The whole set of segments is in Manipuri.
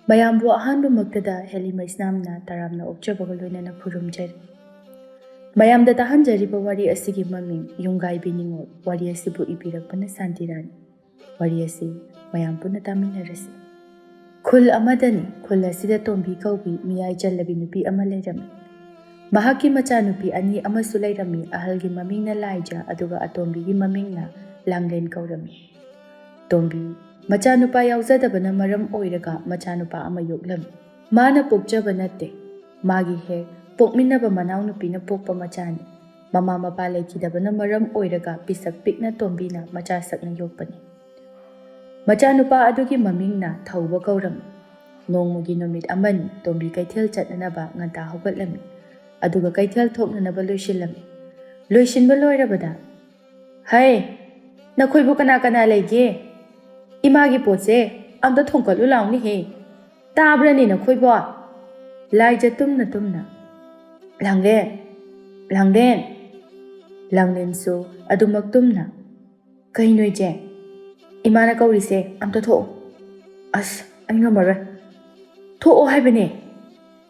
ꯃꯌꯥꯝꯕꯨ ꯑꯍꯥꯟꯕꯃꯛꯇꯗ ꯍꯦꯂꯤꯃꯩꯁꯅꯥꯝꯅ ꯇꯔꯥꯝꯅ ꯑꯣꯛꯆꯕꯒ ꯂꯣꯏꯅꯅ ꯈꯨꯔꯨꯝꯖꯔꯤ꯫ ꯃꯌꯥꯝꯗ ꯇꯥꯍꯟꯖꯔꯤꯕ ꯋꯥꯔꯤ ꯑꯁꯤꯒꯤ ꯃꯃꯤꯡ ꯌꯨꯝꯒꯥꯏꯕꯤ ꯅꯤꯡꯉꯣꯜ꯫ ꯋꯥꯔꯤ ꯑꯁꯤꯕꯨ ꯏꯕꯤꯔꯛꯄꯅ ꯁꯥꯟꯇꯤꯔꯥꯅꯤ꯫ ꯋꯥꯔꯤ ꯑꯁꯤ ꯃꯌꯥꯝ ꯄꯨꯟꯅ ꯇꯥꯃꯤꯟꯅꯔꯁꯤ꯫ ꯈꯨꯜ ꯑꯃꯗꯅꯤ, ꯈꯨꯜ ꯑꯁꯤꯗ ꯇꯣꯝꯕꯤ ꯀꯧꯕꯤ ꯃꯤꯌꯥꯏ ꯆꯜꯂꯕꯤ ꯅꯨꯄꯤ ꯑꯃ ꯂꯩꯔꯝꯃꯤ꯫ ꯃꯍꯥꯛꯀꯤ ꯃꯆꯥꯅꯨꯄꯤ ꯑꯅꯤ ꯑꯃꯁꯨ ꯂꯩꯔꯝꯃꯤ꯫ ꯑꯍꯜꯒꯤ ꯃꯃꯤꯡꯅ ꯂꯥꯏꯖ ꯑꯗꯨꯒ ꯑꯇꯣꯝꯕꯤꯒꯤ ꯃꯃꯤꯡꯅ ꯂꯥꯡꯂꯦꯟ ꯀꯧꯔꯝꯃꯤ꯫ ꯇꯣꯝꯕꯤ ꯃꯆꯥꯅꯨꯄꯥ ꯌꯥꯎꯖꯗꯕꯅ ꯃꯔꯝ ꯑꯣꯏꯔꯒ ꯃꯆꯥꯅꯨꯄꯥ ꯑꯃ ꯌꯣꯛꯂꯝꯃꯤ꯫ ꯃꯥꯅ ꯄꯣꯛꯆꯕ ꯅꯠꯇꯦ, ꯃꯥꯒꯤ ꯍꯦꯛ ꯄꯣꯛꯃꯤꯟꯅꯕ ꯃꯅꯥꯎꯅꯨꯄꯤꯅ ꯄꯣꯛꯄ ꯃꯆꯥꯅꯤ꯫ ꯃꯃꯥ ꯃꯄꯥ ꯂꯩꯈꯤꯗꯕꯅ ꯃꯔꯝ ꯑꯣꯏꯔꯒ ꯄꯤꯁꯛ ꯄꯤꯛꯅ ꯇꯣꯝꯕꯤꯅ ꯃꯆꯥ ꯁꯛꯅ ꯌꯣꯛꯄꯅꯤ꯫ ꯃꯆꯥꯅꯨꯄꯥ ꯑꯗꯨꯒꯤ ꯃꯃꯤꯡꯅ ꯊꯧꯕ ꯀꯧꯔꯝꯃꯤ꯫ ꯅꯣꯡꯃꯒꯤ ꯅꯨꯃꯤꯠ ꯑꯃꯅꯤ, ꯇꯣꯝꯕꯤ ꯀꯩꯊꯦꯜ ꯆꯠꯅꯅꯕ ꯉꯟꯇꯥ ꯍꯧꯒꯠꯂꯝꯃꯤ ꯑꯗꯨꯒ ꯀꯩꯊꯦꯜ ꯊꯣꯛꯅꯅꯕ ꯂꯣꯏꯁꯤꯜꯂꯝꯃꯤ꯫ ꯂꯣꯏꯁꯤꯟꯕ ꯂꯣꯏꯔꯕꯗ, "ꯍꯩ, ꯅꯈꯣꯏꯕꯨ ꯀꯅꯥ ꯀꯅꯥ ꯂꯩꯒꯦ? ꯏꯃꯥꯒꯤ ꯄꯣꯠꯁꯦ ꯑꯝꯇ ꯊꯣꯡꯀꯠꯂꯨ ꯂꯥꯎꯅꯤꯍꯦ, ꯇꯥꯕ꯭ꯔꯅꯦ ꯅꯈꯣꯏꯕꯣ?" ꯂꯥꯏꯖ ꯇꯨꯝꯅ ꯇꯨꯝꯅ, "ꯂꯥꯡꯂꯦꯟ, ꯂꯥꯡꯂꯦꯟ", ꯂꯥꯡꯂꯦꯟꯁꯨ ꯑꯗꯨꯃꯛ ꯇꯨꯝꯅ, "ꯀꯩꯅꯣ ꯏꯆꯦ? ꯏꯃꯥꯅ ꯀꯧꯔꯤꯁꯦ, ꯑꯝꯇ ꯊꯣꯛꯑꯣ." "ꯑꯁ, ꯑꯩ ꯉꯝꯃꯔꯣꯏ." "ꯊꯣꯛꯑꯣ ꯍꯥꯏꯕꯅꯦ,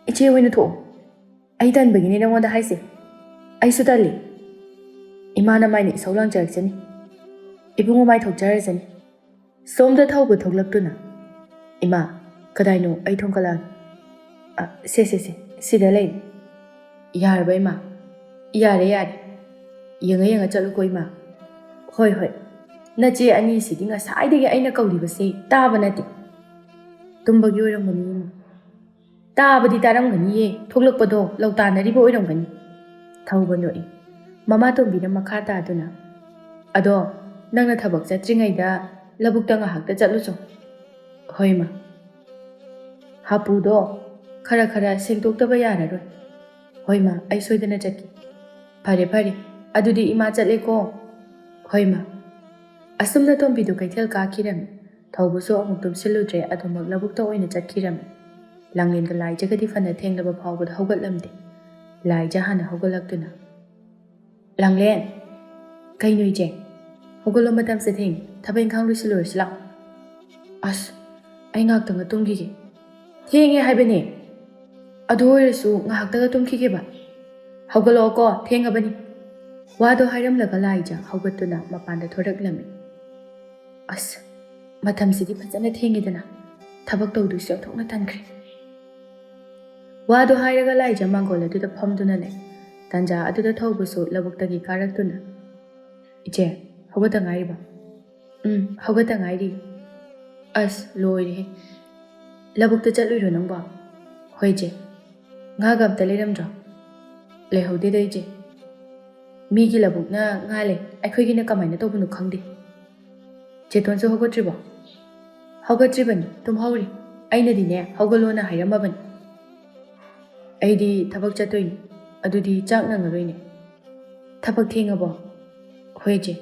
ꯏꯆꯦ ꯑꯣꯏꯅ ꯊꯣꯛꯑꯣ." "ꯑꯩ ꯇꯟꯕꯒꯤꯅꯦ ꯅꯉꯣꯟꯗ ꯍꯥꯏꯁꯦ, ꯑꯩꯁꯨ ꯇꯜꯂꯤ." "ꯏꯃꯥꯅ ꯃꯥꯏꯅ ꯏꯁꯧ ꯂꯥꯡꯖꯔꯛꯆꯅꯤ, ꯏꯕꯨꯡꯉꯣ ꯃꯥꯏ ꯊꯣꯛꯆꯔꯖꯅꯤ." ꯁꯣꯝꯗ ꯊꯧꯕ ꯊꯣꯛꯂꯛꯇꯨꯅ, "ꯏꯃꯥ, ꯀꯗꯥꯏꯅꯣ? ꯑꯩ ꯊꯣꯡꯀꯠꯂꯛꯑꯒꯦ." "ꯁꯦ, ꯁꯤꯗ ꯂꯩ." "ꯌꯥꯔꯕ ꯏꯃꯥ?" "ꯌꯥꯔꯦ, ꯌꯥꯔꯦ. ꯌꯦꯡꯉ ꯌꯦꯡꯉ ꯆꯠꯂꯨꯀꯣ ꯏꯃꯥ." "ꯍꯣꯏ, ꯍꯣꯏ." "ꯅꯆꯦ ꯑꯅꯤꯁꯤꯗꯤ ꯉꯁꯥꯏꯗꯒꯤ ꯑꯩꯅ ꯀꯧꯔꯤꯕꯁꯦ ꯇꯥꯕ ꯅꯠꯇꯦ." "ꯇꯨꯝꯕꯒꯤ ꯑꯣꯏꯔꯝꯒꯅꯤ ꯏꯃꯥ." "ꯇꯥꯕꯗꯤ ꯇꯥꯔꯝꯒꯅꯤꯌꯦ, ꯊꯣꯛꯂꯛꯄꯗꯣ ꯂꯧꯇꯥꯟꯅꯔꯤꯕ ꯑꯣꯏꯔꯝꯒꯅꯤ." ꯊꯧꯕ ꯅꯣꯛꯏ꯫ ꯃꯃꯥ ꯇꯣꯝꯕꯤꯅ ꯃꯈꯥ ꯇꯥꯗꯨꯅ, "ꯑꯗꯣ ꯅꯪꯅ ꯊꯕꯛ ꯆꯠꯇ꯭ꯔꯤꯉꯩꯗ ꯂꯧꯕꯨꯛꯇ ꯉꯥꯏꯍꯥꯛꯇ ꯆꯠꯂꯨꯆꯣ." "ꯍꯣꯏ ꯏꯃꯥ." "ꯍꯥꯄꯨꯗꯣ ꯈꯔ ꯈꯔ ꯁꯦꯡꯗꯣꯛꯇꯕ ꯌꯥꯔꯔꯣꯏ." "ꯍꯣꯏ ꯏꯃꯥ, ꯑꯩ ꯁꯣꯏꯗꯅ ꯆꯠꯀꯦ." "ꯐꯔꯦ, ꯐꯔꯦ. ꯑꯗꯨꯗꯤ ꯏꯃꯥ ꯆꯠꯂꯦꯀꯣ." "ꯍꯣꯏ ꯏꯃꯥ." ꯑꯁꯨꯝꯅ ꯇꯣꯝꯕꯤꯗꯨ ꯀꯩꯊꯦꯜ ꯀꯥꯈꯤꯔꯝꯃꯤ꯫ ꯊꯧꯕꯁꯨ ꯑꯃꯨꯛ ꯇꯨꯝꯁꯤꯜꯂꯨꯗ꯭ꯔꯦ, ꯑꯗꯨꯃꯛ ꯂꯧꯕꯨꯛꯇ ꯑꯣꯏꯅ ꯆꯠꯈꯤꯔꯝꯃꯤ꯫ ꯂꯥꯡꯂꯦꯟꯒ ꯂꯥꯏꯖꯒꯗꯤ ꯐꯅ ꯊꯦꯡꯂꯕ ꯐꯥꯎꯕꯗ ꯍꯧꯒꯠꯂꯝꯗꯦ꯫ ꯂꯥꯏꯖ ꯍꯥꯟꯅ ꯍꯧꯒꯠꯂꯛꯇꯨꯅ, "ꯂꯥꯡꯂꯦꯟ." "ꯀꯩꯅꯣ ꯏꯆꯦ? ꯍꯧꯒꯠꯂꯣ, ꯃꯇꯝꯁꯦ ꯊꯦꯡꯉꯦ, ꯊꯕꯛ ꯏꯪꯈꯥꯡ ꯂꯣꯏꯁꯤꯜꯂꯨꯔꯁꯤ ꯂꯥꯛꯑꯣ." "ꯑꯁ, ꯑꯩ ꯉꯥꯏꯍꯥꯛꯇꯪꯒ ꯇꯨꯝꯈꯤꯒꯦ." "ꯊꯦꯡꯉꯦ ꯍꯥꯏꯕꯅꯦ." "ꯑꯗꯨ ꯑꯣꯏꯔꯁꯨ ꯉꯥꯏꯍꯥꯛꯇꯪꯒ ꯇꯨꯝꯈꯤꯒꯦꯕ." "ꯍꯧꯒꯠꯂꯛꯑꯣꯀꯣ, ꯊꯦꯡꯉꯕꯅꯤ." ꯋꯥꯗꯣ ꯍꯥꯏꯔꯝꯂꯒ ꯂꯥꯏꯖ ꯍꯧꯒꯠꯇꯨꯅ ꯃꯄꯥꯟꯗ ꯊꯣꯔꯛꯂꯝꯃꯤ꯫ "ꯑꯁ, ꯃꯇꯝꯁꯤꯗꯤ ꯐꯖꯅ ꯊꯦꯡꯉꯦꯗꯅ, ꯊꯕꯛ ꯇꯧꯗꯣꯏꯁꯨ ꯑꯣꯟꯊꯣꯛꯅ ꯇꯟꯈ꯭ꯔꯦ." ꯋꯥꯗꯣ ꯍꯥꯏꯔꯒ ꯂꯥꯏꯖ ꯃꯥꯡꯒꯣꯜ ꯑꯗꯨꯗ ꯐꯝꯗꯨꯅ ꯂꯩ꯫ ꯇꯟꯖꯥ ꯑꯗꯨꯗ ꯊꯧꯕꯁꯨ ꯂꯧꯕꯨꯛꯇꯒꯤ ꯀꯥꯔꯛꯇꯨꯅ, "ꯏꯆꯦ, ꯍꯧꯒꯠꯇ ꯉꯥꯏꯔꯤꯕ?" "ꯍꯧꯒꯠꯇ ꯉꯥꯏꯔꯤ." "ꯑꯁ, ꯂꯣꯏꯔꯦꯍꯦ. ꯂꯧꯕꯨꯛꯇ ꯆꯠꯂꯨꯏꯔꯣ ꯅꯪꯕꯣ?" "ꯍꯣꯏ ꯏꯆꯦ." "ꯉꯥꯒ ꯑꯝꯇ ꯂꯩꯔꯝꯗ꯭ꯔꯣ?" "ꯂꯩꯍꯧꯗꯦꯗ ꯏꯆꯦ. ꯃꯤꯒꯤ ꯂꯧꯕꯨꯛꯅ ꯉꯥ ꯂꯩ, ꯑꯩꯈꯣꯏꯒꯤꯅ ꯀꯃꯥꯏꯅ ꯇꯧꯕꯅꯣ ꯈꯪꯗꯦ." "ꯆꯦꯇꯣꯟꯁꯨ ꯍꯧꯒꯠꯇ꯭ꯔꯤꯕꯣ?" "ꯍꯧꯒꯠꯇ꯭ꯔꯤꯕꯅꯤ, ꯇꯨꯝꯍꯧꯔꯤ. ꯑꯩꯅꯗꯤꯅꯦ ꯍꯧꯒꯠꯂꯣꯅ ꯍꯥꯏꯔꯝꯃꯕꯅꯤ." "ꯑꯩꯗꯤ ꯊꯕꯛ ꯆꯠꯇꯣꯏꯅꯤ, ꯑꯗꯨꯗꯤ ꯆꯥꯛ ꯅꯪꯉꯔꯣꯏꯅꯦ." "ꯊꯕꯛ ꯊꯦꯡꯉꯕꯣ?" "ꯍꯣꯏ ꯏꯆꯦ."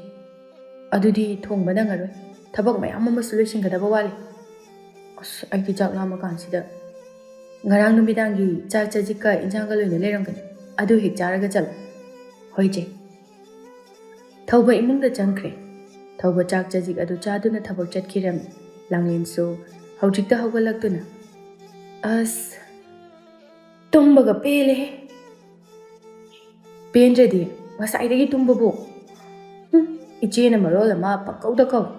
"ꯑꯗꯨꯗꯤ ꯊꯣꯡꯕ ꯅꯪꯉꯔꯣꯏ, ꯊꯕꯛ ꯃꯌꯥꯝ ꯑꯃꯁꯨ ꯂꯣꯏꯁꯤꯟꯒꯗꯕ ꯋꯥꯠꯂꯤ." "ꯑꯁ, ꯑꯩꯗꯤ ꯆꯥꯛ ꯂꯥꯝꯃ ꯀꯥꯟꯁꯤꯗ." "ꯉꯔꯥꯡ ꯅꯨꯃꯤꯗꯥꯡꯒꯤ ꯆꯥꯛ ꯆꯖꯤꯛꯀ ꯏꯟꯖꯥꯡꯒ ꯂꯣꯏꯅ ꯂꯩꯔꯝꯒꯅꯤ, ꯑꯗꯨ ꯍꯦꯛ ꯆꯥꯔꯒ ꯆꯠꯂꯣ." "ꯍꯣꯏ ꯏꯆꯦ." ꯊꯧꯕ ꯏꯃꯨꯡꯗ ꯆꯪꯈ꯭ꯔꯦ꯫ ꯊꯧꯕ ꯆꯥꯛ ꯆꯖꯤꯛ ꯑꯗꯨ ꯆꯥꯗꯨꯅ ꯊꯕꯛ ꯆꯠꯈꯤꯔꯝꯃꯤ꯫ ꯂꯥꯡꯂꯦꯟꯁꯨ ꯍꯧꯖꯤꯛꯇ ꯍꯧꯒꯠꯂꯛꯇꯨꯅ, "ꯑꯁ, ꯇꯨꯝꯕꯒ ꯄꯦꯜꯂꯦꯍꯦ." "ꯄꯦꯟꯗ꯭ꯔꯗꯤ ꯉꯁꯥꯏꯗꯒꯤ ꯇꯨꯝꯕꯕꯨ." "ꯏꯆꯦꯅ ꯃꯔꯣꯜ ꯑꯃ ꯄꯪꯀꯧꯗ ꯀꯧꯏ."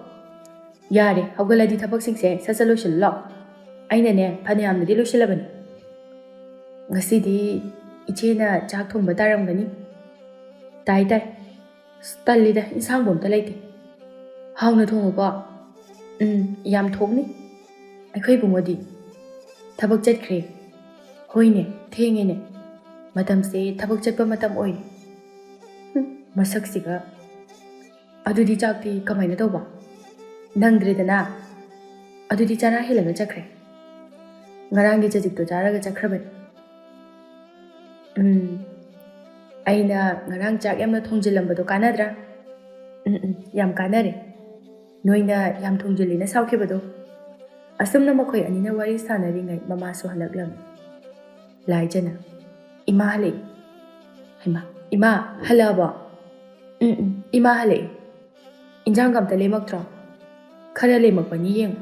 "ꯌꯥꯔꯦ, ꯍꯧꯒꯠꯂꯗꯤ ꯊꯕꯛꯁꯤꯡꯁꯦ ꯁꯠ ꯁꯠ ꯂꯣꯏꯁꯤꯜꯂꯨ ꯂꯥꯛꯑꯣ. ꯑꯩꯅꯅꯦ ꯐꯅꯌꯥꯝꯅꯗꯤ ꯂꯣꯏꯁꯤꯜꯂꯕꯅꯤ." "ꯉꯁꯤꯗꯤ ꯏꯆꯦꯅ ꯆꯥꯛ ꯊꯣꯡꯕ ꯇꯥꯔꯝꯒꯅꯤ." "ꯇꯥꯏ. ꯇꯜꯂꯤꯗ, ꯏꯟꯁꯥꯡꯕꯨ ꯑꯝꯇ ꯂꯩꯇꯦ." "ꯍꯥꯎꯅ ꯊꯣꯡꯉꯨꯀꯣ." "ꯌꯥꯝ ꯊꯣꯡꯅꯤ." "ꯑꯩꯈꯣꯏ ꯏꯕꯨꯡꯉꯣꯗꯤ?" "ꯊꯕꯛ ꯆꯠꯈ꯭ꯔꯦ." "ꯍꯣꯏꯅꯦ, ꯊꯦꯡꯉꯦꯅꯦ. ꯃꯇꯝꯁꯦ ꯊꯕꯛ ꯆꯠꯄ ꯃꯇꯝ ꯑꯣꯏꯔꯦ." "ꯃꯁꯛꯁꯤꯒ." "ꯑꯗꯨꯗꯤ ꯆꯥꯛꯇꯤ ꯀꯃꯥꯏꯅ ꯇꯧꯕ?" "ꯅꯪꯗ꯭ꯔꯦꯗꯅ." "ꯑꯗꯨꯗꯤ ꯆꯔꯥ ꯍꯦꯜꯂꯒ ꯆꯠꯈ꯭ꯔꯦ." "ꯉꯔꯥꯡꯒꯤ ꯆꯖꯤꯛꯇꯣ ꯆꯥꯔꯒ ꯆꯠꯈ꯭ꯔꯕꯅꯤ." "ꯑꯩꯅ ꯉꯔꯥꯡ ꯆꯥꯛ ꯌꯥꯝꯅ ꯊꯣꯡꯖꯤꯜꯂꯝꯕꯗꯣ ꯀꯥꯟꯅꯗ꯭ꯔꯥ?" "ꯌꯥꯝ ꯀꯥꯟꯅꯔꯦ. ꯅꯣꯏꯅ ꯌꯥꯝ ꯊꯣꯡꯖꯤꯜꯂꯤꯅ ꯁꯥꯎꯈꯤꯕꯗꯣ." ꯑꯁꯨꯝꯅ ꯃꯈꯣꯏ ꯑꯅꯤꯅ ꯋꯥꯔꯤ ꯁꯥꯟꯅꯔꯤꯉꯩ ꯃꯃꯥꯁꯨ ꯍꯜꯂꯛꯂꯝꯃꯤ꯫ ꯂꯥꯏꯖꯅ, "ꯏꯃꯥ ꯍꯜꯂꯛꯏ." "ꯍꯩꯃꯥ, ꯏꯃꯥ ꯍꯜꯂꯛꯑꯕꯣ?" "ꯏꯃꯥ ꯍꯜꯂꯛꯏ." "ꯏꯟꯖꯥꯡꯒ ꯑꯝꯇ ꯂꯦꯝꯃꯛꯇ꯭ꯔꯣ?" "ꯈꯔ ꯂꯦꯝꯃꯛꯄꯅꯤ, ꯌꯦꯡꯉꯨ."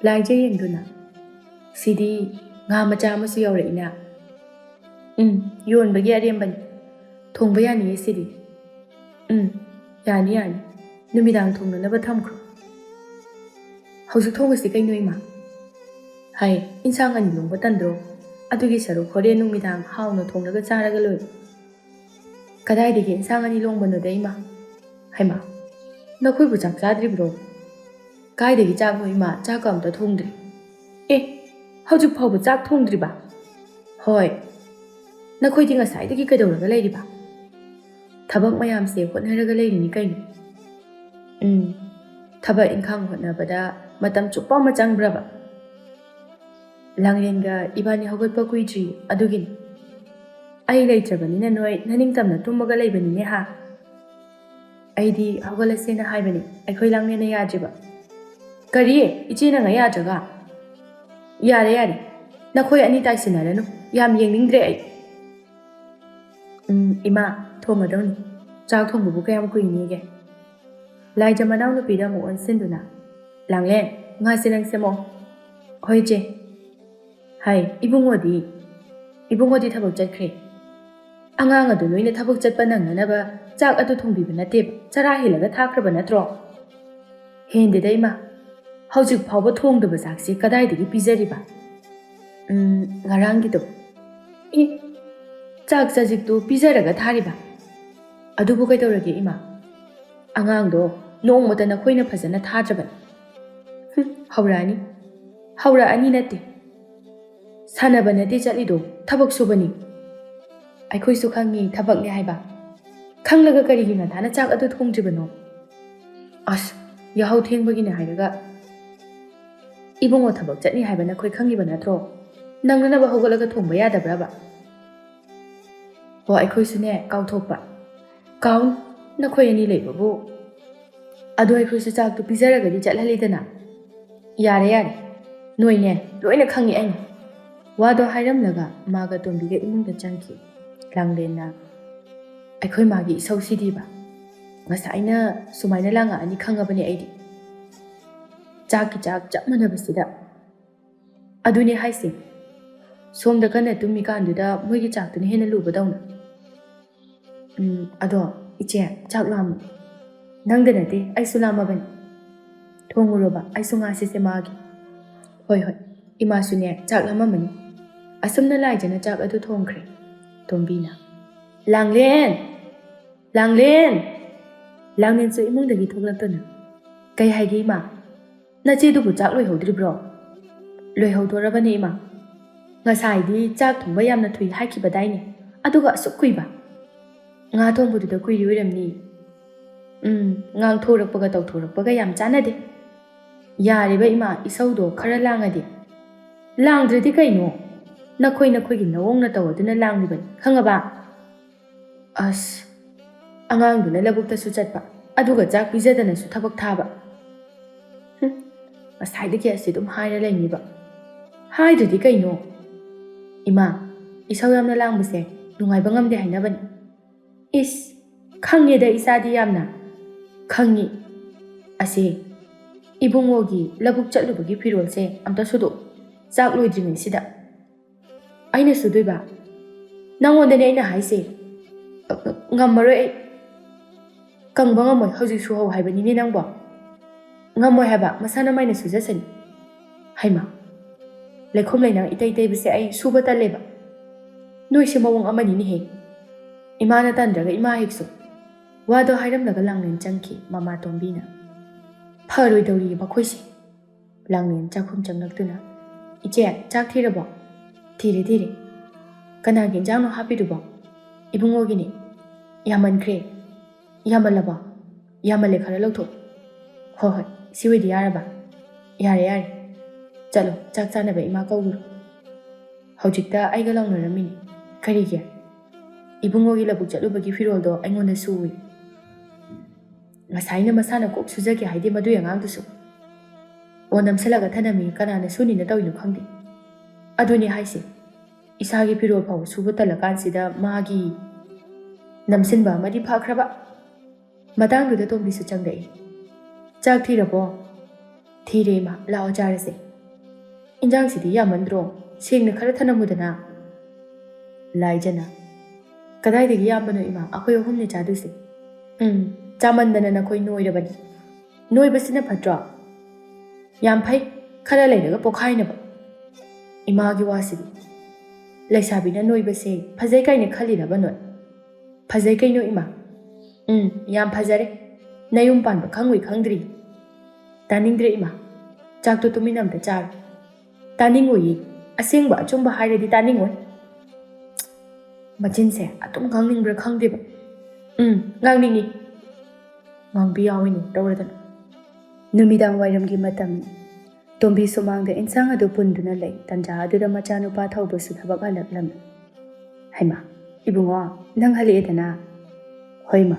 ꯂꯥꯏꯖ ꯌꯦꯡꯗꯨꯅ, ꯁꯤꯗꯤ ꯉꯥ ꯃꯆꯥ ꯑꯃꯁꯨ ꯌꯧꯔꯛꯏꯅ. ꯌꯣꯟꯕꯒꯤ ꯑꯔꯦꯝꯕꯅꯤ. ꯊꯣꯡꯕ ꯌꯥꯅꯤꯌꯦ ꯁꯤꯗꯤ. ꯌꯥꯅꯤ ꯌꯥꯅꯤ. ꯅꯨꯃꯤꯗꯥꯡ ꯊꯣꯡꯅꯅꯕ ꯊꯝꯈ꯭ꯔꯣ. ꯍꯧꯖꯤꯛ ꯊꯣꯡꯉꯁꯤ ꯀꯩꯅꯣ ꯏꯃꯥ? ꯍꯥꯏ, ꯏꯟꯁꯥꯡ ꯑꯅꯤ ꯂꯣꯡꯕ ꯇꯟꯗ꯭ꯔꯣ? ꯑꯗꯨꯒꯤ ꯁꯔꯨꯛ ꯍꯣꯔꯦꯟ ꯅꯨꯃꯤꯗꯥꯡ ꯍꯥꯎꯅ ꯊꯣꯡꯂꯒ ꯆꯥꯔꯒ ꯂꯣꯏꯔꯦ. ꯀꯗꯥꯏꯗꯒꯤ ꯏꯟꯁꯥꯡ ꯑꯅꯤ ꯂꯣꯡꯕꯅꯣꯗ ꯏꯃꯥ? ꯍꯩꯃꯥ, ꯅꯈꯣꯏꯕꯨ ꯆꯥꯛ ꯆꯥꯗ꯭ꯔꯤꯕ꯭ꯔꯣ? ꯀꯥꯏꯗꯒꯤ ꯆꯥꯛꯅꯣ ꯏꯃꯥ? ꯆꯥꯛꯀ ꯑꯝꯇ ꯊꯣꯡꯗ꯭ꯔꯤ. ꯍꯧꯖꯤꯛ ꯐꯥꯎꯕ ꯆꯥꯛ ꯊꯣꯡꯗ꯭ꯔꯤꯕ? ꯍꯣꯏ. ꯅꯈꯣꯏꯗꯤ ꯉꯁꯥꯏꯗꯒꯤ ꯀꯩꯗꯧꯔꯒ ꯂꯩꯔꯤꯕ? ꯊꯕꯛ ꯃꯌꯥꯝꯁꯦ ꯍꯣꯠꯅꯔꯒ ꯂꯩꯔꯤꯅꯤ ꯀꯩꯅꯣ. ꯊꯕꯛ ꯏꯪꯈꯥꯡ ꯍꯣꯠꯅꯕꯗ ꯃꯇꯝ ꯆꯨꯞꯄ ꯑꯃ ꯆꯪꯕ꯭ꯔꯕ? ꯂꯥꯡꯂꯦꯟꯒ ꯏꯕꯥꯅꯤ ꯍꯧꯒꯠꯄ ꯀꯨꯏꯗ꯭ꯔꯤ, ꯑꯗꯨꯒꯤꯅꯤ. ꯑꯩ ꯂꯩꯇ꯭ꯔꯕꯅꯤꯅ ꯅꯣꯏ ꯅꯅꯤꯡꯇꯝꯅ ꯇꯨꯝꯃꯒ ꯂꯩꯕꯅꯤꯅꯦ ꯍꯥ? ꯑꯩꯗꯤ ꯍꯧꯒꯠꯂꯁꯦꯅ ꯍꯥꯏꯕꯅꯤ, ꯑꯩꯈꯣꯏ ꯂꯥꯡꯂꯦꯟꯅ ꯌꯥꯗ꯭ꯔꯤꯕ. ꯀꯔꯤ? ꯏꯆꯦ ꯅꯪ ꯌꯥꯗ꯭ꯔꯒ? ꯌꯥꯔꯦ ꯌꯥꯔꯦ. ꯅꯈꯣꯏ ꯑꯅꯤ ꯇꯥꯏꯁꯤꯟꯅꯔꯅꯨ. ꯌꯥꯝ ꯌꯦꯡꯅꯤꯡꯗ꯭ꯔꯦ ꯑꯩ. ꯏꯃꯥ, ꯊꯣꯡꯒꯗꯧꯅꯤ. ꯆꯥꯛ ꯊꯣꯡꯕꯕꯨ ꯀꯌꯥꯝ ꯀꯨꯏꯅꯤꯒꯦ? ꯂꯥꯏꯖ ꯃꯅꯥꯎꯅꯨꯄꯤꯗ ꯑꯃꯨꯛ ꯑꯣꯟꯁꯤꯟꯗꯨꯅ, ꯂꯥꯡꯂꯦꯟ, ꯉꯥꯁꯦ ꯅꯪ ꯁꯦꯝꯃꯛꯑꯣ. ꯍꯣꯏ ꯏꯆꯦ. ꯍꯥꯏ, ꯏꯕꯨꯡꯉꯣꯗꯤ? ꯏꯕꯨꯡꯉꯣꯗꯤ ꯊꯕꯛ ꯆꯠꯈ꯭ꯔꯦ. ꯑꯉꯥꯡ ꯑꯗꯨ ꯅꯣꯏꯅ ꯊꯕꯛ ꯆꯠꯄ ꯅꯪꯅꯅꯕ ꯆꯥꯛ ꯑꯗꯨ ꯊꯣꯡꯕꯤꯕ ꯅꯠꯇꯦꯕ, ꯆꯔꯥ ꯍꯦꯜꯂꯒ ꯊꯥꯈ꯭ꯔꯕ ꯅꯠꯇ꯭ꯔꯣ? ꯍꯦꯟꯗꯦꯗ ꯏꯃꯥ. ꯍꯧꯖꯤꯛ ꯐꯥꯎꯕ ꯊꯣꯡꯗꯕ ꯆꯥꯛꯁꯤ ꯀꯗꯥꯏꯗꯒꯤ ꯄꯤꯖꯔꯤꯕ? ꯉꯔꯥꯡꯒꯤꯗꯣ. ꯆꯥꯛ ꯆꯖꯤꯛꯇꯨ ꯄꯤꯖꯔꯒ ꯊꯥꯔꯤꯕ? ꯑꯗꯨꯕꯨ ꯀꯩꯗꯧꯔꯒꯦ ꯏꯃꯥ? ꯑꯉꯥꯡꯗꯣ ꯅꯣꯡꯃꯇ ꯅꯈꯣꯏꯅ ꯐꯖꯅ ꯊꯥꯗ꯭ꯔꯕꯅꯤ. ꯍꯧꯔꯛꯑꯅꯤ. ꯍꯧꯔꯛꯑꯅꯤ ꯅꯠꯇꯦ. ꯁꯥꯟꯅꯕ ꯅꯠꯇꯦ ꯆꯠꯂꯤꯗꯣ, ꯊꯕꯛ ꯁꯨꯕꯅꯤ. ꯑꯩꯈꯣꯏꯁꯨ ꯈꯪꯉꯤ ꯊꯕꯛꯅꯦ ꯍꯥꯏꯕ. ꯈꯪꯂꯒ ꯀꯔꯤꯒꯤ ꯉꯟꯇꯥꯅ ꯆꯥꯛ ꯑꯗꯨ ꯊꯣꯡꯗ꯭ꯔꯤꯕꯅꯣ? ꯑꯁ, ꯌꯥꯍꯧ ꯊꯦꯡꯕꯒꯤꯅꯦ ꯍꯥꯏꯔꯒ. ꯏꯕꯨꯡꯉꯣ ꯊꯕꯛ ꯆꯠꯅꯤ ꯍꯥꯏꯕ ꯅꯈꯣꯏ ꯈꯪꯉꯤꯕ ꯅꯠꯇ꯭ꯔꯣ? ꯅꯪꯅꯅꯕ ꯍꯧꯒꯠꯂꯒ ꯊꯣꯡꯕ ꯌꯥꯗꯕ꯭ꯔꯕ? ꯍꯣ, ꯑꯩꯈꯣꯏꯁꯨꯅꯦ ꯀꯥꯎꯊꯣꯛꯄ. ꯀꯥꯎ, ꯅꯈꯣꯏ ꯑꯅꯤ ꯂꯩꯕꯕꯨ. ꯑꯗꯣ ꯑꯩꯈꯣꯏꯁꯨ ꯆꯥꯛꯇꯨ ꯄꯤꯖꯔꯒꯗꯤ ꯆꯠꯍꯜꯂꯤꯗꯅ. ꯌꯥꯔꯦ ꯌꯥꯔꯦ. ꯅꯣꯏꯅꯦ ꯂꯣꯏꯅ ꯈꯪꯉꯤ ꯑꯩꯅ. ꯋꯥꯗꯣ ꯍꯥꯏꯔꯝꯂꯒ ꯃꯥꯒ ꯇꯣꯝꯕꯤꯒ ꯏꯃꯨꯡꯗ ꯆꯪꯈꯤ. ꯂꯥꯡꯂꯦꯟꯅ, ꯑꯩꯈꯣꯏ ꯃꯥꯒꯤ ꯏꯁꯧꯁꯤꯗꯤꯕ. ꯉꯁꯥꯏꯅ ꯁꯨꯃꯥꯏꯅ ꯂꯥꯡꯉꯛꯑꯅꯤ ꯈꯪꯉꯕꯅꯦ ꯑꯩꯗꯤ. ꯆꯥꯛꯀꯤ ꯆꯥꯛ ꯆꯞ ꯃꯥꯟꯅꯕꯁꯤꯗ. ꯑꯗꯨꯅꯦ ꯍꯥꯏꯁꯦ. ꯁꯣꯝꯗ ꯀꯟꯅ ꯇꯨꯝꯃꯤꯀꯥꯟꯗꯨꯗ ꯃꯣꯏꯒꯤ ꯆꯥꯛꯇꯨꯅ ꯍꯦꯟꯅ ꯂꯨꯕꯗꯧꯅ. ꯑꯗꯣ ꯏꯆꯦ, ꯆꯥꯛ ꯂꯥꯝꯃꯤ. ꯅꯪꯗ ꯅꯠꯇꯦ, ꯑꯩꯁꯨ ꯂꯥꯝꯃꯕꯅꯤ. ꯊꯣꯡꯉꯨꯔꯣꯕ, ꯑꯩꯁꯨ ꯉꯥꯁꯦ ꯁꯦꯝꯃꯛꯑꯒꯦ. ꯍꯣꯏ ꯍꯣꯏ. ꯏꯃꯥꯁꯨꯅꯦ ꯆꯥꯛ ꯂꯥꯝꯃꯝꯃꯅꯤ. ꯑꯁꯨꯝꯅ ꯂꯥꯏꯖꯅ ꯆꯥꯛ ꯑꯗꯨ ꯊꯣꯡꯈ꯭ꯔꯦ. ꯇꯣꯝꯕꯤꯅ, ꯂꯥꯡꯂꯦꯟ! ꯂꯥꯡꯂꯦꯟ! ꯂꯥꯡꯂꯦꯟꯁꯨ ꯏꯃꯨꯡꯗꯒꯤ ꯊꯣꯛꯂꯛꯇꯨꯅ, ꯀꯩ ꯍꯥꯏꯒꯦ ꯏꯃꯥ? ꯅꯆꯦꯗꯨꯕꯨ ꯆꯥꯛ ꯂꯣꯏꯍꯧꯗ꯭ꯔꯤꯕ꯭ꯔꯣ? ꯂꯣꯏꯍꯧꯗꯣꯔꯕꯅꯦ ꯏꯃꯥ. ꯉꯁꯥꯏꯗꯤ ꯆꯥꯛ ꯊꯣꯡꯕ ꯌꯥꯝꯅ ꯊꯨꯏ ꯍꯥꯏꯈꯤꯕꯗꯥꯏꯅꯦ, ꯑꯗꯨꯒ ꯑꯁꯨꯛ ꯀꯨꯏꯕ? ꯉꯥ ꯊꯣꯡꯕꯗꯨꯗ ꯀꯨꯏꯔꯤ ꯑꯣꯏꯔꯝꯅꯤ. ꯉꯥꯡꯊꯣꯔꯛꯄꯒ ꯇꯧꯊꯣꯔꯛꯄꯒ ꯌꯥꯝ ꯆꯥꯟꯅꯗꯦ. ꯌꯥꯔꯦꯕ ꯏꯃꯥ, ꯏꯁꯧꯗꯣ ꯈꯔ ꯂꯥꯡꯉꯗꯤ. ꯂꯥꯡꯗ꯭ꯔꯗꯤ ꯀꯩꯅꯣ? ꯅꯈꯣꯏꯒꯤ ꯅꯑꯣꯡꯅ ꯇꯧꯔꯗꯨꯅ ꯂꯥꯡꯂꯤꯕꯅꯤ, ꯈꯪꯉꯕ? ꯑꯁ, ꯑꯉꯥꯡꯗꯨꯅ ꯂꯧꯕꯨꯛꯇꯁꯨ ꯆꯠꯄ, ꯑꯗꯨꯒ ꯆꯥꯛ ꯄꯤꯖꯗꯅꯁꯨ ꯊꯕꯛ ꯊꯥꯕ. ꯉꯁꯥꯏꯗꯒꯤ ꯑꯁꯤ ꯑꯗꯨꯝ ꯍꯥꯏꯔ ꯂꯩꯅꯤꯕ. ꯍꯥꯏꯗ꯭ꯔꯗꯤ ꯀꯩꯅꯣ? ꯏꯃꯥ, ꯏꯁꯧ ꯌꯥꯝꯅ ꯂꯥꯡꯕꯁꯦ ꯅꯨꯡꯉꯥꯏꯕ ꯉꯝꯗꯦ ꯍꯥꯏꯅꯕꯅꯤ. ꯏꯁ, ꯈꯪꯉꯦꯗ ꯏꯆꯥꯗꯤ ꯌꯥꯝꯅ. ꯈꯪꯉꯤ. ꯑꯁꯤ ꯏꯕꯨꯡꯉꯣꯒꯤ ꯂꯧꯕꯨꯛ ꯆꯠꯂꯨꯕꯒꯤ ꯐꯤꯔꯣꯜꯁꯦ ꯑꯝꯇ ꯁꯨꯗꯣꯛ, ꯆꯥꯛ ꯂꯣꯏꯗ꯭ꯔꯤꯉꯩꯁꯤꯗ. ꯑꯩꯅ ꯁꯨꯗꯣꯏꯕ? ꯅꯪꯉꯣꯟꯗꯅꯦ ꯑꯩꯅ ꯍꯥꯏꯁꯦ. ꯉꯝꯃꯔꯣꯏ ꯑꯩ. ꯀꯪꯕ ꯉꯝꯃꯣꯏ, ꯍꯧꯖꯤꯛ ꯁꯨꯍꯧ ꯍꯥꯏꯕꯅꯤꯅꯦ ꯅꯪꯕꯣ. ꯉꯝꯃꯣꯏ ꯍꯥꯏꯕ, ꯃꯁꯥꯅ ꯃꯥꯏꯅ ꯁꯨꯖꯁꯅꯤ. ꯍꯩꯃꯥ, ꯂꯩꯈꯣꯝ ꯂꯩꯅꯥꯡ ꯏꯇꯩ ꯇꯩꯕꯁꯦ ꯑꯩ ꯁꯨꯕ ꯇꯜꯂꯦꯕ. ꯅꯣꯏꯁꯦ ꯃꯑꯣꯡ ꯑꯃꯅꯤꯅꯦꯍꯦ. ꯏꯃꯥꯅ ꯇꯟꯗ꯭ꯔꯒ ꯏꯃꯥ ꯍꯦꯛꯁꯨ. ꯋꯥꯗꯣ ꯍꯥꯏꯔꯝꯂꯒ ꯂꯥꯡꯂꯦꯟ ꯆꯪꯈꯤ. ꯃꯃꯥ ꯇꯣꯝꯕꯤꯅ, ꯐꯔꯣꯏꯗꯧꯔꯤ ꯃꯈꯣꯏꯁꯦ. ꯂꯥꯡꯂꯦꯟ ꯆꯥꯛꯈꯨꯝ ꯆꯪꯂꯛꯇꯨꯅ, ꯏꯆꯦ, ꯆꯥꯛ ꯊꯤꯔꯕꯣ? ꯊꯤꯔꯦ ꯊꯤꯔꯦ. ꯀꯅꯥꯒꯤ ꯏꯟꯖꯥꯡꯅꯣ ꯍꯥꯞꯄꯤꯗꯨꯕꯣ? ꯏꯕꯨꯡꯉꯣꯒꯤꯅꯤ. ꯌꯥꯝꯃꯟꯈ꯭ꯔꯦ. ꯌꯥꯝꯃꯜꯂꯕꯣ? ꯌꯥꯝꯃꯜꯂꯦ, ꯈꯔ ꯂꯧꯊꯣꯛ. ꯍꯣꯏ ꯍꯣꯏ, ꯁꯤ ꯑꯣꯏꯗꯤ ꯌꯥꯔꯕ? ꯌꯥꯔꯦ ꯌꯥꯔꯦ. ꯆꯠꯂꯣ, ꯆꯥꯛ ꯆꯥꯅꯕ ꯏꯃꯥ ꯀꯧꯔꯨꯔꯣ. ꯍꯧꯖꯤꯛꯇ ꯑꯩꯒ ꯂꯥꯎꯅꯔꯝꯃꯤꯅꯤ. ꯀꯔꯤꯒꯤ? ꯏꯕꯨꯡꯉꯣꯒꯤ ꯂꯧꯕꯨꯛ ꯆꯠꯂꯨꯕꯒꯤ ꯐꯤꯔꯣꯜꯗꯣ ꯑꯩꯉꯣꯟꯗ ꯁꯨꯏ. ꯉꯁꯥꯏꯅ ꯃꯁꯥꯅ ꯀꯣꯛ ꯁꯨꯖꯒꯦ ꯍꯥꯏꯗꯤ ꯃꯗꯨꯏ ꯑꯉꯥꯡꯗꯨꯁꯨ. ꯑꯣ ꯅꯝꯁꯜꯂꯒ ꯊꯅꯝꯃꯤ, ꯀꯅꯥꯅ ꯁꯨꯅꯤꯅ ꯇꯧꯔꯤꯅꯣ ꯈꯪꯗꯦ. ꯑꯗꯨꯅꯤ ꯍꯥꯏꯁꯦ. ꯏꯁꯥꯒꯤ ꯐꯤꯔꯣꯜ ꯐꯥꯎꯕ ꯁꯨꯕ ꯇꯜꯂꯀꯥꯟꯁꯤꯗ ꯃꯥꯒꯤ ꯅꯝꯁꯤꯟꯕ ꯑꯃꯗꯤ ꯐꯈ꯭ꯔꯕ. ꯃꯇꯥꯡꯗꯨꯗ ꯇꯣꯝꯕꯤꯁꯨ ꯆꯪꯂꯛꯏ. ꯆꯥꯛ ꯊꯤꯔꯕꯣ? ꯊꯤꯔꯦ ꯏꯃꯥ, ꯂꯥꯛꯑꯣ ꯆꯥꯔꯁꯦ. ꯏꯟꯖꯥꯡꯁꯤꯗꯤ ꯌꯥꯝꯃꯟꯗ꯭ꯔꯣ ꯁꯦꯡꯅ ꯈꯔ ꯊꯅꯝꯃꯨꯗꯅ ꯂꯥꯏꯖꯅ ꯀꯗꯥꯏꯗꯒꯤ ꯌꯥꯝꯕꯅꯣ ꯏꯃꯥ ꯑꯩꯈꯣꯏ ꯑꯍꯨꯝꯅꯤ ꯆꯥꯗꯣꯏꯁꯦ ꯆꯥꯃꯟꯗꯅ ꯅꯈꯣꯏ ꯅꯣꯏꯔꯕꯅꯤ ꯅꯣꯏꯕꯁꯤꯅ ꯐꯠꯇ꯭ꯔꯣ ꯌꯥꯝ ꯐꯩ ꯈꯔ ꯂꯩꯔꯒ ꯄꯣꯈꯥꯏꯅꯕ ꯏꯃꯥꯒꯤ ꯋꯥꯁꯤꯗꯤ ꯂꯩꯁꯥꯕꯤꯅ ꯅꯣꯏꯕꯁꯦ ꯐꯖꯩ ꯀꯥꯏꯅ ꯈꯜꯂꯤꯔꯕ ꯅꯣꯏ ꯐꯖꯩ ꯀꯩꯅꯣ ꯏꯃꯥ ꯌꯥꯝ ꯐꯖꯔꯦ ꯅꯌꯨꯝ ꯄꯥꯟꯕ ꯈꯪꯉꯣꯏ ꯈꯪꯗ꯭ꯔꯤ ꯇꯥꯅꯤꯡꯗ꯭ꯔꯦ ꯏꯃꯥ ꯆꯥꯛꯇꯣ ꯇꯨꯃꯤꯟꯅ ꯑꯝꯇ ꯆꯥꯔꯣ ꯇꯥꯅꯤꯡꯉꯣꯏꯌꯦ ꯑꯁꯦꯡꯕ ꯑꯆꯨꯝꯕ ꯍꯥꯏꯔꯗꯤ ꯇꯥꯅꯤꯡꯉꯣꯏ ꯃꯆꯤꯟꯁꯦ ꯑꯗꯨꯝ ꯉꯥꯡꯅꯤꯡꯕ꯭ꯔꯥ ꯈꯪꯗꯦꯕ ꯉꯥꯡꯅꯤꯡꯉꯤ ꯉꯥꯡꯕꯤ ꯌꯥꯎꯏꯅꯦ ꯇꯧꯔꯗꯅ ꯅꯨꯃꯤꯗꯥꯡ ꯋꯥꯏꯔꯝꯒꯤ ꯃꯇꯝꯅꯤ ꯇꯣꯝꯕꯤ ꯁꯨꯃꯥꯡꯗ ꯏꯟꯁꯥꯡ ꯑꯗꯨ ꯄꯨꯟꯗꯨꯅ ꯂꯩ ꯇꯟꯖꯥ ꯑꯗꯨꯗ ꯃꯆꯥꯅꯨꯄꯥ ꯊꯧꯕꯁꯨ ꯊꯕꯛ ꯍꯜꯂꯛꯂꯝꯃꯤ ꯍꯩꯃꯥ ꯏꯕꯨꯡꯉꯣ ꯅꯪ ꯍꯜꯂꯛꯑꯦꯗꯅ ꯍꯣꯏꯃ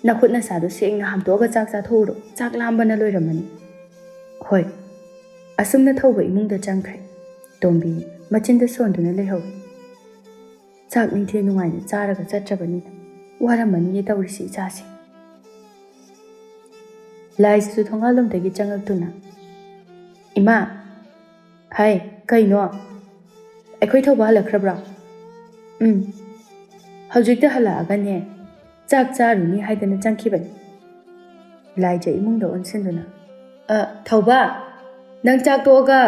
ꯅꯈꯨꯠ ꯅꯁꯥꯗꯣ ꯁꯦꯡꯅ ꯍꯥꯝꯇꯣꯛꯑꯒ ꯆꯥꯛ ꯆꯥꯊꯣꯛꯎꯔꯣ ꯆꯥꯛ ꯂꯥꯝꯕꯅ ꯂꯣꯏꯔꯝꯃꯅꯤ ꯍꯣꯏ ꯑꯁꯨꯝꯅ ꯊꯧꯕ ꯏꯃꯨꯡꯗ ꯆꯪꯈ꯭ꯔꯦ ꯇꯣꯝꯕꯤ ꯃꯆꯤꯟꯗ ꯁꯣꯟꯗꯨꯅ ꯂꯩꯍꯧꯏ ꯆꯥꯛ ꯅꯤꯡꯊꯤ ꯅꯨꯡꯉꯥꯏꯅ ꯆꯥꯔꯒ ꯆꯠꯇ꯭ꯔꯕꯅꯤꯅ ꯋꯥꯔꯝꯃꯅꯤꯌꯦ ꯇꯧꯔꯤꯁꯤ ꯏꯆꯥꯁꯦ ꯂꯥꯏꯁꯤꯁꯨ ꯊꯣꯡꯒꯥꯜꯂꯣꯝꯗꯒꯤ ꯆꯪꯉꯛꯇꯨꯅ ꯏꯃꯥ ꯍꯥꯏ ꯀꯩꯅꯣ ꯑꯩꯈꯣꯏ ꯊꯧꯕ ꯍꯜꯂꯛꯈ꯭ꯔꯕ꯭ꯔꯣ ꯍꯧꯖꯤꯛꯇ ꯍꯜꯂꯛꯑꯒꯅꯦ ꯆꯥꯛ ꯆꯥꯔꯨꯅꯤ ꯍꯥꯏꯗꯅ ꯆꯪꯈꯤꯕꯅꯤ ꯂꯥꯏꯖ ꯏꯃꯨꯡꯗ ꯑꯣꯟꯁꯤꯟꯗꯨꯅ ꯊꯧꯕ ꯅꯪ ꯆꯥꯛ ꯇꯣꯛꯑꯒ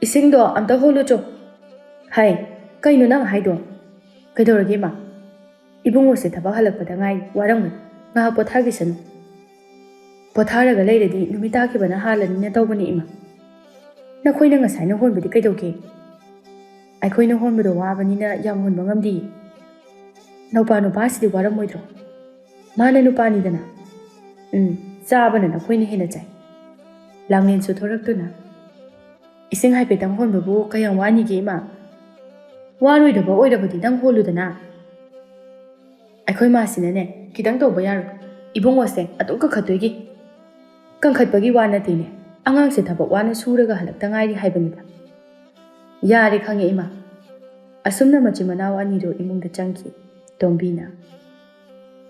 ꯏꯁꯤꯡꯗꯣ ꯑꯝꯇ ꯍꯣꯜꯂꯨꯆꯣ ꯍꯥꯏ ꯀꯩꯅꯣ ꯅꯪ ꯍꯥꯏꯗꯣ ꯀꯩꯗꯧꯔꯒꯦ ꯏꯃꯥ ꯏꯕꯨꯡꯉꯣꯁꯦ ꯊꯕꯛ ꯍꯜꯂꯛꯄꯗ ꯉꯥꯏ ꯋꯥꯔꯝꯒꯅꯤ ꯉꯥꯏꯍꯥꯛ ꯄꯣꯊꯥꯈꯤꯁꯅꯨ ꯄꯣꯊꯥꯔꯒ ꯂꯩꯔꯗꯤ ꯅꯨꯃꯤꯠ ꯇꯥꯈꯤꯕꯅ ꯍꯥꯜꯂꯅꯤꯅ ꯇꯧꯕꯅꯤ ꯏꯃꯥ ꯅꯈꯣꯏꯅ ꯉꯁꯥꯏꯅ ꯍꯣꯟꯕꯗꯤ ꯀꯩꯗꯧꯒꯦ ꯑꯩꯈꯣꯏꯅ ꯍꯣꯟꯕꯗꯣ ꯋꯥꯕꯅꯤꯅ ꯌꯥꯝ ꯍꯣꯟꯕ ꯉꯝꯗꯤꯌꯦ ꯅꯨꯄꯥꯁꯤꯗꯤ ꯋꯥꯔꯝꯃꯣꯏꯗ꯭ꯔꯣ ꯃꯥꯅ ꯅꯨꯄꯥꯅꯤꯗꯅ ꯆꯥꯕꯅ ꯅꯈꯣꯏꯅ ꯍꯦꯟꯅ ꯆꯥꯏ ꯂꯥꯡꯂꯦꯟꯁꯨ ꯊꯣꯔꯛꯇꯨꯅ ꯏꯁꯤꯡ ꯍꯥꯏꯐꯦꯠꯇꯪ ꯍꯣꯟꯕꯕꯨ ꯀꯌꯥꯝ ꯋꯥꯅꯤꯒꯦ ꯏꯃꯥ ꯋꯥꯔꯣꯏꯗꯕ ꯑꯣꯏꯔꯕꯗꯤ ꯅꯪ ꯍꯣꯜꯂꯨꯗꯅ ꯑꯩꯈꯣꯏ ꯃꯥꯁꯤꯅꯅꯦ ꯈꯤꯇꯪ ꯇꯧꯕ ꯌꯥꯔꯣꯏ ꯏꯕꯨꯡꯉꯣꯁꯦ ꯑꯗꯨꯝ ꯀꯟꯈꯠꯇꯣꯏꯒꯤ ꯀꯟꯈꯠꯄꯒꯤ ꯋꯥ ꯅꯠꯇꯦꯅꯦ ꯑꯉꯥꯡꯁꯦ ꯊꯕꯛ ꯋꯥꯅ ꯁꯨꯔꯒ ꯍꯜꯂꯛꯇ ꯉꯥꯏꯔꯤ ꯍꯥꯏꯕꯅꯤꯗ ꯌꯥꯔꯦ ꯈꯪꯉꯦ ꯏꯃꯥ ꯑꯁꯨꯝꯅ ꯃꯆꯤꯟ ꯃꯅꯥꯎ ꯑꯅꯤꯗꯨ ꯏꯃꯨꯡꯗ ꯆꯪꯈꯤ ꯇꯣꯝꯕꯤꯅ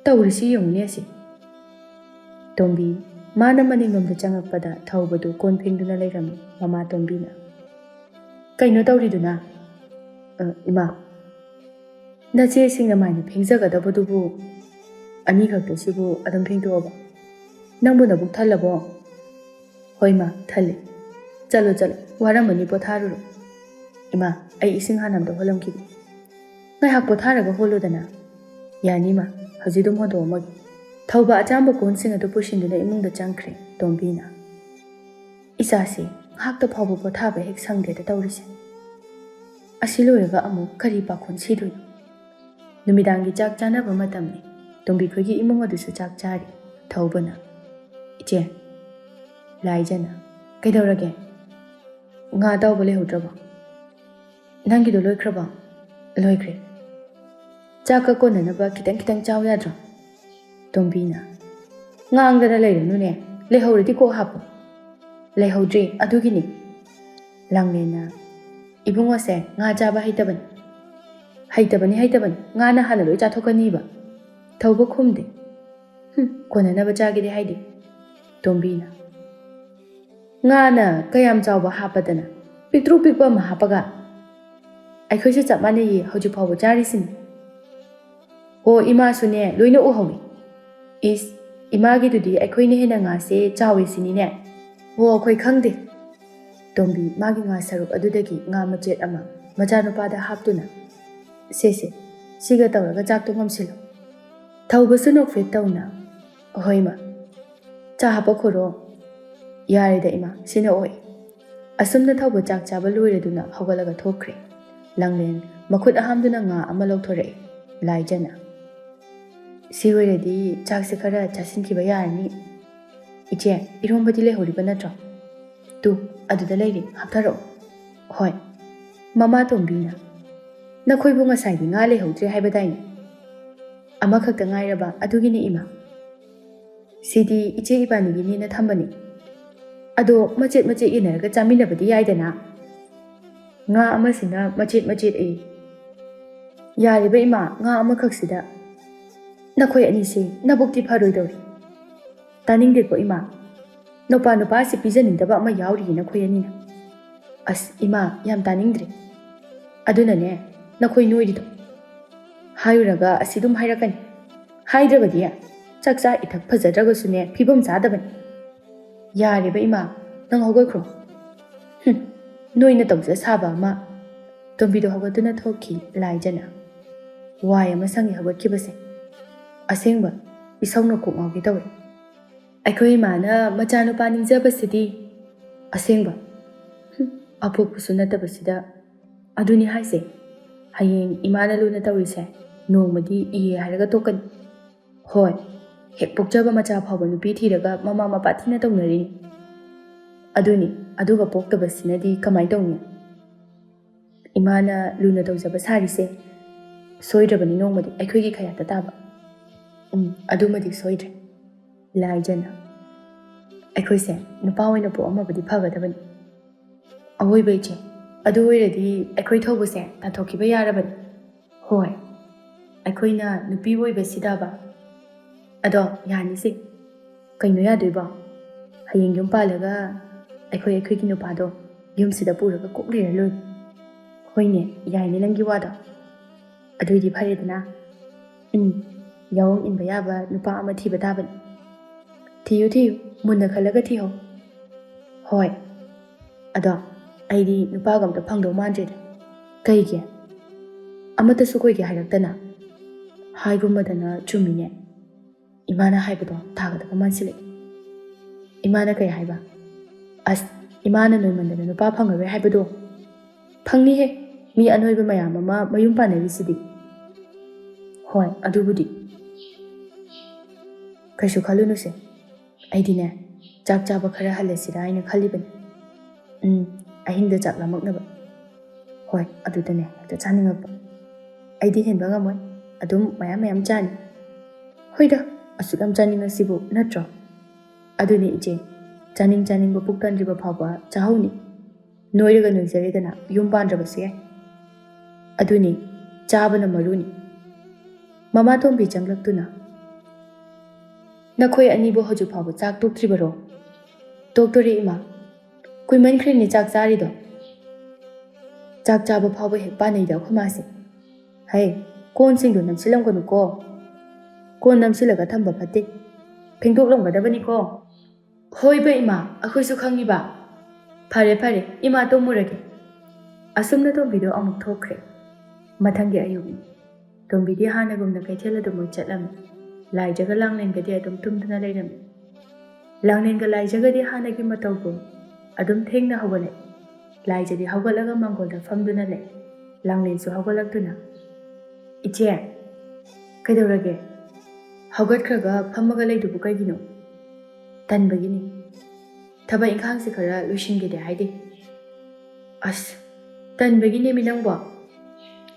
ꯇꯧꯔꯤꯁꯤ ꯌꯦꯡꯉꯨꯅꯦ ꯑꯁꯤ ꯇꯣꯝꯕꯤ ꯃꯥꯅ ꯃꯅꯤꯡꯂꯣꯝꯗ ꯆꯪꯉꯛꯄꯗ ꯊꯧꯕꯗꯨ ꯀꯣꯟ ꯐꯦꯡꯗꯨꯅ ꯂꯩꯔꯝꯃꯤ ꯃꯃꯥ ꯇꯣꯝꯕꯤꯅ ꯀꯩꯅꯣ ꯇꯧꯔꯤꯗꯨꯅ ꯏꯃꯥ ꯅꯆꯦꯁꯤꯡꯅ ꯃꯥꯏꯅ ꯐꯦꯡꯖꯒꯗꯕꯗꯨꯕꯨ ꯑꯅꯤꯈꯛꯇꯁꯤꯕꯨ ꯑꯗꯨꯝ ꯐꯦꯡꯗꯣꯛꯑꯕ ꯅꯪꯕꯨ ꯅꯕꯨꯛ ꯊꯜꯂꯕꯣ ꯍꯣꯏ ꯃꯥ ꯊꯜꯂꯦ ꯆꯠꯂꯣ ꯋꯥꯔꯝꯃꯅꯤ ꯄꯣꯊꯥꯔꯨꯔꯣ ꯏꯃꯥ ꯑꯩ ꯏꯁꯤꯡ ꯍꯥꯟꯅ ꯑꯝꯇ ꯍꯣꯜꯂꯝꯈꯤꯒꯦ ꯉꯥꯏꯍꯥꯛ ꯄꯣꯊꯥꯔꯒ ꯍꯣꯜꯂꯨꯗꯅ ꯌꯥꯅꯤ ꯃꯥ ꯍꯧꯖꯤꯛ ꯑꯗꯨꯝ ꯍꯣꯟꯗꯣꯛꯑꯝꯃꯒꯦ ꯊꯧꯕ ꯑꯆꯥꯝꯕ ꯀꯣꯟꯁꯤꯡ ꯑꯗꯨ ꯄꯨꯁꯤꯟꯗꯨꯅ ꯏꯃꯨꯡꯗ ꯆꯪꯈ꯭ꯔꯦ ꯇꯣꯝꯕꯤꯅ ꯏꯆꯥꯁꯦ ꯉꯥꯏꯍꯥꯛꯇ ꯐꯥꯎꯕ ꯄꯣꯊꯥꯕ ꯍꯦꯛ ꯁꯪꯗꯦꯗ ꯇꯧꯔꯤꯁꯦ ꯑꯁꯤ ꯂꯣꯏꯔꯒ ꯑꯃꯨꯛ ꯀꯔꯤ ꯄꯥꯈꯣꯟ ꯁꯤꯗꯣꯏꯅꯣ ꯅꯨꯃꯤꯗꯥꯡꯒꯤ ꯆꯥꯛ ꯆꯥꯅꯕ ꯃꯇꯝꯅꯤ ꯇꯣꯝꯕꯤꯈꯣꯏꯒꯤ ꯏꯃꯨꯡ ꯑꯗꯨꯁꯨ ꯆꯥꯛ ꯆꯥꯔꯤ ꯊꯧꯕꯅ ꯏꯆꯦ ꯂꯥꯏꯖꯅ ꯀꯩꯗꯧꯔꯒꯦ ꯉꯥ ꯇauꯕ ꯂꯩꯍꯧꯗ꯭ꯔꯕꯣ ꯅꯪꯒꯤꯗꯣ ꯂꯣꯏꯈ꯭ꯔꯕꯣ ꯂꯣꯏꯈ꯭ꯔꯦ ꯆꯥꯛꯀ ꯀꯣꯟꯅꯅꯕ ꯈꯤꯇꯪ ꯈꯤꯇꯪ ꯆꯥꯎ ꯌꯥꯗ꯭ꯔꯣ ꯇꯣꯝꯕꯤꯅ ꯉꯥꯡꯗꯅ ꯂꯩꯔꯅꯨꯅꯦ ꯂꯩꯍꯧꯔꯗꯤ ꯀꯣꯛ ꯍꯥꯞꯄꯨ ꯂꯩꯍꯧꯗ꯭ꯔꯤ ꯑꯗꯨꯒꯤꯅꯤ ꯂꯥꯡꯂꯦꯟꯅ ꯏꯕꯨꯡꯉꯣꯁꯦ ꯉꯥ ꯆꯥꯕ ꯍꯩꯇꯕꯅꯤ ꯉꯥꯅ ꯍꯥꯟꯅ ꯂꯣꯏ ꯆꯥꯊꯣꯛꯀꯅꯤꯕ ꯊꯧꯕ ꯈꯨꯝꯗꯦ ꯀꯣꯟꯅꯅꯕ ꯆꯥꯒꯦꯗꯤ ꯍꯥꯏꯗꯦ ꯇꯣꯝꯕꯤꯅ ꯉꯥꯅ ꯀꯌꯥꯝ ꯆꯥꯎꯕ ꯍꯥꯞꯄꯗꯅ ꯄꯤꯛꯇ꯭ꯔꯨ ꯄꯤꯛꯄ ꯑꯃ ꯍꯥꯞꯄꯒ ꯑꯩꯈꯣꯏꯁꯨ ꯆꯞ ꯃꯥꯟꯅꯩꯌꯦ ꯍꯧꯖꯤꯛ ꯐꯥꯎꯕ ꯆꯥꯔꯤꯁꯤꯅꯤ ꯍꯣ ꯏꯃꯥꯁꯨꯅꯦ ꯂꯣꯏꯅ ꯎꯍꯧꯏ ꯏꯁ ꯏꯃꯥꯒꯤꯗꯨꯗꯤ ꯑꯩꯈꯣꯏꯅ ꯍꯦꯟꯅ ꯉꯥꯁꯦ ꯆꯥꯎꯋꯦ ꯁꯤꯅꯤꯅꯦ ꯍꯣ ꯑꯩꯈꯣꯏ ꯈꯪꯗꯦ ꯇꯣꯝꯕꯤ ꯃꯥꯒꯤ ꯉꯥ ꯁꯔꯨꯛ ꯑꯗꯨꯗꯒꯤ ꯉꯥ ꯃꯆꯦꯠ ꯑꯃ ꯃꯆꯥꯅꯨꯄꯥꯗ ꯍꯥꯞꯇꯨꯅ ꯁꯦ ꯁꯤꯒ ꯇꯧꯔꯒ ꯆꯥꯛꯇꯣ ꯉꯝꯁꯤꯜꯂꯨ ꯊꯧꯕꯁꯨ ꯅꯣꯛꯐꯦꯠ ꯇꯧꯅ ꯍꯣꯏ ꯃꯥ ꯆꯥ ꯍꯥꯞꯄꯈꯣꯔꯣ ꯌꯥꯔꯦꯗ ꯏꯃꯥ ꯁꯤꯅ ꯑꯣꯏ ꯑꯁꯨꯝꯅ ꯊꯧꯕ ꯆꯥꯛ ꯆꯥꯕ ꯂꯣꯏꯔꯗꯨꯅ ꯍꯧꯒꯠꯂꯒ ꯊꯣꯛꯈ꯭ꯔꯦ ꯂꯥꯡꯂꯦꯟ ꯃꯈꯨꯠ ꯑꯍꯥꯝꯗꯨꯅ ꯉꯥ ꯑꯃ ꯂꯧꯊꯣꯔꯛꯏ ꯂꯥꯏꯖꯅ ꯁꯤ ꯑꯣꯏꯔꯗꯤ ꯆꯥꯛꯁꯦ ꯈꯔ ꯆꯥꯁꯤꯟꯈꯤꯕ ꯌꯥꯔꯅꯤ ꯏꯆꯦ ꯏꯔꯣꯝꯕꯗꯤ ꯂꯩꯍꯧꯔꯤꯕ ꯅꯠꯇ꯭ꯔꯣ ꯇꯨ ꯑꯗꯨꯗ ꯂꯩꯔꯤ ꯍꯥꯞꯊꯔꯛꯑꯣ ꯍꯣꯏ ꯃꯃꯥ ꯇꯣꯝꯕꯤꯅ ꯅꯈꯣꯏꯕꯨ ꯉꯁꯥꯏꯗꯤ ꯉꯥ ꯂꯩꯍꯧꯗ꯭ꯔꯦ ꯍꯥꯏꯕꯗꯥꯏꯅꯦ ꯑꯃꯈꯛꯇ ꯉꯥꯏꯔꯕ ꯑꯗꯨꯒꯤꯅꯤ ꯏꯃꯥ ꯁꯤꯗꯤ ꯏꯆꯦ ꯏꯕꯥꯅꯤꯒꯤꯅꯦꯅ ꯊꯝꯕꯅꯤ ꯑꯗꯣ ꯃꯆꯦꯠ ꯃꯆꯦꯠ ꯌꯦꯟꯅꯔꯒ ꯆꯥꯃꯤꯟꯅꯕꯗꯤ ꯌꯥꯏꯗꯅ ꯉꯥ ꯑꯃꯁꯤꯅ ꯃꯆꯦꯠ ꯌꯥꯔꯤꯕ ꯏꯃꯥ ꯉꯥ ꯑꯃꯈꯛꯁꯤꯗ ꯅꯈꯣꯏ ꯑꯅꯤꯁꯤ ꯅꯕꯨꯛꯇꯤ ꯐꯔꯣꯏꯗꯧꯔꯤ ꯇꯥꯅꯤꯡꯗꯦꯀꯣ ꯏꯃꯥ ꯅꯨꯄꯥꯁꯤ ꯄꯤꯖꯅꯤꯡꯗꯕ ꯑꯃ ꯌꯥꯎꯔꯤꯌꯦ ꯅꯈꯣꯏ ꯑꯅꯤꯅ ꯑꯁ ꯏꯃꯥ ꯌꯥꯝ ꯇꯥꯅꯤꯡꯗ꯭ꯔꯦ ꯑꯗꯨꯅꯅꯦ ꯅꯈꯣꯏ ꯅꯣꯏꯔꯤꯗꯣ ꯍꯥꯏꯔꯨꯔꯒ ꯑꯁꯤ ꯑꯗꯨꯝ ꯍꯥꯏꯔꯛꯀꯅꯤ ꯍꯥꯏꯗ꯭ꯔꯕꯗꯤ ꯆꯥꯛꯆꯥ ꯏꯊꯛ ꯐꯖꯗ꯭ꯔꯒꯁꯨꯅꯦ ꯐꯤꯕꯝ ꯆꯥꯗꯕꯅꯤ ꯌꯥꯔꯦꯕ ꯏꯃꯥ ꯅꯪ ꯍꯧꯒꯠꯈ꯭ꯔꯣ ꯅꯣꯏꯅ ꯇꯧꯖ ꯁꯥꯕ ꯑꯃ ꯇꯣꯝꯕꯤꯗꯣ ꯍꯧꯒꯠꯇꯨꯅ ꯊꯣꯛꯈꯤ ꯂꯥꯏꯖꯅ ꯋꯥꯏ ꯑꯃ ꯁꯪꯉꯤ ꯍꯧꯒꯠꯈꯤꯕꯁꯦ ꯑꯁꯦꯡꯕ ꯏꯁꯧꯅ ꯀꯣꯛ ꯉꯥꯎꯒꯦ ꯇꯧꯏ ꯑꯩꯈꯣꯏ ꯏꯃꯥꯅ ꯃꯆꯥꯅꯨꯄꯥ ꯅꯤꯡꯖꯕꯁꯤꯗꯤ ꯑꯁꯦꯡꯕ ꯑꯄꯣꯛꯄꯁꯨ ꯅꯠꯇꯕꯁꯤꯗ ꯑꯗꯨꯅꯤ ꯍꯥꯏꯁꯦ ꯍꯌꯦꯡ ꯏꯃꯥꯅ ꯂꯨꯅ ꯇꯧꯔꯤꯁꯦ ꯅꯣꯡꯃꯗꯤ ꯏꯌꯦ ꯍꯥꯏꯔꯒ ꯇꯣꯛꯀꯅꯤ ꯍꯣꯏ ꯍꯦꯛ ꯄꯣꯛꯆꯕ ꯃꯆꯥ ꯐꯥꯎꯕ ꯅꯨꯄꯤ ꯊꯤꯔꯒ ꯃꯃꯥ ꯃꯄꯥ ꯊꯤꯅ ꯇꯧꯅꯔꯤꯅꯤ ꯑꯗꯨꯅꯤ ꯑꯗꯨꯒ ꯄꯣꯛꯇꯕꯁꯤꯅꯗꯤ ꯀꯃꯥꯏꯅ ꯇꯧꯅꯤ ꯏꯃꯥꯅ ꯂꯨꯅ ꯇꯧꯖꯕ ꯁꯥꯔꯤꯁꯦ ꯁꯣꯏꯗ꯭ꯔꯕꯅꯤ ꯅꯣꯡꯃꯗꯤ ꯑꯩꯈꯣꯏꯒꯤ ꯈꯌꯥꯠꯇ ꯇꯥꯕ ꯑꯗꯨꯃꯗꯤ ꯁꯣꯏꯗ꯭ꯔꯦ ꯂꯥꯏꯖꯅ ꯑꯩꯈꯣꯏꯁꯦ ꯅꯨꯄꯥ ꯑꯣꯏꯅ ꯄꯣꯛꯑꯝꯃꯕꯗꯤ ꯐꯒꯗꯕꯅꯤ ꯑꯋꯣꯏꯕ ꯏꯆꯦ ꯑꯗꯨ ꯑꯣꯏꯔꯗꯤ ꯑꯩꯈꯣꯏ ꯊꯧꯕꯁꯦ ꯇꯥꯟꯊꯣꯛꯈꯤꯕ ꯌꯥꯔꯕꯅꯤ ꯍꯣꯏ ꯑꯩꯈꯣꯏꯅ ꯅꯨꯄꯤ ꯑꯣꯏꯕꯁꯤꯗꯕ ꯑꯗꯣ ꯌꯥꯅꯤꯁꯦ ꯀꯩꯅꯣ ꯌꯥꯗꯣꯏꯕꯣ ꯍꯌꯦꯡ ꯌꯨꯝ ꯄꯥꯜꯂꯒ ꯑꯩꯈꯣꯏꯒꯤ ꯅꯨꯄꯥꯗꯣ ꯌꯨꯝꯁꯤꯗ ꯄꯨꯔꯒ ꯀꯣꯛ ꯂꯩꯔ ꯂꯣꯏ ꯍꯣꯏꯅꯦ ꯌꯥꯏꯅꯦ ꯅꯪꯒꯤ ꯋꯥꯗꯣ ꯑꯗꯨꯏꯗꯤ ꯐꯔꯦꯗꯅ ꯌꯥꯑꯣꯡ ꯏꯟꯕ ꯌꯥꯕ ꯅꯨꯄꯥ ꯑꯃ ꯊꯤꯕ ꯇꯥꯕꯅꯤ ꯊꯤꯌꯨ ꯃꯨꯟꯅ ꯈꯜꯂꯒ ꯊꯤꯍꯧ ꯍꯣꯏ ꯑꯗꯣ ꯑꯩꯗꯤ ꯅꯨꯄꯥꯒ ꯑꯝꯇ ꯐꯪꯗꯧ ꯃꯥꯟꯗ꯭ꯔꯦꯗ ꯀꯩꯒꯤ ꯑꯃꯠꯇꯁꯨ ꯀꯣꯏꯒꯦ ꯍꯥꯏꯔꯛꯇꯅ ꯍꯥꯏꯒꯨꯝꯕꯗꯅ ꯆꯨꯝꯃꯤꯅꯦ ꯏꯃꯥꯅ ꯍꯥꯏꯕꯗꯣ ꯊꯥꯒꯗꯕ ꯃꯥꯟꯁꯤꯜꯂꯛꯏ ꯏꯃꯥꯅ ꯀꯩ ꯍꯥꯏꯕ ꯑꯁ ꯏꯃꯥꯅ ꯅꯣꯏꯃꯟꯗꯅ ꯅꯨꯄꯥ ꯐꯪꯉꯔꯣꯏ ꯍꯥꯏꯕꯗꯣ ꯐꯪꯅꯤꯍꯦ ꯃꯤ ꯑꯅꯣꯏꯕ ꯃꯌꯥꯝ ꯑꯃ ꯃꯌꯨꯝ ꯄꯥꯟꯅꯔꯤꯁꯤꯗꯤ ꯍꯣꯏ ꯑꯗꯨꯕꯨꯗꯤ ꯀꯩꯁꯨ ꯈꯜꯂꯨꯅꯨꯁꯦ ꯑꯩꯗꯤꯅꯦ ꯆꯥꯛ ꯆꯥꯕ ꯈꯔ ꯍꯜꯂꯁꯤꯔꯥ ꯍꯥꯏꯅ ꯈꯜꯂꯤꯕꯅꯤ ꯑꯍꯤꯡꯗ ꯆꯥꯛ ꯂꯥꯝꯃꯛꯅꯕ ꯍꯣꯏ ꯑꯗꯨꯗꯅꯦ ꯍꯦꯛꯇ ꯆꯥꯅꯤꯡꯉꯛꯄ ꯑꯩꯗꯤ ꯍꯦꯟꯕ ꯉꯝꯃꯣꯏ ꯑꯗꯨꯝ ꯃꯌꯥꯝ ꯆꯥꯅꯤ ꯍꯣꯏꯗ ꯑꯁꯨꯛ ꯌꯥꯝ ꯆꯥꯅꯤꯡꯉꯁꯤꯕꯨ ꯅꯠꯇ꯭ꯔꯣ ꯑꯗꯨꯅꯤ ꯏꯆꯦ ꯆꯥꯅꯤꯡꯕ ꯄꯨꯛ ꯊꯟꯗ꯭ꯔꯤꯕ ꯐꯥꯎꯕ ꯆꯥꯍꯧꯅꯤ ꯅꯣꯏꯔꯒ ꯅꯣꯏꯖꯔꯦꯗꯅ ꯌꯨꯝ ꯄꯥꯟꯗ꯭ꯔꯕꯁꯨ ꯌꯥꯏ ꯑꯗꯨꯅꯤ ꯆꯥꯕꯅ ꯃꯔꯨꯅꯤ ꯃꯃꯥ ꯇꯣꯝꯕꯤ ꯆꯪꯂꯛꯇꯨꯅ ꯅꯈꯣꯏ ꯑꯅꯤꯕꯨ ꯍꯧꯖꯤꯛ ꯐꯥꯎꯕ ꯆꯥꯛ ꯇꯣꯛꯇ꯭ꯔꯤꯕꯔꯣ ꯇꯣꯛꯇꯣꯔꯦ ꯏꯃꯥ ꯀꯨꯏꯃꯟꯈ꯭ꯔꯦꯅꯦ ꯆꯥꯛ ꯆꯥꯔꯤꯗꯣ ꯆꯥꯛ ꯆꯥꯕ ꯐꯥꯎꯕ ꯍꯦꯛ ꯄꯥꯅꯩꯗ ꯑꯩꯈꯣꯏ ꯃꯥꯁꯦ ꯍꯩ ꯀꯣꯟꯁꯤꯡꯗꯣ ꯅꯝꯁꯤꯜꯂꯝꯒꯅꯨꯀꯣ ꯀꯣꯟ ꯅꯝꯁꯤꯜꯂꯒ ꯊꯝꯕ ꯐꯠꯇꯦ ꯐꯦꯡꯗꯣꯛꯂꯝꯒꯗꯕꯅꯤꯀꯣ ꯍꯣꯏꯕ ꯏꯃꯥ ꯑꯩꯈꯣꯏꯁꯨ ꯈꯪꯉꯤꯕ ꯐꯔꯦ ꯏꯃꯥ ꯇꯨꯝꯃꯨꯔꯒꯦ ꯑꯁꯨꯝꯅ ꯇꯣꯝꯕꯤꯗꯣ ꯑꯃꯨꯛ ꯊꯣꯛꯈ꯭ꯔꯦ ꯃꯊꯪꯒꯤ ꯑꯌꯨꯛꯅꯤ ꯇꯣꯝꯕꯤꯗꯤ ꯍꯥꯟꯅꯒꯨꯝꯅ ꯀꯩꯊꯦꯜ ꯑꯗꯨꯃꯛ ꯆꯠꯂꯝꯃꯤ ꯂꯥꯏꯖꯒ ꯂꯥꯡꯂꯦꯟꯒꯗꯤ ꯑꯗꯨം ꯇꯨꯝꯗꯨꯅ ꯂꯩꯔꯝꯃꯤ ꯂꯥꯡꯂꯦꯟꯒ ꯂꯥꯏꯖꯒꯗꯤ ꯍꯥꯟꯅꯒꯤ ꯃꯇꯧꯒꯨꯝ ꯑꯗꯨꯝ ꯊꯦꯡꯅ ꯍꯧꯒꯠꯂꯛꯏ ꯂꯥꯏꯖꯗꯤ ꯍꯧꯒꯠꯂꯒ ꯃꯥꯡꯒꯣꯜꯗ ꯐꯝꯗꯨꯅ ꯂꯩ ꯂꯥꯡꯂꯦꯟꯁꯨ ꯍꯧꯒꯠꯂꯛꯇꯨꯅ ꯏꯆꯦ ꯀꯩꯗꯧꯔꯒꯦ ꯍꯧꯒꯠꯈ꯭ꯔꯒ ꯐꯝꯃꯒ ꯂꯩꯗꯨꯕꯨ ꯀꯩꯒꯤꯅꯣ ꯇꯟꯕꯒꯤꯅꯤ ꯊꯕꯛ ꯏꯪꯈꯥꯡꯁꯤ ꯈꯔ ꯂꯣꯏꯁꯤꯟꯒꯦꯗꯤ ꯍꯥꯏꯗꯦ ꯑꯁ ꯇꯟꯕꯒꯤꯅꯦꯃꯤ ꯅꯪꯕꯣ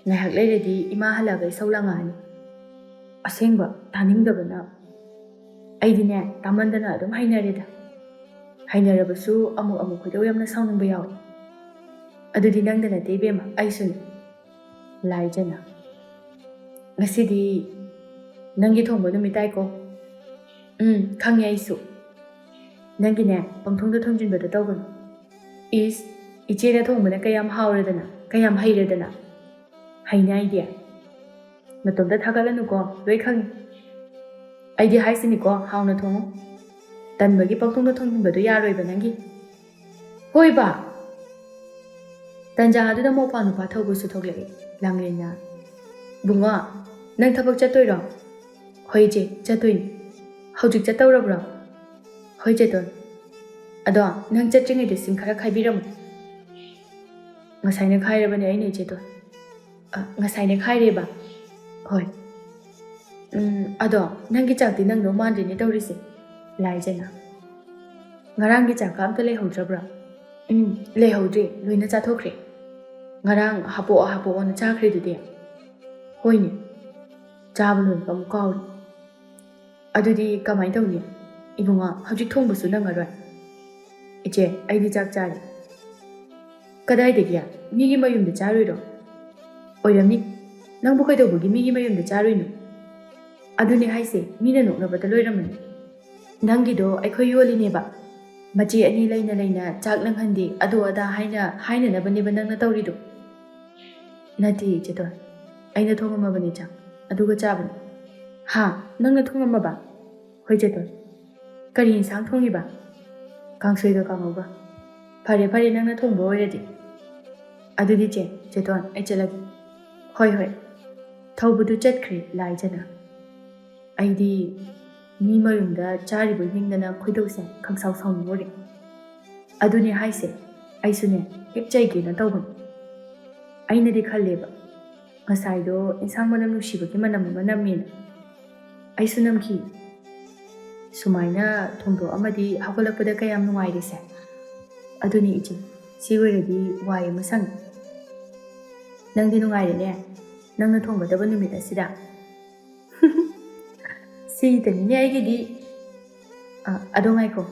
ꯉꯥꯏꯍꯥꯛ ꯂꯩꯔꯗꯤ ꯏꯃꯥ ꯍꯜꯂꯛꯑꯒ ꯏꯁꯧ ꯂꯥꯡꯉꯛꯑꯅꯤ ꯑꯁꯦꯡꯕ ꯇꯥꯅꯤꯡꯗꯕꯅ ꯑꯩꯗꯤꯅꯦ ꯇꯥꯃꯟꯗꯅ ꯑꯗꯨꯝ ꯍꯩꯅꯔꯕꯁꯨ ꯑꯃꯨꯛ ꯈꯣꯏꯗꯧ ꯌꯥꯝꯅ ꯁꯥꯎꯅꯤꯡꯕ ꯌꯥꯎꯏ ꯑꯗꯨꯗꯤ ꯅꯪꯗ ꯅꯠꯇꯦ ꯏꯕꯦꯝꯃ ꯑꯩꯁꯨꯅꯤ ꯂꯥꯏꯖꯅ ꯉꯁꯤꯗꯤ ꯅꯪꯒꯤ ꯊꯣꯡꯕ ꯅꯨꯃꯤꯠ ꯇꯥꯏꯀꯣ ꯈꯪꯉꯦ ꯑꯩꯁꯨ ꯅꯪꯒꯤꯅꯦ ꯄꯪꯊꯣꯡꯗ ꯊꯣꯡꯖꯤꯟꯕꯗꯣ ꯇꯧꯒꯅꯨ ꯏꯁ ꯏꯆꯦꯅ ꯊꯣꯡꯕꯅ ꯀꯌꯥꯝ ꯍꯥꯎꯔꯗꯅ ꯀꯌꯥꯝ ꯍꯩꯔꯗꯅ ꯍꯩꯅ ꯑꯩꯗꯤ ꯅꯇꯣꯝꯇ ꯊꯥꯒꯠꯂꯅꯨꯀꯣ ꯂꯣꯏ ꯈꯪꯉꯤ ꯑꯩꯗꯤ ꯍꯥꯏꯁꯤꯅꯤꯀꯣ ꯍꯥꯎꯅ ꯊꯣꯡꯉꯨ ꯇꯟꯕꯒꯤ ꯄꯪꯊꯣꯡꯗ ꯊꯣꯡꯖꯤꯟꯕꯗꯣ ꯌꯥꯔꯣꯏꯕ ꯅꯪꯒꯤ ꯍꯣꯏꯕ ꯇꯟꯖꯥ ꯑꯗꯨꯗ ꯃꯧꯄꯥ ꯅꯨꯄꯥ ꯊꯧꯕꯁꯨ ꯊꯣꯛꯂꯛꯏ ꯂꯥꯡꯂꯦꯟꯅ ꯕꯨꯡꯉꯣ ꯅꯪ ꯊꯕꯛ ꯆꯠꯇꯣꯏꯔꯣ ꯍꯣꯏ ꯏꯆꯦ ꯆꯠꯇꯣꯏꯅꯤ ꯍꯧꯖꯤꯛ ꯆꯠꯇꯧꯔꯕ꯭ꯔꯣ ꯍꯣꯏ ꯆꯦꯇꯣꯟ ꯑꯗꯣ ꯅꯪ ꯆꯠꯇ꯭ꯔꯤꯉꯩꯗ ꯁꯤꯡ ꯈꯔ ꯈꯥꯏꯕꯤꯔꯝꯃꯨ ꯉꯁꯥꯏꯅ ꯈꯥꯏꯔꯕꯅꯦ ꯑꯩꯅ ꯏꯆꯦꯇꯣꯟ ꯉꯁꯥꯏꯅ ꯈꯥꯏꯔꯦꯕ ꯍꯣꯏ ꯑꯗꯣ ꯅꯪꯒꯤ ꯆꯥꯛꯇꯤ ꯅꯪꯗꯧ ꯃꯥꯟꯗ꯭ꯔꯤꯅꯦ ꯇꯧꯔꯤꯁꯦ ꯂꯥꯏꯖꯅ ꯉꯔꯥꯡꯒꯤ ꯆꯥꯛꯀ ꯑꯝꯇ ꯂꯩꯍꯧꯗ꯭ꯔꯕ꯭ꯔꯥ ꯂꯩꯍꯧꯗ꯭ꯔꯦ ꯂꯣꯏꯅ ꯆꯥꯊꯣꯛꯈ꯭ꯔꯦ ꯉꯔꯥꯡ ꯍꯥꯄꯣꯛꯑꯣꯅ ꯆꯥꯈ꯭ꯔꯦꯗꯨꯗꯤ ꯍꯣꯏꯅꯦ ꯆꯥꯕ ꯂꯣꯏꯕꯒ ꯑꯃꯨꯛ ꯀꯥꯎꯔꯤ ꯑꯗꯨꯗꯤ ꯀꯃꯥꯏꯅ ꯇꯧꯅꯤ ꯏꯕꯨꯡꯉꯣ ꯍꯧꯖꯤꯛ ꯊꯣꯡꯕꯁꯨ ꯅꯪꯉꯔꯣꯏ ꯏꯆꯦ ꯑꯩꯗꯤ ꯆꯥꯛ ꯆꯥꯔꯤ ꯀꯗꯥꯏꯗꯒꯤ ꯃꯤꯒꯤ ꯃꯌꯨꯝꯗ ꯆꯥꯔꯨꯏꯔꯣ ꯑꯣꯏꯔꯝꯅꯤ ꯅꯪꯕꯨ ꯀꯩꯗꯧꯕꯒꯤ ꯃꯤꯒꯤ ꯃꯌꯨꯝꯗ ꯆꯥꯔꯨꯏꯅꯣ ꯑꯗꯨꯅꯦ ꯍꯥꯏꯁꯦ ꯃꯤꯅ ꯅꯣꯛꯅꯕꯗ ꯂꯣꯏꯔꯝꯃꯅꯤ ꯅꯪꯒꯤꯗꯣ ꯑꯩꯈꯣꯏ ꯌꯣꯜꯂꯤꯅꯦꯕ ꯃꯆꯦ ꯑꯅꯤ ꯂꯩꯅ ꯂꯩꯅ ꯆꯥꯛ ꯅꯪꯍꯟꯗꯦ ꯑꯗꯨ ꯑꯗꯥ ꯍꯥꯏꯅꯅꯕꯅꯦꯕ ꯅꯪꯅ ꯇꯧꯔꯤꯗꯣ? ꯅꯠꯇꯦ ꯆꯦꯇꯣꯟ, ꯑꯩꯅ ꯊꯣꯡꯉꯝꯃꯕꯅꯤ ꯆꯥꯛ, ꯑꯗꯨꯒ ꯆꯥꯕꯅꯤ꯫ ꯍꯥ, ꯅꯪꯅ ꯊꯣꯡꯉꯝꯃꯕ? ꯍꯣꯏ ꯆꯦꯇꯣꯟ꯫ ꯀꯔꯤ ꯏꯟꯁꯥꯡ ꯊꯣꯡꯉꯤꯕ? ꯀꯥꯡꯁꯣꯏꯒ ꯀꯥꯡꯉꯧꯒ꯫ ꯐꯔꯦ ꯐꯔꯦ, ꯅꯪꯅ ꯊꯣꯡꯕ ꯑꯣꯏꯔꯗꯤ꯫ ꯑꯗꯨꯗꯤ ꯆꯦꯇꯣꯟ, ꯑꯩ ꯆꯠꯂꯒꯦ꯫ ꯍꯣꯏ ꯍꯣꯏ꯫ ꯊꯧꯕꯗꯨ ꯆꯠꯈ꯭ꯔꯦ ꯂꯥꯏꯖꯅ꯫ ꯑꯩꯗꯤ ꯃꯤ ꯃꯌꯨꯝꯗ ꯆꯥꯔꯤꯕ ꯍꯤꯡꯗꯅ ꯈꯣꯏꯗꯧꯁꯦ ꯈꯪꯁꯥꯎ ꯁꯥꯎꯅꯤꯡꯉꯨꯔꯦ꯫ ꯑꯗꯨꯅꯦ ꯍꯥꯏꯁꯦ, ꯑꯩꯁꯨꯅꯦ ꯍꯤꯞꯆꯩꯒꯦꯅ ꯇꯧꯕꯅꯤ꯫ ꯑꯩꯅꯗꯤ ꯈꯜꯂꯦꯕ, ꯉꯁꯥꯏꯗꯣ ꯏꯟꯁꯥꯡ ꯃꯅꯝ ꯅꯨꯡꯁꯤꯕꯒꯤ ꯃꯅꯝ ꯑꯃ ꯅꯝꯃꯦꯅ꯫ ꯑꯩꯁꯨ ꯅꯝꯈꯤ꯫ ꯁꯨꯃꯥꯏꯅ ꯊꯣꯡꯗꯣꯛꯑꯝꯃꯗꯤ ꯍꯧꯒꯠꯂꯛꯄꯗ ꯀꯌꯥꯝ ꯅꯨꯡꯉꯥꯏꯔꯤꯁꯦ꯫ ꯑꯗꯨꯅꯤ ꯏꯆꯦ, ꯁꯤ ꯑꯣꯏꯔꯗꯤ ꯋꯥꯏ ꯑꯃ ꯁꯪꯉꯤ꯫ ꯅꯪꯗꯤ ꯅꯨꯡꯉꯥꯏꯔꯦꯅꯦ, ꯅꯪꯅ ꯊꯣꯡꯒꯗꯕ ꯅꯨꯃꯤꯠ ꯑꯁꯤꯗ꯫ ꯁꯤꯗꯅꯤꯅꯦ ꯑꯩꯒꯤꯗꯤ꯫ ꯑꯗꯣ ꯉꯥꯏꯈꯣ,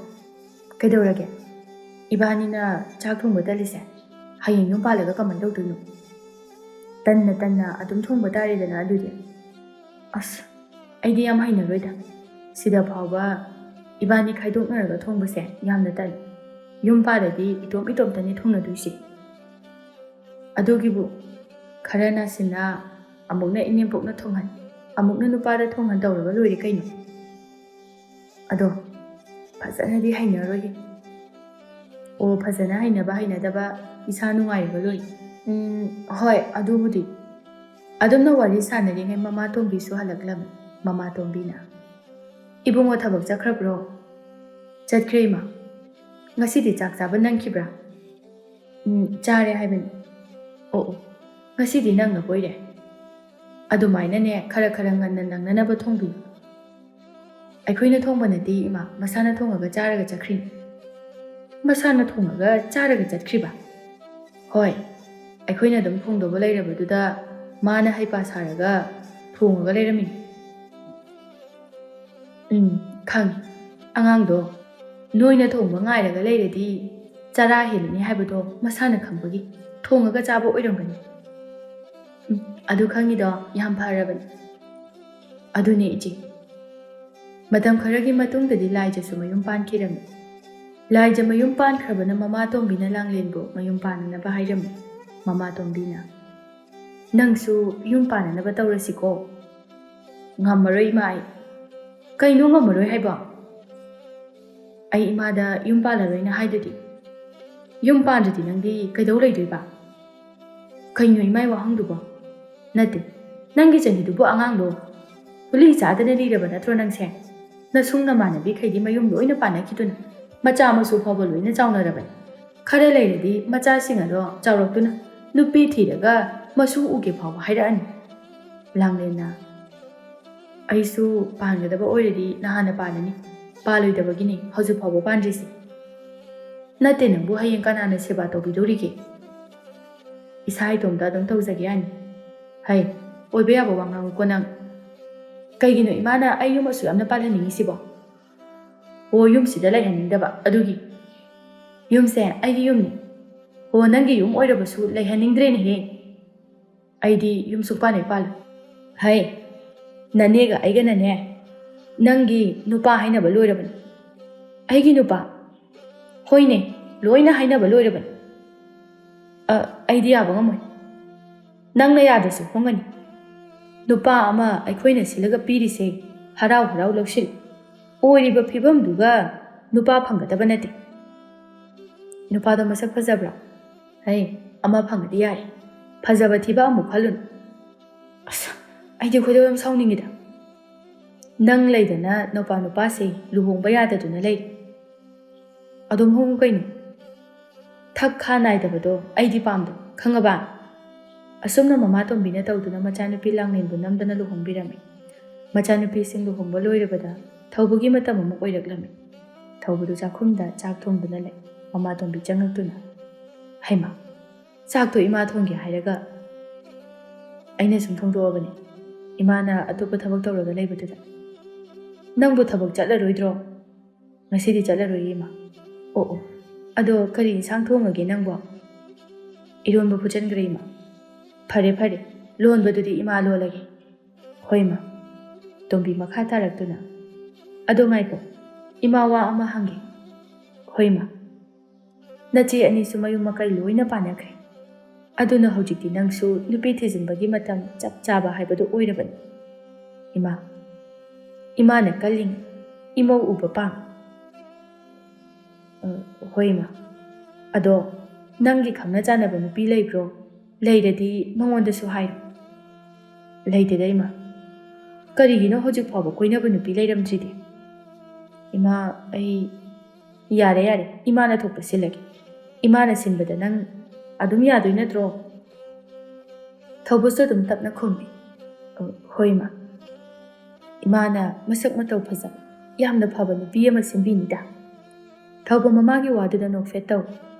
ꯀꯩꯗꯧꯔꯒꯦ? ꯏꯕꯥꯅꯤꯅ ꯆꯥꯛ ꯊꯣꯡꯕ ꯇꯜꯂꯤꯁꯦ ꯍꯌꯦꯡ ꯌꯨꯝ ꯄꯥꯜꯂꯒ ꯀꯃꯥꯏꯅ ꯇꯧꯗꯣꯏꯅꯣ? ꯇꯟꯅ ꯑꯗꯨꯝ ꯊꯣꯡꯕ ꯇꯥꯔꯦꯗꯅ ꯑꯗꯨꯗꯤ꯫ ꯑꯁ, ꯑꯩꯗꯤ ꯌꯥꯝ ꯍꯩꯅꯔꯣꯏꯗ꯫ ꯁꯤꯗ ꯐꯥꯎꯕ ꯏꯕꯥꯅꯤ ꯈꯥꯏꯗꯣꯛꯅꯔꯒ ꯊꯣꯡꯕꯁꯦ ꯌꯥꯝꯅ ꯇꯜꯂꯤ꯫ ꯌꯨꯝ ꯄꯥꯜꯂꯗꯤ ꯏꯇꯣꯝꯇꯅꯤ ꯊꯣꯡꯅꯗꯣꯏꯁꯤ꯫ ꯑꯗꯨꯒꯤꯕꯨ ꯈꯔ ꯅꯥꯁꯤꯟꯅ ꯑꯃꯨꯛꯅ ꯏꯅꯦꯝꯄꯣꯛꯅ ꯊꯣꯡꯍꯟ, ꯑꯃꯨꯛꯅ ꯅꯨꯄꯥꯗ ꯊꯣꯡꯍꯟ ꯇꯧꯔꯒ ꯂꯣꯏꯔꯦ ꯀꯩꯅꯣ? ꯑꯗꯣ ꯐꯖꯅꯗꯤ ꯍꯩꯅꯔꯣꯏꯒꯦ꯫ ꯑꯣ, ꯐꯖꯅ ꯍꯩꯅꯕ ꯍꯩꯅꯗꯕ ꯏꯁꯥ ꯅꯨꯡꯉꯥꯏꯔꯒ ꯂꯣꯏ꯫ ꯍꯣꯏ ꯑꯗꯨꯕꯨꯗꯤ꯫ ꯑꯗꯨꯝꯅ ꯋꯥꯔꯤ ꯁꯥꯟꯅꯔꯤꯉꯩ ꯃꯃꯥꯇꯣꯝꯕꯤꯁꯨ ꯍꯜꯂꯛꯂꯝꯃꯤ꯫ ꯃꯃꯥꯇꯣꯝꯕꯤꯅ, ꯏꯕꯨꯡꯉꯣ ꯊꯕꯛ ꯆꯠꯈ꯭ꯔꯕ꯭ꯔꯣ? ꯆꯠꯈ꯭ꯔꯦ ꯏꯃꯥ꯫ ꯉꯁꯤꯗꯤ ꯆꯥꯛ ꯆꯥꯕ ꯅꯪꯈꯤꯕ꯭ꯔꯥ? ꯆꯥꯔꯦ ꯍꯥꯏꯕꯅꯤ꯫ ꯑꯣ, ꯉꯁꯤꯗꯤ ꯅꯪꯅꯕꯣꯏꯔꯦ꯫ ꯑꯗꯨꯃꯥꯏꯅꯅꯦ ꯈꯔ ꯉꯟꯅ ꯅꯪꯅꯅꯕ ꯊꯣꯡꯕꯤꯌꯨ꯫ ꯑꯩꯈꯣꯏꯅ ꯊꯣꯡꯕ ꯅꯠꯇꯦ ꯏꯃꯥ, ꯃꯁꯥꯅ ꯊꯣꯡꯉꯒ ꯆꯥꯔꯒ ꯆꯠꯈ꯭ꯔꯤꯅꯤ꯫ ꯃꯁꯥꯅ ꯊꯣꯡꯉꯒ ꯆꯥꯔꯒ ꯆꯠꯈ꯭ꯔꯤꯕ? ꯍꯣꯏ, ꯑꯩꯈꯣꯏꯅ ꯑꯗꯨꯝ ꯊꯣꯡꯗꯧꯕ ꯂꯩꯔꯕꯗꯨꯗ ꯃꯥꯅ ꯍꯩꯄꯥ ꯁꯥꯔꯒ ꯊꯣꯡꯉꯒ ꯂꯩꯔꯝꯃꯤꯅꯤ꯫ ꯈꯪꯉꯤ꯫ ꯑꯉꯥꯡꯗꯣ ꯅꯣꯏꯅ ꯊꯣꯡꯕ ꯉꯥꯏꯔꯒ ꯂꯩꯔꯗꯤ ꯆꯔꯥ ꯍꯦꯜꯂꯅꯤ ꯍꯥꯏꯕꯗꯣ ꯃꯁꯥꯅ ꯈꯪꯕꯒꯤ ꯊꯣꯡꯉꯒ ꯆꯥꯕ ꯑꯣꯏꯔꯝꯒꯅꯤ꯫ ꯑꯗꯨ ꯈꯪꯉꯤꯗꯣ ꯌꯥꯝ ꯐꯔꯕꯅꯤ꯫ ꯑꯗꯨꯅꯦ ꯏꯆꯦ꯫ ꯃꯇꯝ ꯈꯔꯒꯤ ꯃꯇꯨꯡꯗꯗꯤ ꯂꯥꯏꯖꯁꯨ ꯃꯌꯨꯝ ꯄꯥꯟꯈꯤꯔꯝꯃꯤ꯫ ꯂꯥꯏꯖ ꯃꯌꯨꯝ ꯄꯥꯟꯈ꯭ꯔꯕꯅ ꯃꯃꯥꯇꯣꯝꯕꯤꯅ ꯂꯥꯡꯂꯦꯟꯕꯨ ꯃꯌꯨꯝ ꯄꯥꯟꯅꯅꯕ ꯍꯥꯏꯔꯝꯃꯤ꯫ ꯃꯃꯥꯇꯣꯝꯕꯤꯅ, ꯅꯪꯁꯨ ꯌꯨꯝ ꯄꯥꯟꯅꯅꯕ ꯇꯧꯔꯁꯤꯀꯣ꯫ ꯉꯝꯃꯔꯣꯏ ꯏꯃꯥ ꯑꯩ꯫ ꯀꯩꯅꯣ ꯉꯝꯃꯔꯣꯏ ꯍꯥꯏꯕ? ꯑꯩ ꯏꯃꯥꯗ ꯌꯨꯝ ꯄꯥꯜꯂꯔꯣꯏꯅ ꯍꯥꯏꯗꯨꯗꯤ꯫ ꯌꯨꯝ ꯄꯥꯟꯗ꯭ꯔꯗꯤ ꯅꯪꯗꯤ ꯀꯩꯗꯧ ꯂꯩꯗꯣꯏꯕ? ꯀꯩꯅꯣ ꯏꯃꯥꯏ ꯋꯥꯍꯪꯗꯨꯕꯣ? ꯅꯠꯇꯦ, ꯅꯪꯒꯤ ꯆꯍꯤꯗꯨꯕꯨ ꯑꯉꯥꯡꯗꯣ ꯒꯨꯂꯤ ꯆꯥꯗꯅ ꯂꯤꯔꯕ ꯅꯠꯇ꯭ꯔꯣ ꯅꯪꯁꯦ? ꯅꯁꯨꯡ ꯅꯃꯥꯟꯅꯕꯤꯈꯩꯗꯤ ꯃꯌꯨꯝ ꯂꯣꯏꯅ ꯄꯥꯟꯅꯈꯤꯗꯨꯅ ꯃꯆꯥ ꯃꯁꯨ ꯐꯥꯎꯕ ꯂꯣꯏꯅ ꯆꯥꯎꯅꯔꯕꯅꯤ꯫ ꯈꯔ ꯂꯩꯔꯗꯤ ꯃꯆꯥꯁꯤꯡ ꯑꯗꯣ ꯆꯥꯎꯔꯛꯇꯨꯅ ꯅꯨꯄꯤ ꯊꯤꯔꯒ ꯃꯁꯨ ꯎꯒꯦ ꯐꯥꯎꯕ ꯍꯥꯏꯔꯛꯑꯅꯤ꯫ ꯂꯥꯡꯂꯦꯟꯅ, ꯑꯩꯁꯨ ꯄꯥꯟꯒꯗꯕ ꯑꯣꯏꯔꯗꯤ ꯅꯍꯥꯟꯅ ꯄꯥꯜꯂꯅꯤ꯫ ꯄꯥꯜꯂꯣꯏꯗꯕꯒꯤꯅꯤ ꯍꯧꯖꯤꯛ ꯐꯥꯎꯕ ꯄꯥꯟꯗ꯭ꯔꯤꯁꯤ꯫ ꯅꯠꯇꯦ, ꯅꯪꯕꯨ ꯍꯌꯦꯡ ꯀꯅꯥꯅ ꯁꯦꯕꯥ ꯇꯧꯕꯤꯗꯧꯔꯤꯒꯦ? ꯏꯁꯥ ꯏꯇꯣꯝꯇ ꯑꯗꯨꯝ ꯇꯧꯖꯒꯦ ꯌꯥꯅꯤ꯫ ꯍꯩ, ꯑꯣꯏꯕ ꯌꯥꯕ ꯋꯥ ꯉꯥꯡꯉꯨꯀꯣ ꯅꯪ꯫ ꯀꯩꯒꯤꯅꯣ ꯏꯃꯥꯅ ꯑꯩ ꯌꯨꯝ ꯑꯁꯨꯛ ꯌꯥꯝꯅ ꯄꯥꯜꯍꯟꯅꯤꯡꯉꯤꯁꯤꯕꯣ? ꯑꯣ, ꯌꯨꯝꯁꯤꯗ ꯂꯩꯍꯟꯅꯤꯡꯗꯕ ꯑꯗꯨꯒꯤ? ꯌꯨꯝꯁꯦ ꯑꯩꯒꯤ ꯌꯨꯝꯅꯤ꯫ ꯑꯣ, ꯅꯪꯒꯤ ꯌꯨꯝ ꯑꯣꯏꯔꯕꯁꯨ ꯂꯩꯍꯟꯅꯤꯡꯗ꯭ꯔꯦꯅꯦꯍꯦ꯫ ꯑꯩꯗꯤ ꯌꯨꯝ ꯁꯨꯛꯄꯥꯟ ꯄꯥꯜꯂꯣꯏ꯫ ꯍꯩ, ꯅꯅꯦꯒ ꯑꯩꯒꯅꯅꯦ ꯅꯪꯒꯤ ꯅꯨꯄꯥ ꯍꯥꯏꯅꯕ ꯂꯣꯏꯔꯕꯅꯤ꯫ ꯑꯩꯒꯤ ꯅꯨꯄꯥ? ꯍꯣꯏꯅꯦ, ꯂꯣꯏꯅ ꯍꯥꯏꯅꯕ ꯂꯣꯏꯔꯕꯅꯤ꯫ ꯑꯩꯗꯤ ꯌꯥꯕ ꯉꯝꯃꯣꯏ꯫ ꯅꯪꯅ ꯌꯥꯗ꯭ꯔꯁꯨ ꯍꯣꯡꯒꯅꯤ꯫ ꯅꯨꯄꯥ ꯑꯃ ꯑꯩꯈꯣꯏꯅ ꯁꯤꯜꯂꯒ ꯄꯤꯔꯤꯁꯦ ꯍꯔꯥꯎ ꯂꯧꯁꯤꯜꯂꯨ꯫ ꯑꯣꯏꯔꯤꯕ ꯐꯤꯕꯝꯗꯨꯒ ꯅꯨꯄꯥ ꯐꯪꯒꯗꯕ ꯅꯠꯇꯦ꯫ ꯅꯨꯄꯥꯗꯣ ꯃꯁꯛ ꯐꯖꯕ꯭ꯔꯥ? ꯍꯩ, ꯑꯃ ꯐꯪꯉꯗꯤ ꯌꯥꯔꯦ꯫ ꯐꯖꯕ ꯊꯤꯕ ꯑꯃꯨꯛ ꯈꯜꯂꯨꯅꯨ꯫ ꯑꯁ, ꯑꯩꯗꯤ ꯈꯣꯏꯗꯧ ꯌꯥꯝ ꯁꯥꯎꯅꯤꯡꯉꯤꯗ꯫ ꯅꯪ ꯂꯩꯗꯅ ꯅꯨꯄꯥꯁꯦ ꯂꯨꯍꯣꯡꯕ ꯌꯥꯗꯗꯨꯅ ꯂꯩ꯫ ꯑꯗꯨꯝ ꯍꯣꯡꯉꯨ ꯀꯩꯅꯣ꯫ ꯊꯛ ꯈꯥ ꯅꯥꯏꯗꯕꯗꯣ ꯑꯩꯗꯤ ꯄꯥꯝꯗꯦ, ꯈꯪꯉꯕ? ꯑꯁꯨꯝꯅ ꯃꯃꯥꯇꯣꯝꯕꯤꯅ ꯇꯧꯗꯨꯅ ꯃꯆꯥꯅꯨꯄꯤ ꯂꯥꯡꯂꯦꯟꯕꯨ ꯅꯝꯗꯅ ꯂꯨꯍꯣꯡꯕꯤꯔꯝꯃꯤ꯫ ꯃꯆꯥꯅꯨꯄꯤꯁꯤꯡ ꯂꯨꯍꯣꯡꯕ ꯂꯣꯏꯔꯕꯗ ꯊꯧꯕꯒꯤ ꯃꯇꯝ ꯑꯃꯨꯛ ꯑꯣꯏꯔꯛꯂꯝꯃꯤ꯫ ꯊꯧꯕꯗꯨ ꯆꯥꯛꯈꯨꯝꯗ ꯆꯥꯛ ꯊꯣꯡꯗꯨꯅ ꯂꯩ꯫ ꯃꯃꯥꯇꯣꯝꯕꯤ ꯆꯪꯉꯛꯇꯨꯅ, ꯍꯩꯃꯥ, ꯆꯥꯛꯇꯣ ꯏꯃꯥ ꯊꯣꯡꯒꯦ ꯍꯥꯏꯔꯒ ꯑꯩꯅ ꯁꯨꯝ ꯊꯣꯡꯗꯣꯛꯑꯕꯅꯤ, ꯏꯃꯥꯅ ꯑꯇꯣꯞꯄ ꯊꯕꯛ ꯇꯧꯔꯒ ꯂꯩꯕꯗꯨꯗ꯫ ꯅꯪꯕꯨ ꯊꯕꯛ ꯆꯠꯂꯔꯣꯏꯗ꯭ꯔꯣ? ꯉꯁꯤꯗꯤ ꯆꯠꯂꯔꯣꯏꯌꯦ ꯏꯃꯥ꯫ ꯑꯣ, ꯑꯗꯣ ꯀꯔꯤ ꯏꯟꯁꯥꯡ ꯊꯣꯡꯉꯒꯦ ꯅꯪꯕꯣ? ꯏꯔꯣꯟꯕ ꯐꯨꯠꯆꯟꯈ꯭ꯔꯦ ꯏꯃꯥ꯫ ꯐꯔꯦ, ꯂꯣꯟꯕꯗꯨꯗꯤ ꯏꯃꯥ ꯂꯣꯜꯂꯒꯦ꯫ ꯍꯣꯏ ꯏꯃꯥ꯫ ꯇꯣꯝꯕꯤ ꯃꯈꯥ ꯇꯥꯔꯛꯇꯨꯅ, ꯑꯗꯣ ꯉꯥꯏꯈꯣ, ꯏꯃꯥ ꯋꯥ ꯑꯃ ꯍꯪꯒꯦ꯫ ꯍꯣꯏꯃ, ꯅꯆꯦ ꯑꯅꯤꯁꯨ ꯃꯌꯨꯝ ꯃꯀꯩ ꯂꯣꯏꯅ ꯄꯥꯟꯅꯈ꯭ꯔꯦ. ꯑꯗꯨꯅ ꯍꯧꯖꯤꯛꯇꯤ ꯅꯪꯁꯨ ꯅꯨꯄꯤ ꯊꯤꯖꯤꯟꯕꯒꯤ ꯃꯇꯝ ꯆꯞ ꯆꯥꯕ ꯍꯥꯏꯕꯗꯨ ꯑꯣꯏꯔꯕꯅꯤ. ꯏꯃꯥ, ꯏꯃꯥꯅ ꯀꯜꯂꯤꯉꯩ ꯏꯃꯧ ꯎꯕ ꯄꯥꯝꯃꯤ. ꯍꯣꯏ ꯏꯃꯥ, ꯑꯗꯣ ꯅꯪꯒꯤ ꯈꯪꯅ ꯆꯥꯟꯅꯕ ꯅꯨꯄꯤ ꯂꯩꯕ꯭ꯔꯣ? ꯂꯩꯔꯗꯤ ꯃꯉꯣꯟꯗꯁꯨ ꯍꯥꯏꯔꯣ. ꯂꯩꯇꯦꯗ ꯏꯃꯥ. ꯀꯔꯤꯒꯤꯅꯣ ꯍꯧꯖꯤꯛ ꯐꯥꯎꯕ ꯀꯣꯏꯅꯕ ꯅꯨꯄꯤ ꯂꯩꯔꯝꯗ꯭ꯔꯤꯗꯤ? ꯏꯃꯥ, ꯌꯥꯔꯦ, ꯏꯃꯥꯅ ꯊꯣꯛꯄ ꯁꯤꯜꯂꯒꯦ. ꯏꯃꯥꯅ ꯁꯤꯟꯕꯗ ꯅꯪ ꯑꯗꯨꯝ ꯌꯥꯗꯣꯏ ꯅꯠꯇ꯭ꯔꯣ? ꯊꯧꯕꯁꯨ ꯑꯗꯨꯝ ꯇꯞꯅ ꯈꯨꯝꯃꯤ. ꯍꯣꯏ ꯏꯃꯥ. ꯏꯃꯥꯅ ꯃꯁꯛ ꯃꯇꯧ ꯐꯖꯕ ꯌꯥꯝꯅ ꯐꯕ ꯅꯨꯄꯤ ꯑꯃ ꯁꯤꯟꯕꯤꯅꯤꯗ. ꯊꯧꯕ ꯃꯃꯥꯒꯤ ꯋꯥꯗꯨꯗ ꯅꯣꯛꯐꯦꯠ ꯇꯧꯏ.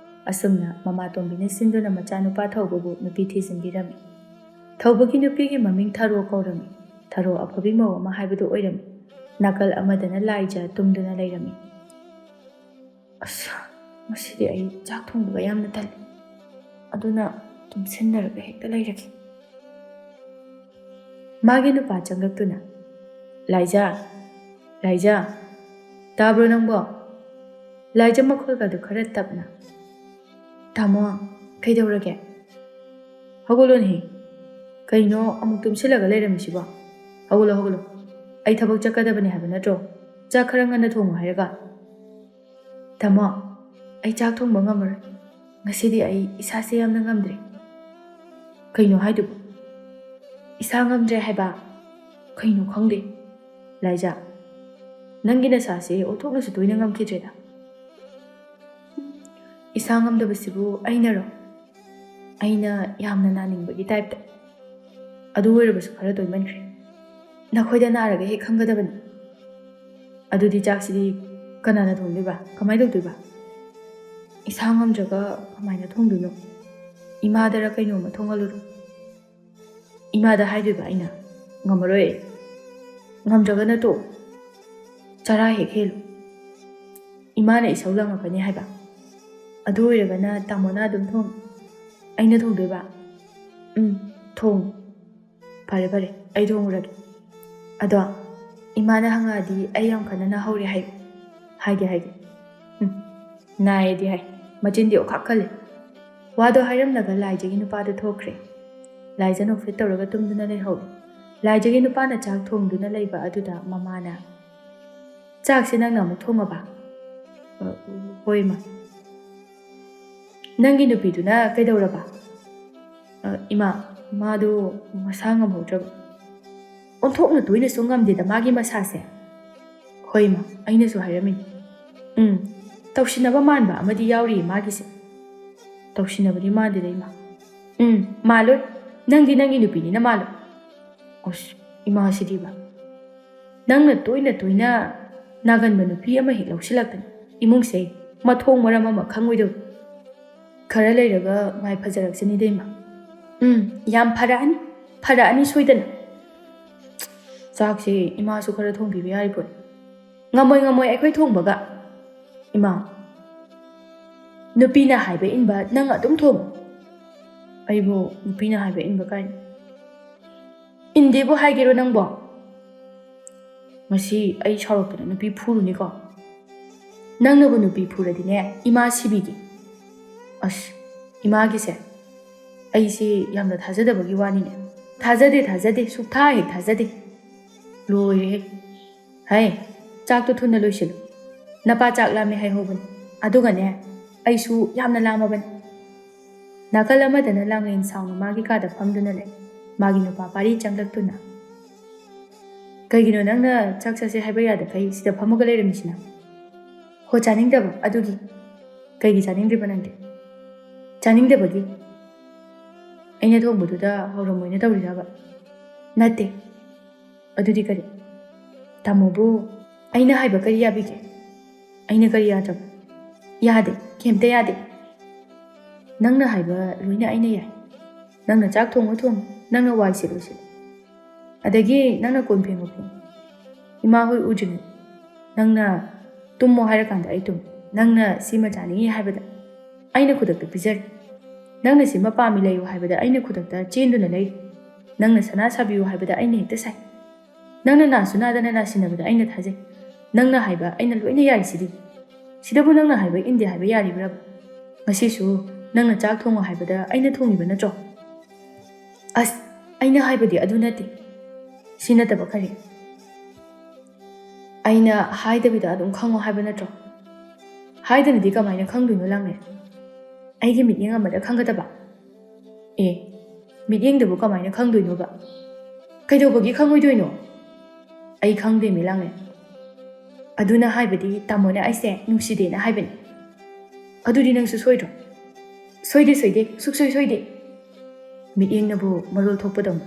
ꯑꯁꯨꯝꯅ ꯃꯃꯥꯇꯣꯝꯕꯤꯅ ꯁꯤꯟꯗꯨꯅ ꯃꯆꯥꯅꯨꯄꯥ ꯊꯧꯕꯕꯨ ꯅꯨꯄꯤ ꯊꯤꯖꯤꯟꯕꯤꯔꯝꯃꯤ. ꯊꯧꯕꯒꯤ ꯅꯨꯄꯤꯒꯤ ꯃꯃꯤꯡ ꯊꯔꯣ ꯀꯧꯔꯝꯃꯤ. ꯊꯔꯣ ꯑꯐꯕꯤ ꯃꯧ ꯑꯃ ꯍꯥꯏꯕꯗꯨ ꯑꯣꯏꯔꯝꯃꯤ. ꯅꯥꯀꯜ ꯑꯃꯗꯅ ꯂꯥꯏꯖ ꯇꯨꯝꯗꯨꯅ ꯂꯩꯔꯝꯃꯤ. ꯉꯁꯤꯗꯤ ꯑꯩ ꯆꯥꯛ ꯊꯣꯡꯕꯒ ꯌꯥꯝꯅ ꯇꯜꯂꯤ. ꯑꯗꯨꯅ ꯇꯨꯝꯁꯤꯟꯅꯔꯒ ꯍꯦꯛꯇ ꯂꯩꯔꯒꯦ. ꯃꯥꯒꯤ ꯅꯨꯄꯥ ꯆꯪꯂꯛꯇꯨꯅ, ꯂꯥꯏꯖ, ꯇꯥꯕ꯭ꯔꯣ ꯅꯪꯕꯣ? ꯂꯥꯏꯖ ꯃꯈꯣꯜꯒꯗꯨ ꯈꯔ ꯇꯞꯅ, ꯇꯥꯃꯣ, ꯀꯩꯗꯧꯔꯒꯦ? ꯍꯧꯒꯠꯂꯣꯅꯦ. ꯀꯩꯅꯣ ꯑꯃꯨꯛ ꯇꯨꯝꯁꯤꯜꯂꯒ ꯂꯩꯔꯝꯃꯤꯁꯤꯕꯣ? ꯍꯧꯒꯠꯂꯣ. ꯑꯩ ꯊꯕꯛ ꯆꯠꯀꯗꯕꯅꯤ ꯍꯥꯏꯕ ꯅꯠꯇ꯭ꯔꯣ? ꯆꯥꯛ ꯈꯔ ꯉꯟꯅ ꯊꯣꯡꯉꯨ ꯍꯥꯏꯔꯒ. ꯇꯥꯃꯣ, ꯑꯩ ꯆꯥꯛ ꯊꯣꯡꯕ ꯉꯝꯃꯔꯣꯏ. ꯉꯁꯤꯗꯤ ꯑꯩ ꯏꯁꯥꯁꯦ ꯌꯥꯝꯅ ꯉꯝꯗ꯭ꯔꯦ. ꯀꯩꯅꯣ ꯍꯥꯏꯗꯨꯕꯨ? ꯏꯁꯥ ꯉꯝꯗ꯭ꯔꯦ ꯍꯥꯏꯕ? ꯀꯩꯅꯣ ꯈꯪꯗꯦ. ꯂꯥꯏꯖ, ꯅꯪꯒꯤ ꯅꯁꯥꯁꯦ ꯑꯣꯟꯊꯣꯛꯅꯁꯨ ꯇꯣꯏꯅ ꯉꯝꯈꯤꯗ꯭ꯔꯦꯗ. ꯏꯁꯥ ꯉꯝꯗꯕꯁꯤꯕꯨ ꯑꯩꯅꯔꯣ? ꯑꯩꯅ ꯌꯥꯝꯅ ꯅꯥꯅꯤꯡꯕꯒꯤ ꯇꯥꯏꯞꯇ. ꯑꯗꯨ ꯑꯣꯏꯔꯕꯁꯨ ꯈꯔ ꯇꯣꯏꯃꯟꯈ꯭ರೆ. ꯅꯈꯣꯏꯗ ꯅꯥꯔꯒ ꯍꯦꯛ ꯈꯪꯒꯗꯕꯅꯤ. ꯑꯗꯨꯗꯤ ꯆꯥꯛꯁꯤꯗꯤ ꯀꯅꯥꯅ ꯊꯣꯡꯗꯣꯏꯕ? ꯀꯃꯥꯏꯅ ꯇꯧꯗꯣꯏꯕ? ꯏꯁꯥ ꯉꯝꯗ꯭ꯔꯒ ꯀꯃꯥꯏꯅ ꯊꯣꯡꯗꯣꯏꯅꯣ? ꯏꯃꯥꯗꯔ ꯀꯩꯅꯣꯝꯃ ꯊꯣꯡꯍꯜꯂꯨꯔꯣ. ꯏꯃꯥꯗ ꯍꯥꯏꯗꯣꯏꯕ ꯑꯩꯅ? ꯉꯝꯃꯔꯣꯏ ꯑꯩ. ꯉꯝꯗ꯭ꯔꯒꯅ ꯇꯣꯛꯎ. ꯆꯔꯥ ꯍꯦꯛ ꯍꯦꯜꯂꯨ. ꯏꯃꯥꯅ ꯏꯁꯧ ꯂꯥꯡꯉꯛꯀꯅꯤ ꯍꯥꯏꯕ. ꯑꯗꯨ ꯑꯣꯏꯔꯒꯅ ꯇꯥꯃꯣꯅ ꯑꯗꯨꯝ ꯊꯣꯡꯉꯨ. ꯑꯩꯅ ꯊꯣꯡꯗꯣꯏꯕ? ꯊꯣꯡꯉꯨ. ꯐꯔꯦ, ꯑꯩ ꯊꯣꯡꯉꯨꯔꯒꯦ. ꯑꯗꯣ ꯏꯃꯥꯅ ꯍꯪꯉꯛꯑꯗꯤ ꯑꯩ ꯌꯥꯝ ꯀꯟꯅ ꯅꯥꯍꯧꯔꯦ ꯍꯥꯏꯌꯨ. ꯍꯥꯏꯒꯦ. ꯅꯥꯏꯌꯦꯗꯤ ꯍꯥꯏ. ꯃꯆꯤꯟꯗꯤ ꯑꯣꯈꯥꯛ ꯀꯜꯂꯤ. ꯋꯥꯗꯣ ꯍꯥꯏꯔꯝꯂꯒ ꯂꯥꯏꯖꯒꯤ ꯅꯨꯄꯥꯗꯨ ꯊꯣꯛꯈ꯭ꯔꯦ. ꯂꯥꯏꯖ ꯅꯣꯛꯐꯦꯠ ꯇꯧꯔꯒ ꯇꯨꯝꯗꯨꯅ ꯂꯩꯍꯧꯏ. ꯂꯥꯏꯖꯒꯤ ꯅꯨꯄꯥꯅ ꯆꯥꯛ ꯊꯣꯡꯗꯨꯅ ꯂꯩꯕ ꯑꯗꯨꯗ ꯃꯃꯥꯅ, ꯆꯥꯛꯁꯦ ꯅꯪꯅ ꯑꯃꯨꯛ ꯊꯣꯡꯉꯕ? ꯍꯣꯏ ꯏꯃꯥ. ꯅꯪꯒꯤ ꯅꯨꯄꯤꯗꯨꯅ ꯀꯩꯗꯧꯔꯕ? ꯏꯃꯥ, ꯃꯥꯗꯨ ꯃꯁꯥ ꯉꯝꯍꯧꯗ꯭ꯔꯕ. ꯑꯣꯟꯊꯣꯛꯅ ꯇꯣꯏꯅꯁꯨ ꯉꯝꯗꯦꯗ ꯃꯥꯒꯤ ꯃꯁꯥꯁꯦ. ꯍꯣꯏ ꯏꯃꯥ, ꯑꯩꯅꯁꯨ ꯍꯥꯏꯔꯝꯃꯤꯅꯤ. ꯇꯧꯁꯤꯟꯅꯕ ꯃꯥꯟꯕ ꯑꯃꯗꯤ ꯌꯥꯎꯔꯤꯌꯦ ꯃꯥꯒꯤꯁꯦ. ꯇꯧꯁꯤꯟꯅꯕꯗꯤ ꯃꯥꯟꯗꯦꯗ ꯏꯃꯥ. ꯃꯥꯜꯂꯣꯏ. ꯅꯪꯗꯤ ꯅꯪꯒꯤ ꯅꯨꯄꯤꯅꯤꯅ ꯃꯥꯜꯂꯣꯏ. ꯏꯃꯥꯁꯤꯗꯤꯕ. ꯅꯪꯅ ꯇꯣꯏꯅ ꯅꯥꯒꯟꯕ ꯅꯨꯄꯤ ꯑꯃ ꯍꯦꯛ ꯂꯧꯁꯤꯜꯂꯛꯇꯅ ꯏꯃꯨꯡꯁꯦ ꯃꯊꯣꯡ ꯃꯔꯝ ꯑꯃ ꯈꯪꯉꯣꯏꯗꯕ. ꯈꯔ ꯂꯩꯔꯒ ꯃꯥꯏ ꯐꯖꯔꯛꯆꯅꯤꯗ ꯏꯃꯥ. ꯌꯥꯝ ꯐꯔꯛꯑꯅꯤ ꯁꯣꯏꯗꯅ. ꯆꯥꯛꯁꯦ ꯏꯃꯥꯁꯨ ꯈꯔ ꯊꯣꯡꯕꯤꯕ ꯌꯥꯔꯤꯕꯣꯅꯤ. ꯉꯝꯃꯣꯏ ꯑꯩꯈꯣই ꯊꯣꯡꯕꯒ. ꯏꯃꯥ, ꯅꯨꯄꯤꯅ ꯍꯥꯏꯕ ꯏꯟꯕ ꯅꯪ ꯑꯗꯨꯝ ꯊꯣꯡꯉꯨ. ꯑꯩꯕꯨ ꯅꯨꯄꯤꯅ ꯍꯥꯏꯕ ꯏꯟꯕ ꯀꯥꯏꯅ. ꯏꯟꯗꯦꯕꯨ ꯍꯥꯏꯒꯦꯔꯣ ꯅꯪꯕꯣ? ꯉꯁꯤ ꯑꯩ ꯁꯥꯎꯔꯛꯇꯅ ꯅꯨꯄꯤ ꯐꯨꯔꯨꯅꯤꯀꯣ. ꯅꯪꯅꯕꯨ ꯅꯨꯄꯤ ꯐꯨꯔꯗꯤꯅꯦ ꯏꯃꯥ ꯁꯤꯕꯤꯒꯦ. ꯏꯃꯥꯒꯤꯁꯦ ꯑꯩꯁꯦ ꯌꯥꯝꯅ ꯊꯥꯖꯗꯕꯒꯤ ꯋꯥꯅꯤꯅꯦ. ꯊꯥꯖꯗꯦ, ꯁꯨꯛꯊꯥ ꯍꯦꯛ ꯊꯥꯖꯗꯦ. ꯂꯣꯏꯔꯦꯍꯦ. ꯍꯩ, ꯆꯥꯛꯇꯣ ꯊꯨꯅ ꯂꯣꯏꯁꯤꯜꯂꯨ. ꯅꯄꯥ ꯆꯥꯛ ꯂꯥꯝꯃꯦ ꯍꯥꯏꯍꯧꯕꯅꯤ. ꯑꯗꯨꯒꯅꯦ ꯑꯩꯁꯨ ꯌꯥꯝꯅ ꯂꯥꯝꯃꯕꯅꯤ. ꯅꯥꯀꯜ ꯑꯃꯗꯅ ꯂꯥꯡꯂꯦꯟ ꯁꯥꯎꯅ ꯃꯥꯒꯤ ꯀꯥꯗ ꯐꯝꯗꯨꯅ ꯂꯩ. ꯃꯥꯒꯤ ꯅꯨꯄꯥ ꯄꯥꯔꯤ ꯆꯪꯂꯛꯇꯨꯅ, ꯀꯩꯒꯤꯅꯣ ꯅꯪꯅ ꯆꯥꯛ ꯆꯥꯁꯦ ꯍꯥꯏꯕ ꯌꯥꯗꯈꯩ ꯁꯤꯗ ꯐꯝꯃꯒ ꯂꯩꯔꯝꯃꯤꯁꯤꯅ? ꯍꯣ, ꯆꯥꯅꯤꯡꯗꯕ ꯑꯗꯨꯒꯤ. ꯀꯩꯒꯤ ꯆꯥꯅꯤꯡꯗ꯭ꯔꯤꯕ ꯅꯪꯗꯤ? ꯆꯥꯅꯤꯡꯗꯕꯒꯤ. ꯑꯩꯅ ꯊꯣꯡꯕꯗꯨꯗ ꯍꯥꯎꯔꯝꯃꯣꯏꯅ ꯇꯧꯔꯤꯔꯕ? ꯅꯠꯇꯦ. ꯑꯗꯨꯗꯤ ꯀꯔꯤ? ꯇꯥꯃꯣꯕꯨ ꯑꯩꯅ ꯍꯥꯏꯕ ꯀꯔꯤ ꯌꯥꯕꯤꯒꯦ? ꯑꯩꯅ ꯀꯔꯤ ꯌꯥꯗ꯭ꯔꯕ? ꯌꯥꯗꯦ, ꯀꯩꯝꯇ ꯌꯥꯗꯦ. ꯅꯪꯅ ꯍꯥꯏꯕ ꯂꯣꯏꯅ ꯑꯩꯅ ꯌꯥꯏ. ꯅꯪꯅ ꯆꯥꯛ ꯊꯣꯡꯉꯨ, ꯅꯪꯅ ꯋꯥꯏ ꯁꯤꯠꯂꯨ. ꯑꯗꯒꯤ ꯅꯪꯅ ꯀꯣꯟ ꯐꯦꯡꯉꯨ. ꯏꯃꯥ ꯍꯣꯏ ꯎꯗ꯭ꯔꯤꯉꯩ ꯅꯪꯅ ꯇꯨꯝꯃꯣ ꯍꯥꯏꯔꯀꯥꯟꯗ ꯑꯩ ꯇꯨꯝꯃꯤ. ꯅꯪꯅ ꯁꯤꯃ ꯆꯥꯅꯤꯡꯉꯤ ꯍꯥꯏꯕꯗ ꯑꯩꯅ ꯈꯨꯗꯛꯇ ꯄꯤꯖꯔꯤ. ꯅꯪꯅ ꯁꯤꯃ ꯄꯥꯝꯃꯤ ꯂꯩꯌꯨ ꯍꯥꯏꯕꯗ ꯑꯩꯅ ꯈꯨꯗꯛꯇ ꯆꯦꯟꯗꯨꯅ ꯂꯩꯔꯤ. ꯅꯪꯅ ꯁꯅꯥ ꯁꯥꯕꯤꯌꯨ ꯍꯥꯏꯕꯗ ꯑꯩꯅ ꯍꯦꯛꯇ ꯁꯥꯏ. ꯅꯪꯅ ꯅꯥꯁꯨ ꯅꯥꯗꯅ ꯅꯥꯁꯤꯟꯅꯕꯗ ꯑꯩꯅ ꯊꯥꯖꯩ. ꯅꯪꯅ ꯍꯥꯏꯕ ꯑꯩꯅ ꯂꯣꯏꯅ ꯌꯥꯔꯤꯁꯤꯗꯤ. Sidabu nangna haiba indi haiba yaribra. Ngasisu nangna chak thongo haibada aina thongiba natro. As aina haibadi adu nate. Sinataba kari. Aina haidabida adum khango haiba natro. Haidanadi kamaina khangduino langne. Aigi mityeng amada khangadaba. Mityengdabu kamaina khangduino ba. Kaidobagi khangoidoino. Ai khangde mi langne. Aduna haibadi tamona aise nungside na haibani. Adudi nangsu soidro. Soide suksoi soide. Mityengnabu marol thokpadam.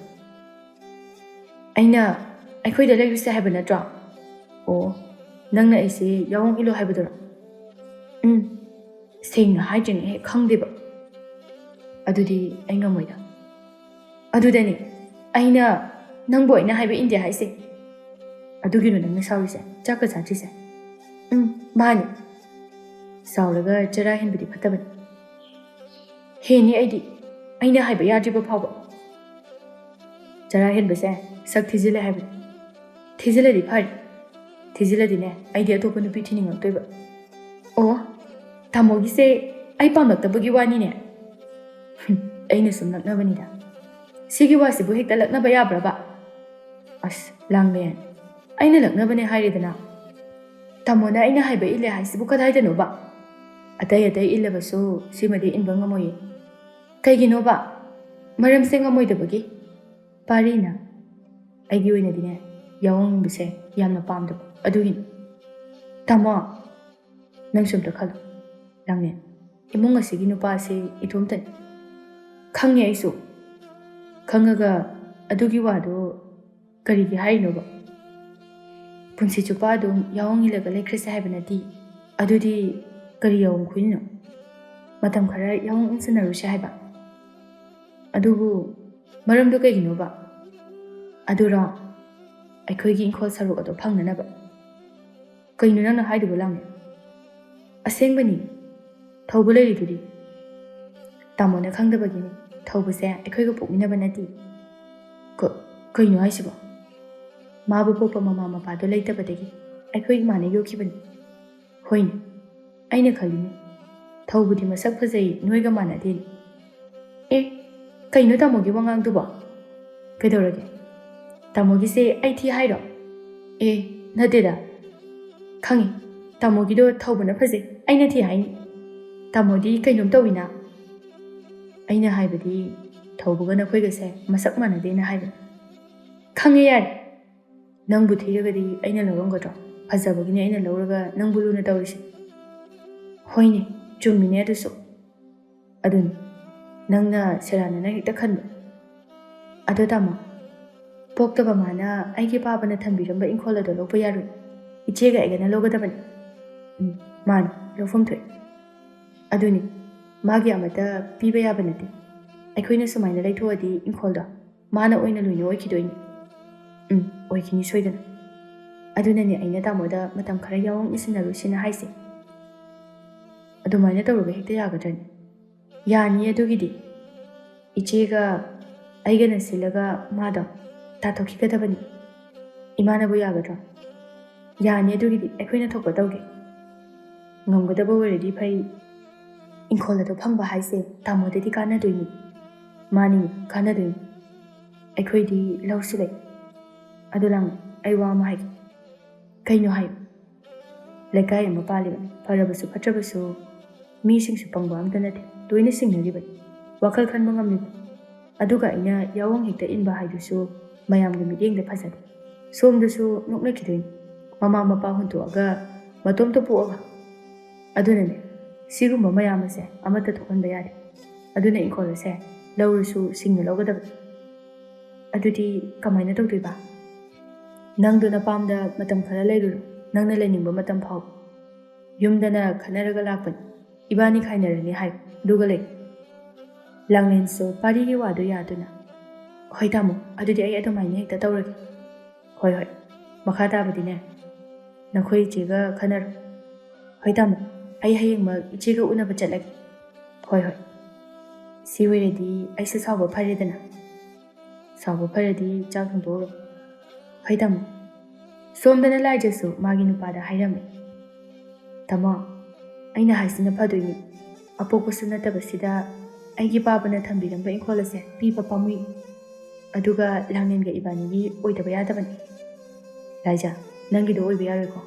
Aina aikhoida lairuse haiba natra. Nangna aise yawong ilo haibadora. Sengna haijeng he khangdeba. Adudi ai ngamoida. Adudani aina nangbo aina haiba India haise. Adugino nangna saurise chaka satrise. Mani. Sauraga chara henbadi phatabani. Heni aina haiba yadriba phawba. Chara henbase sak thizila haibani. Thizila di phari. Thizila dine aidi atopa nupi thiningaktoiba. Tamogi se ai pamaktabagi wani ne. Aina sum naknabanida. Sigi wasibu hekta laknaba yabraba. Langlen. Aina laknabane hairidana. Tamona aina haiba ile haisibu kadaidano ba. Atai ilabasu simadi inba ngamoyi. Kaigino ba. Maram se ngamoidabagi. Parina. Aigi oina dine yawong bise yamna pamdaba. Adugin. Tamo. Nang sumta khalo. Langlen. Imong asigi nupa se itumtan. Khangye aisu. Khangaga adugi wado karigi haino ba. Punsi chupa adum yawong ilaga lekrese haibanati. Adudi kari yawong kuino. Matam khara yawong insanarusi haiba. Adubu maramdo kaigino ba. Adura aikhoigi inkhol saruk ado phangnana ba. Kaino nangna haiduba langne. Asengbani thauba leiridudi. Tamona khangdabagini thaubase aikhoiga pokminaba nati. Kaino haisiba. Mabu popa mama mapado leitabadagi aikhoigi mane yokhibani. Hoine aina khalini thaubudi masak phajai noiga manadeni. Kaino tamogi wangangduba. Kaidorage. Tamogi se ai thi hairo. Nadeda. Khangi. Tamogi do thaubana phajai aina thi haini. Tamodi kainom tawina. Aina haibadi thaubuga na khoiga se masak manadena haiba. Khangi yar. Nangbu thiragadi aina lawanggadro. Phajabagini aina lawraga nangbu luna tawrisi. Hoine chummine adusu. Adun nangna seranana hekta khanba. Ado tamo. Poktaba mana aigi babana thambiramba inkolado lokpa yarui. Ichega egana logadabani. Mani lofum thoi. Aduni magi amata piba yabanati. Aikhoina sumaina laithoadi inkolda mana oina luino oikidoini. Oikini soidana. Adunani aina tamoda matam khara yawong isinarusi na haise. Adumaina tawruga hekta yagadrani. Yani adugidi. Ichega aigana silaga mada tatokhigadabani. Imanabu yagadra. Yani adugidi aikhoina thokpa tawge. Ngamgadaba waredi phai inkolado phangba haise tamodadi kanadoini. Mani kanadoini. Aikhoidi lausulai. Adulang aiwa mahai. Kaino hayo. Lekai ama palibani. Parabasu patrabasu. Mi singsu pangba amtanate. Tuina singnaribani. Wakal khan mangamnibani. Aduga ina yawong hekta inba haidusu mayamga midyengda phajadi. Somdasu nuknakidoini. Mama mapa huntuaga matomta puaga. Adunane sigumba mayamase amata thokanba yari. Aduna inkolase lawrusu singna lawgadabani. Adudi kamaina tawdoiba. Nangduna pamda matam khara lairuru. Nangna lainingba matam phau. Yumdana khanaraga lakpani. Ibani khainarani hai. Dugalai. Langlenso parigi wadu yaduna. Hoi tamo. Adudi ay adumaini hekta tawragi. Hoi. Makha tabadine. Nakhoi ichega khanaru. Hoi tamo. Ay hayengma ichega unaba chatlagi. Hoi. Siweredi aisa sawba pharedana. Sawba pharedi chak thongdoro. Haidamo. Somdana laijasu magi nupada hairame. Tamo ꯑꯩꯅ ꯍꯥꯏꯁꯤꯅ ꯐꯗꯣꯏꯅꯤ. ꯑꯄꯣꯛꯄꯁꯨ ꯅꯠꯇꯕꯁꯤꯗ ꯑꯩꯒꯤ ꯄꯥꯕꯅ ꯊꯝꯕꯤꯔꯝꯕ ꯏꯪꯈꯣꯜ ꯑꯁꯦ ꯄꯤꯕ ꯄꯥꯝꯃꯨꯏ. ꯑꯗꯨꯒ ꯂꯥꯡꯂꯦꯟꯒ ꯏꯕꯥꯅꯤꯒꯤ ꯑꯣꯏꯗꯕ ꯌꯥꯗꯕꯅꯤ. ꯂꯥꯏꯖꯥ, ꯅꯪꯒꯤꯗꯣ ꯑꯣꯏꯕ ꯌꯥꯔꯣꯏꯀꯣ?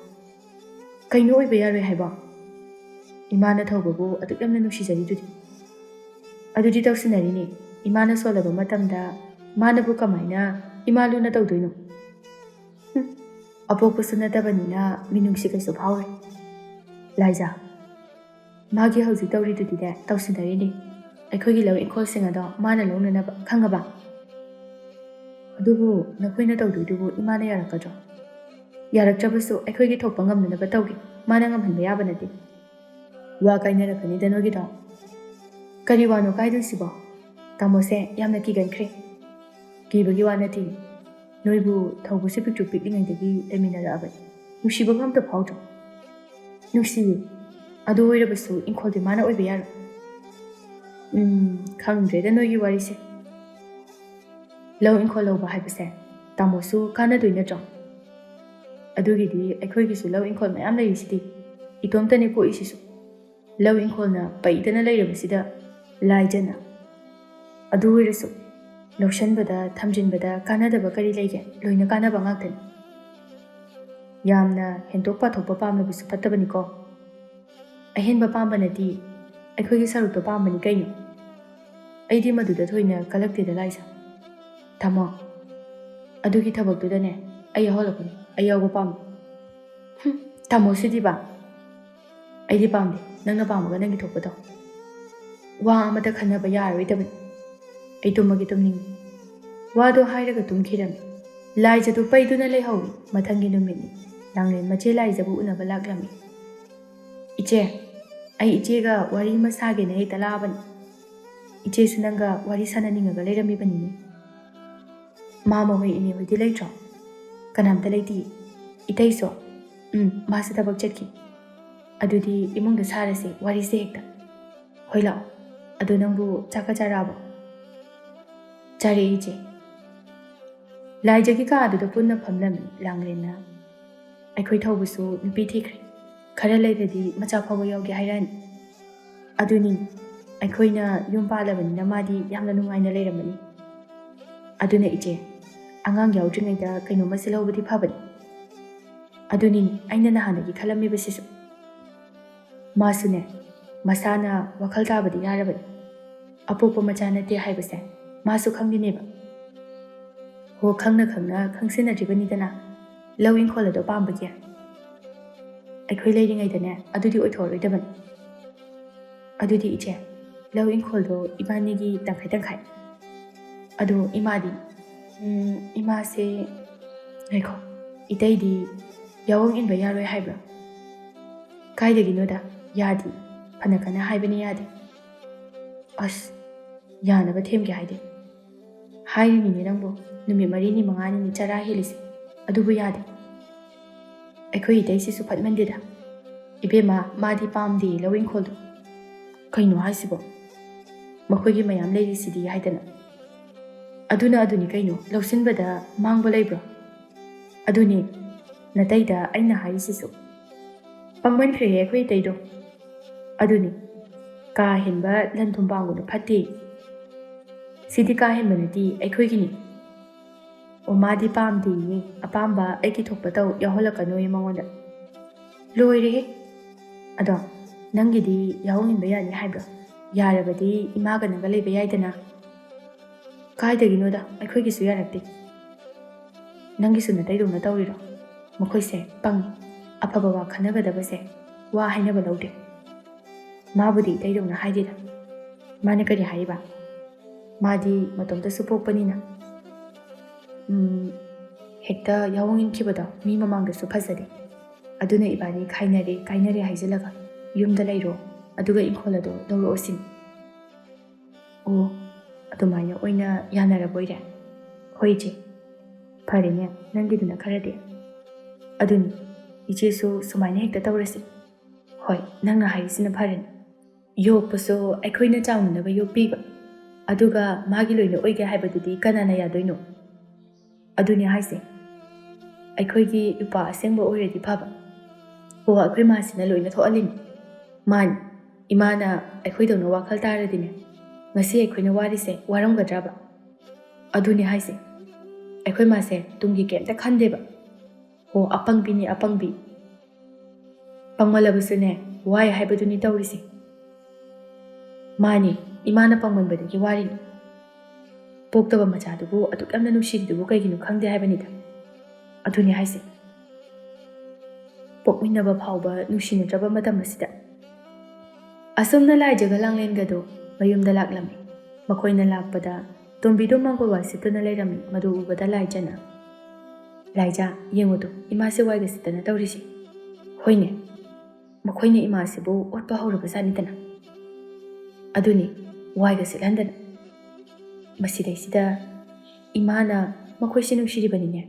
ꯀꯩꯅꯣ ꯑꯣꯏꯕ ꯌꯥꯔꯣꯏ ꯍꯥꯏꯕ? ꯏꯃꯥꯅ ꯊꯧꯕꯕꯨ ꯑꯗꯨꯛ ꯌꯥꯝꯅ ꯅꯨꯡꯁꯤꯖꯔꯤꯗꯨꯗꯤ. ꯑꯗꯨꯗꯤ ꯇꯧꯁꯤꯟꯅꯔꯤꯅꯤ. ꯏꯃꯥꯅ ꯁꯣꯜꯂꯕ ꯃꯇꯝꯗ ꯃꯥꯅꯕꯨ ꯀꯃꯥꯏꯅ ꯏꯃꯥ ꯂꯨꯅ ꯇꯧꯗꯣꯏꯅꯣ? ꯑꯄꯣꯛꯄꯁꯨ ꯅꯠꯇꯕꯅꯤꯅ ꯃꯤꯅꯨꯡꯁꯤ ꯀꯩꯁꯨ ꯐꯥꯎꯔꯣꯏ. ꯂꯥꯏꯖꯥ, ꯃꯥꯒꯤ ꯍꯧꯖꯤꯛ ꯇꯧꯔꯤꯗꯨꯗꯤꯅꯦ ꯇꯧꯁꯤꯟꯅꯔꯤꯅꯤ. ꯑꯩꯈꯣꯏꯒꯤ ꯂꯧ ꯏꯪꯈꯣꯜꯁꯤꯡ ꯑꯗꯣ ꯃꯥꯅ ꯂꯧꯅꯅꯕ, ꯈꯪꯉꯕ? ꯑꯗꯨꯕꯨ ꯅꯈꯣꯏꯅ ꯇꯧꯗꯣꯏꯗꯨꯕꯨ ꯏꯃꯥꯅ ꯌꯥꯔꯛꯀꯗ꯭ꯔꯣ? ꯌꯥꯔꯛꯇ꯭ꯔꯕꯁꯨ ꯑꯩꯈꯣꯏꯒꯤ ꯊꯣꯛꯄ ꯉꯝꯅꯅꯕ ꯇꯧꯒꯦ. ꯃꯥꯅ ꯉꯝꯍꯟꯕ ꯌꯥꯕ ꯅꯠꯇꯦ. ꯋꯥ ꯀꯥꯏꯅꯔꯛꯀꯅꯤꯗ ꯅꯣꯏꯒꯤꯗꯣ. ꯀꯔꯤ ꯋꯥꯅꯣ ꯀꯥꯏꯗꯣꯏꯁꯤꯕꯣ? ꯇꯥꯃꯣꯁꯦ ꯌꯥꯝꯅ ꯀꯤꯒꯟꯈ꯭ꯔꯦ. ꯀꯤꯕꯒꯤ ꯋꯥ ꯅꯠꯇꯦ. ꯅꯣꯏꯕꯨ ꯊꯧꯕꯁꯦ ꯄꯤꯛꯇ꯭ꯔꯨ ꯄꯤꯛꯂꯤꯉꯩꯗꯒꯤ ꯂꯩꯃꯤꯟꯅꯔꯛꯑꯕꯅꯤ. ꯅꯨꯡꯁꯤꯕ ꯑꯝꯇ ꯐꯥꯎꯗ꯭ꯔꯣ? ꯅꯨꯡꯁꯤꯌꯦ. ꯑꯗꯨ ꯑꯣꯏꯔꯕꯁꯨ ꯏꯪꯈꯣꯜꯗꯤ ꯃꯥꯅ ꯑꯣꯏꯕ ꯌꯥꯔꯣꯏ. ꯈꯪꯗ꯭ꯔꯦꯗ ꯅꯣꯏꯒꯤ ꯋꯥꯔꯤꯁꯦ. ꯂꯧ ꯏꯪꯈꯣꯜ ꯂꯧꯕ ꯍꯥꯏꯕꯁꯦ ꯇꯥꯃꯣꯁꯨ ꯀꯥꯟꯅꯗꯣꯏ ꯅꯠꯇ꯭ꯔꯣ? ꯑꯗꯨꯒꯤꯗꯤ ꯑꯩꯈꯣꯏꯒꯤꯁꯨ ꯂꯧ ꯏꯪꯈꯣꯜ ꯃꯌꯥꯝ ꯂꯩꯔꯤꯁꯤꯗꯤ. ꯏꯇꯣꯝꯇꯅꯦ ꯄꯣꯛꯏꯁꯤꯁꯨ. ꯂꯧ ꯏꯪꯈꯣꯜꯅ ꯄꯩꯗꯅ ꯂꯩꯔꯕꯁꯤꯗ ꯂꯥꯏꯖꯅ. ꯑꯗꯨ ꯑꯣꯏꯔꯁꯨ ꯂꯧꯁꯟꯕꯗ ꯊꯝꯖꯤꯟꯕꯗ ꯀꯥꯟꯅꯗꯕ ꯀꯔꯤ ꯂꯩꯒꯦ? ꯂꯣꯏꯅ ꯀꯥꯟꯅꯕ ꯉꯥꯛꯇꯅꯤ. ꯌꯥꯝꯅ ꯍꯦꯟꯗꯣꯛ ꯄꯥꯊꯣꯛꯄ ꯄꯥꯝꯂꯕꯁꯨ ꯐꯠꯇꯕꯅꯤꯀꯣ. ꯑꯍꯦꯟꯕ ꯄꯥꯝꯕꯅꯗꯤ ꯑꯩꯈꯣꯏꯒꯤ ꯁꯔꯨꯛꯇꯣ ꯄꯥꯝꯕꯅꯤ ꯀꯩꯅꯣ. ꯑꯩꯗꯤ ꯃꯗꯨꯗ ꯊꯣꯏꯅ ꯀꯜꯂꯛꯇꯦꯗ ꯂꯥꯏꯖꯥ. ꯊꯝꯃꯣ. ꯑꯗꯨꯒꯤ ꯊꯕꯛꯇꯨꯗꯅꯦ ꯑꯩ ꯌꯥꯎꯍꯜꯂꯛꯀꯅꯤ. ꯑꯩ ꯌꯥꯎꯕ ꯄꯥꯝꯃꯤ. ꯇꯥꯃꯣꯁꯤꯗꯤꯕ. ꯑꯩꯗꯤ ꯄꯥꯝꯗꯦ. ꯅꯪꯅ ꯄꯥꯝꯃꯒ ꯅꯪꯒꯤ ꯊꯣꯛꯄ ꯇꯧ. ꯋꯥ ꯑꯃꯇ ꯈꯟꯅꯕ ꯌꯥꯔꯔꯣꯏꯗꯕꯅꯤ. ꯑꯩ ꯇꯨꯝꯃꯒꯦ ꯇꯨꯝꯅꯤꯡꯉꯤ. ꯋꯥꯗꯣ ꯍꯥꯏꯔꯒ ꯇꯨꯝꯈꯤꯔꯝꯃꯤ. ꯂꯥꯏꯖꯗꯨ ꯄꯩꯗꯨꯅ ꯂꯩꯍꯧꯏ. ꯃꯊꯪꯒꯤ ꯅꯨꯃꯤꯠꯅꯤ. ꯂꯥꯡꯂꯦꯟ ꯃꯆꯦ ꯂꯥꯏꯖꯕꯨ ꯎꯅꯕ ꯂꯥꯛꯂꯝꯃꯤ. ꯏꯆꯦ, ꯑꯩ ꯏꯆꯦꯒ ꯋꯥꯔꯤ ꯑꯃ ꯁꯥꯒꯦꯅ ꯍꯦꯛꯇ ꯂꯥꯛꯑꯕꯅꯤ. ꯏꯆꯦꯁꯨ ꯅꯪꯒ ꯋꯥꯔꯤ ꯁꯥꯟꯅꯅꯤꯡꯉꯒ ꯂꯩꯔꯝꯃꯤꯕꯅꯤꯅꯦ. ꯃꯥꯃ ꯍꯣꯏ ꯏꯅꯦ ꯍꯣꯏꯗꯤ ꯂꯩꯇ꯭ꯔꯣ? ꯀꯅꯥꯝꯇ ꯂꯩꯇꯤꯌꯦ. ꯏꯇꯩꯁꯨ? ꯃꯥꯁꯨ ꯊꯕꯛ ꯆꯠꯈꯤ. ꯑꯗꯨꯗꯤ ꯏꯃꯨꯡꯗ ꯁꯥꯔꯁꯦ ꯋꯥꯔꯤꯁꯦ ꯍꯦꯛꯇ. ꯍꯣꯏ ꯂꯥꯛꯑꯣ. ꯑꯗꯨ ꯅꯪꯕꯨ ꯆꯥꯛꯀ ꯆꯥꯔꯛꯑꯕꯣ? ꯆꯥꯔꯦ ꯏꯆꯦ. ꯂꯥꯏꯖꯒꯤ ꯀꯥ ꯑꯗꯨꯗ ꯄꯨꯟꯅ ꯐꯝꯂꯝꯃꯤ ꯂꯥꯡꯂꯦꯟꯅ. ꯑꯩꯈꯣꯏ ꯊꯧꯕꯁꯨ ꯅꯨꯄꯤ ꯊꯤꯈ꯭ꯔꯦ. ꯈꯔ ꯂꯩꯔꯗꯤ ꯃꯆꯥ ꯐꯥꯎꯕ ꯌꯥꯎꯒꯦ ꯍꯥꯏꯔꯛꯑꯅꯤ. ꯑꯗꯨꯅꯤ, ꯑꯩꯈꯣꯏꯅ ꯌꯨꯝ ꯄꯥꯜꯂꯕꯅꯤꯅ ꯃꯥꯗꯤ ꯌꯥꯝꯅ ꯅꯨꯡꯉꯥꯏꯅ ꯂꯩꯔꯝꯃꯅꯤ. ꯑꯗꯨꯅ ꯏꯆꯦ, ꯑꯉꯥꯡ ꯌꯥꯎꯗ꯭ꯔꯤꯉꯩꯗ ꯀꯩꯅꯣꯝꯃ ꯁꯤꯜꯍꯧꯕꯗꯤ ꯐꯕꯅꯤ. ꯑꯗꯨꯅꯤꯅꯦ ꯑꯩꯅ ꯅꯍꯥꯟꯗꯒꯤ ꯈꯜꯂꯝꯃꯤꯕꯁꯤꯁꯨ. ꯃꯥꯁꯨꯅꯦ ꯃꯁꯥꯅ ꯋꯥꯈꯜ ꯇꯥꯕꯗꯤ ꯌꯥꯔꯕꯅꯤ. ꯑꯄꯣꯛꯄ ꯃꯆꯥ ꯅꯠꯇꯦ ꯍꯥꯏꯕꯁꯦ ꯃꯥꯁꯨ ꯈꯪꯂꯤꯅꯦꯕ. ꯍꯣ, ꯈꯪꯅ ꯈꯪꯅ ꯈꯪꯁꯤꯟꯅꯗ꯭ꯔꯤꯕꯅꯤꯗꯅ ꯂꯧ ꯏꯪꯈꯣꯜ ꯑꯗꯣ ꯄꯥꯝꯕꯒꯤ. ꯑꯩꯈꯣꯏ ꯂꯩꯔꯤꯉꯩꯗꯅꯦ ꯑꯗꯨꯗꯤ ꯑꯣꯏꯊꯣꯛꯑꯔꯣꯏꯗꯕꯅꯤ. ꯑꯗꯨꯗꯤ ꯏꯆꯦ, ꯂꯧ ꯏꯪꯈꯣꯜꯗꯣ ꯏꯕꯥꯅꯤꯒꯤ ꯇꯪꯈꯥꯏ ꯇꯪꯈꯥꯏ. ꯑꯗꯣ ꯏꯃꯥꯗꯤ? ꯏꯃꯥꯁꯦ ꯉꯥꯏꯈꯣ, ꯏꯇꯩꯗꯤ ꯌꯥꯑꯣꯡ ꯏꯟꯕ ꯌꯥꯔꯣꯏ ꯍꯥꯏꯕ꯭ꯔꯣ? ꯀꯥꯏꯗꯒꯤꯅꯣꯗ, ꯌꯥꯗꯦ. ꯐꯅ ꯀꯟꯅ ꯍꯥꯏꯕꯅꯤ ꯌꯥꯗꯦ. ꯑꯁ, ꯌꯥꯅꯕ ꯊꯦꯝꯒꯦ ꯍꯥꯏꯗꯦ. ꯍꯥꯏꯔꯤꯅꯤꯅꯦ ꯅꯪꯕꯨ. ꯅꯨꯃꯤꯠ 4ꯅꯤ 5ꯅꯤꯅꯤ ꯆꯔꯥ ꯍꯦꯜꯂꯤꯁꯦ. ꯑꯗꯨꯕꯨ ꯌꯥꯗꯦ. ꯑꯩꯈꯣꯏ ꯏꯇꯩꯁꯤꯁꯨ ꯐꯠꯃꯟꯗꯦꯗ. ꯏꯕꯦꯝꯃ, ꯃꯥꯗꯤ ꯄꯥꯝꯗꯦ ꯂꯧ ꯏꯪꯈꯣꯜꯗꯣ. ꯀꯩꯅꯣ ꯍꯥꯏꯁꯤꯕꯣ? ꯃꯈꯣꯏꯒꯤ ꯃꯌꯥꯝ ꯂꯩꯔꯤꯁꯤꯗꯤ ꯍꯥꯏꯗꯅ. ꯑꯗꯨꯅꯤ ꯀꯩꯅꯣ, ꯂꯧꯁꯤꯟꯕꯗ ꯃꯥꯡꯕ ꯂꯩꯕ꯭ꯔꯣ? ꯑꯗꯨꯅꯤ, ꯅꯇꯩꯗ ꯑꯩꯅ ꯍꯥꯏꯔꯤꯁꯤꯁꯨ. ꯄꯪꯃꯟꯈ꯭ꯔꯦꯍꯦ ꯑꯩꯈꯣꯏ ꯏꯇꯩꯗꯣ. ꯑꯗꯨꯅꯤ, ꯀꯥ ꯍꯦꯟꯕ ꯂꯟ ꯊꯨꯝ ꯄꯥꯝꯒꯅꯨ, ꯐꯠꯇꯦ. ꯁꯤꯗꯤ ꯀꯥ ꯍꯦꯟꯕ ꯅꯠꯇꯦ, ꯑꯩꯈꯣꯏꯒꯤꯅꯤ. ꯑꯣ, ꯃꯥꯗꯤ ꯄꯥꯝꯗꯦꯌꯦ. ꯑꯄꯥꯝꯕ ꯑꯩꯒꯤ ꯊꯣꯛꯄ ꯇꯧ, ꯌꯥꯎꯍꯜꯂꯛꯀꯅꯣꯌꯦ ꯃꯉꯣꯟꯗ. ꯂꯣꯏꯔꯦꯍꯦ. ꯑꯗꯣ ꯅꯪꯒꯤꯗꯤ ꯌꯥꯎꯍꯧ ꯏꯟꯕ ꯌꯥꯅꯤ ꯍꯥꯏꯕ꯭ꯔꯣ? ꯌꯥꯔꯕꯗꯤ ꯏꯃꯥꯒ ꯅꯪꯒ ꯂꯩꯕ ꯌꯥꯏꯗꯅ. ꯀꯥꯏꯗꯒꯤꯅꯣꯗ, ꯑꯩꯈꯣꯏꯒꯤꯁꯨ ꯌꯥꯔꯛꯇꯦ. ꯅꯪꯒꯤꯁꯨ ꯅꯇꯩꯗꯧꯅ ꯇꯧꯔꯤꯔꯣ? ꯃꯈꯣꯏꯁꯦ ꯄꯪꯉꯤ. ꯑꯐꯕ ꯋꯥ ꯈꯟꯅꯒꯗꯕꯁꯦ ꯋꯥ ꯍꯥꯏꯅꯕ ꯂꯧꯗꯦ. ꯃꯥꯕꯨꯗꯤ ꯏꯇꯩꯗꯧꯅ ꯍꯥꯏꯗꯦꯗ. ꯃꯥꯅ ꯀꯔꯤ ꯍꯥꯏꯔꯤꯕ? ꯃꯥꯗꯤ ꯃꯇꯣꯝꯇꯁꯨ ꯄꯣꯛꯄꯅꯤꯅ ꯍꯦꯛꯇ ꯌꯥꯑꯣꯡ ꯏꯟꯈꯤꯕꯗꯣ ꯃꯤ ꯃꯃꯥꯡꯗꯁꯨ ꯐꯖꯗꯦ. ꯑꯗꯨꯅ ꯏꯕꯥꯅꯤ ꯀꯥꯏꯅꯔꯦ ꯍꯥꯏꯖꯤꯜꯂꯒ ꯌꯨꯝꯗ ꯂꯩꯔꯣ, ꯑꯗꯨꯒ ꯏꯪꯈꯣꯜ ꯑꯗꯣ ꯂꯧꯔꯛꯑꯣ ꯁꯤꯅꯤ. ꯑꯣ, ꯑꯗꯨꯃꯥꯏꯅ ꯑꯣꯏꯅ ꯌꯥꯅꯔꯕꯣꯏꯔꯦ? ꯍꯣꯏ ꯏꯆꯦ. ꯐꯔꯦꯅꯦ ꯅꯪꯒꯤꯗꯨꯅ ꯈꯔꯗꯤ. ꯑꯗꯨꯅꯤ, ꯏꯆꯦꯁꯨ ꯁꯨꯃꯥꯏꯅ ꯍꯦꯛꯇ ꯇꯧꯔꯁꯤ. ꯍꯣꯏ, ꯅꯪꯅ ꯍꯥꯏꯔꯤꯁꯤꯅ ꯐꯔꯅꯤ. ꯌꯣꯛꯄꯁꯨ ꯑꯩꯈꯣꯏꯅ ꯆꯥꯎꯅꯅꯕ ꯌꯣꯛꯄꯤꯕ. ꯑꯗꯨꯒ ꯃꯥꯒꯤ ꯂꯣꯏꯅ ꯑꯣꯏꯒꯦ ꯍꯥꯏꯕꯗꯨꯗꯤ ꯀꯅꯥꯅ ꯌꯥꯗꯣꯏꯅꯣ? ꯑꯗꯨꯅꯤ ꯍꯥꯏꯁꯦ. ꯑꯩꯈꯣꯏꯒꯤ ꯏꯄꯥ ꯑꯁꯦꯡꯕ ꯑꯣꯏꯔꯗꯤ ꯐꯕ. ꯑꯩꯈꯣꯏ ꯃꯥꯁꯤꯅ ꯂꯣꯏꯅ ꯊꯣꯛꯍꯜꯂꯤꯅꯤ. ꯃꯥꯅꯤ, ꯏꯃꯥꯅ ꯑꯩꯈꯣꯏꯗꯧꯅ ꯋꯥꯈꯜ ꯇꯥꯔꯗꯤꯅꯦ, ꯉꯁꯤ ꯑꯩꯈꯣꯏꯅ ꯋꯥꯔꯤꯁꯦ ꯋꯥꯔꯝꯒꯗ꯭ꯔꯕ? ꯑꯗꯨꯅꯤ ꯍꯥꯏꯁꯦ, ꯑꯩꯈꯣꯏ ꯃꯥꯁꯦ ꯇꯨꯡꯒꯤ ꯀꯩꯝꯇ ꯈꯟꯗꯦꯕ. ꯍꯣ, ꯑꯄꯪꯕꯤꯅꯤ ꯑꯄꯪꯕꯤ. ꯄꯪꯃꯜꯂꯕꯁꯨꯅꯦ, ꯋꯥꯏ ꯍꯥꯏꯕꯗꯨꯅꯤ ꯇꯧꯔꯤꯁꯦ. ꯃꯥꯅꯤ, ꯏꯃꯥꯅ ꯄꯪꯃꯟꯕꯗꯒꯤ ꯋꯥꯔꯤꯅꯤ. ꯄꯣꯛꯇꯕ ꯃꯆꯥꯗꯨꯕꯨ ꯑꯗꯨꯛ ꯌꯥꯝꯅ ꯅꯨꯡꯁꯤꯔꯤꯗꯨꯕꯨ ꯀꯩꯒꯤꯅꯣ ꯈꯪꯗꯦ ꯍꯥꯏꯕꯅꯤꯗ. ꯑꯗꯨꯅꯤ ꯍꯥꯏꯁꯦ. ꯄꯣꯛꯃꯤꯟꯅꯕ ꯐꯥꯎꯕ ꯅꯨꯡꯁꯤꯅꯗ꯭ꯔꯕ ꯃꯇꯝ ꯑꯁꯤꯗ. ꯑꯁꯨꯝꯅ ꯂꯥꯏꯖꯒ ꯂꯥꯡꯂꯦꯟꯒꯗꯣ ꯃꯌꯨꯝꯗ ꯂꯥꯛꯂꯝꯃꯤ. ꯃꯈꯣꯏꯅ ꯂꯥꯛꯄꯗ ꯇꯣꯝꯕꯤꯗꯣ ꯃꯥꯡꯒꯣꯜ ꯋꯥꯏ ꯁꯤꯠꯇꯨꯅ ꯂꯩꯔꯝꯃꯤ. ꯃꯗꯨ ꯎꯕꯗ ꯂꯥꯏꯖꯅ, "ꯂꯥꯏꯖꯥ, ꯌꯦꯡꯉꯨꯗꯣ, ꯏꯃꯥꯁꯦ ꯋꯥꯏꯒ ꯁꯤꯠꯇꯅ ꯇꯧꯔꯤꯁꯤ." "ꯍꯣꯏꯅꯦ, ꯃꯈꯣꯏꯅ ꯏꯃꯥꯁꯤꯕꯨ ꯑꯣꯠꯄ ꯍꯧꯔꯕꯖꯥꯠꯅꯤꯗꯅ." "ꯑꯗꯨꯅꯤ, ꯋꯥꯏꯒ ꯁꯤꯠꯍꯟꯗꯅ. ꯃꯁꯤꯗꯩꯁꯤꯗ ꯏꯃꯥꯅ ꯃꯈꯣꯏꯁꯦ ꯅꯨꯡꯁꯤꯔꯤꯕꯅꯤꯅꯦ."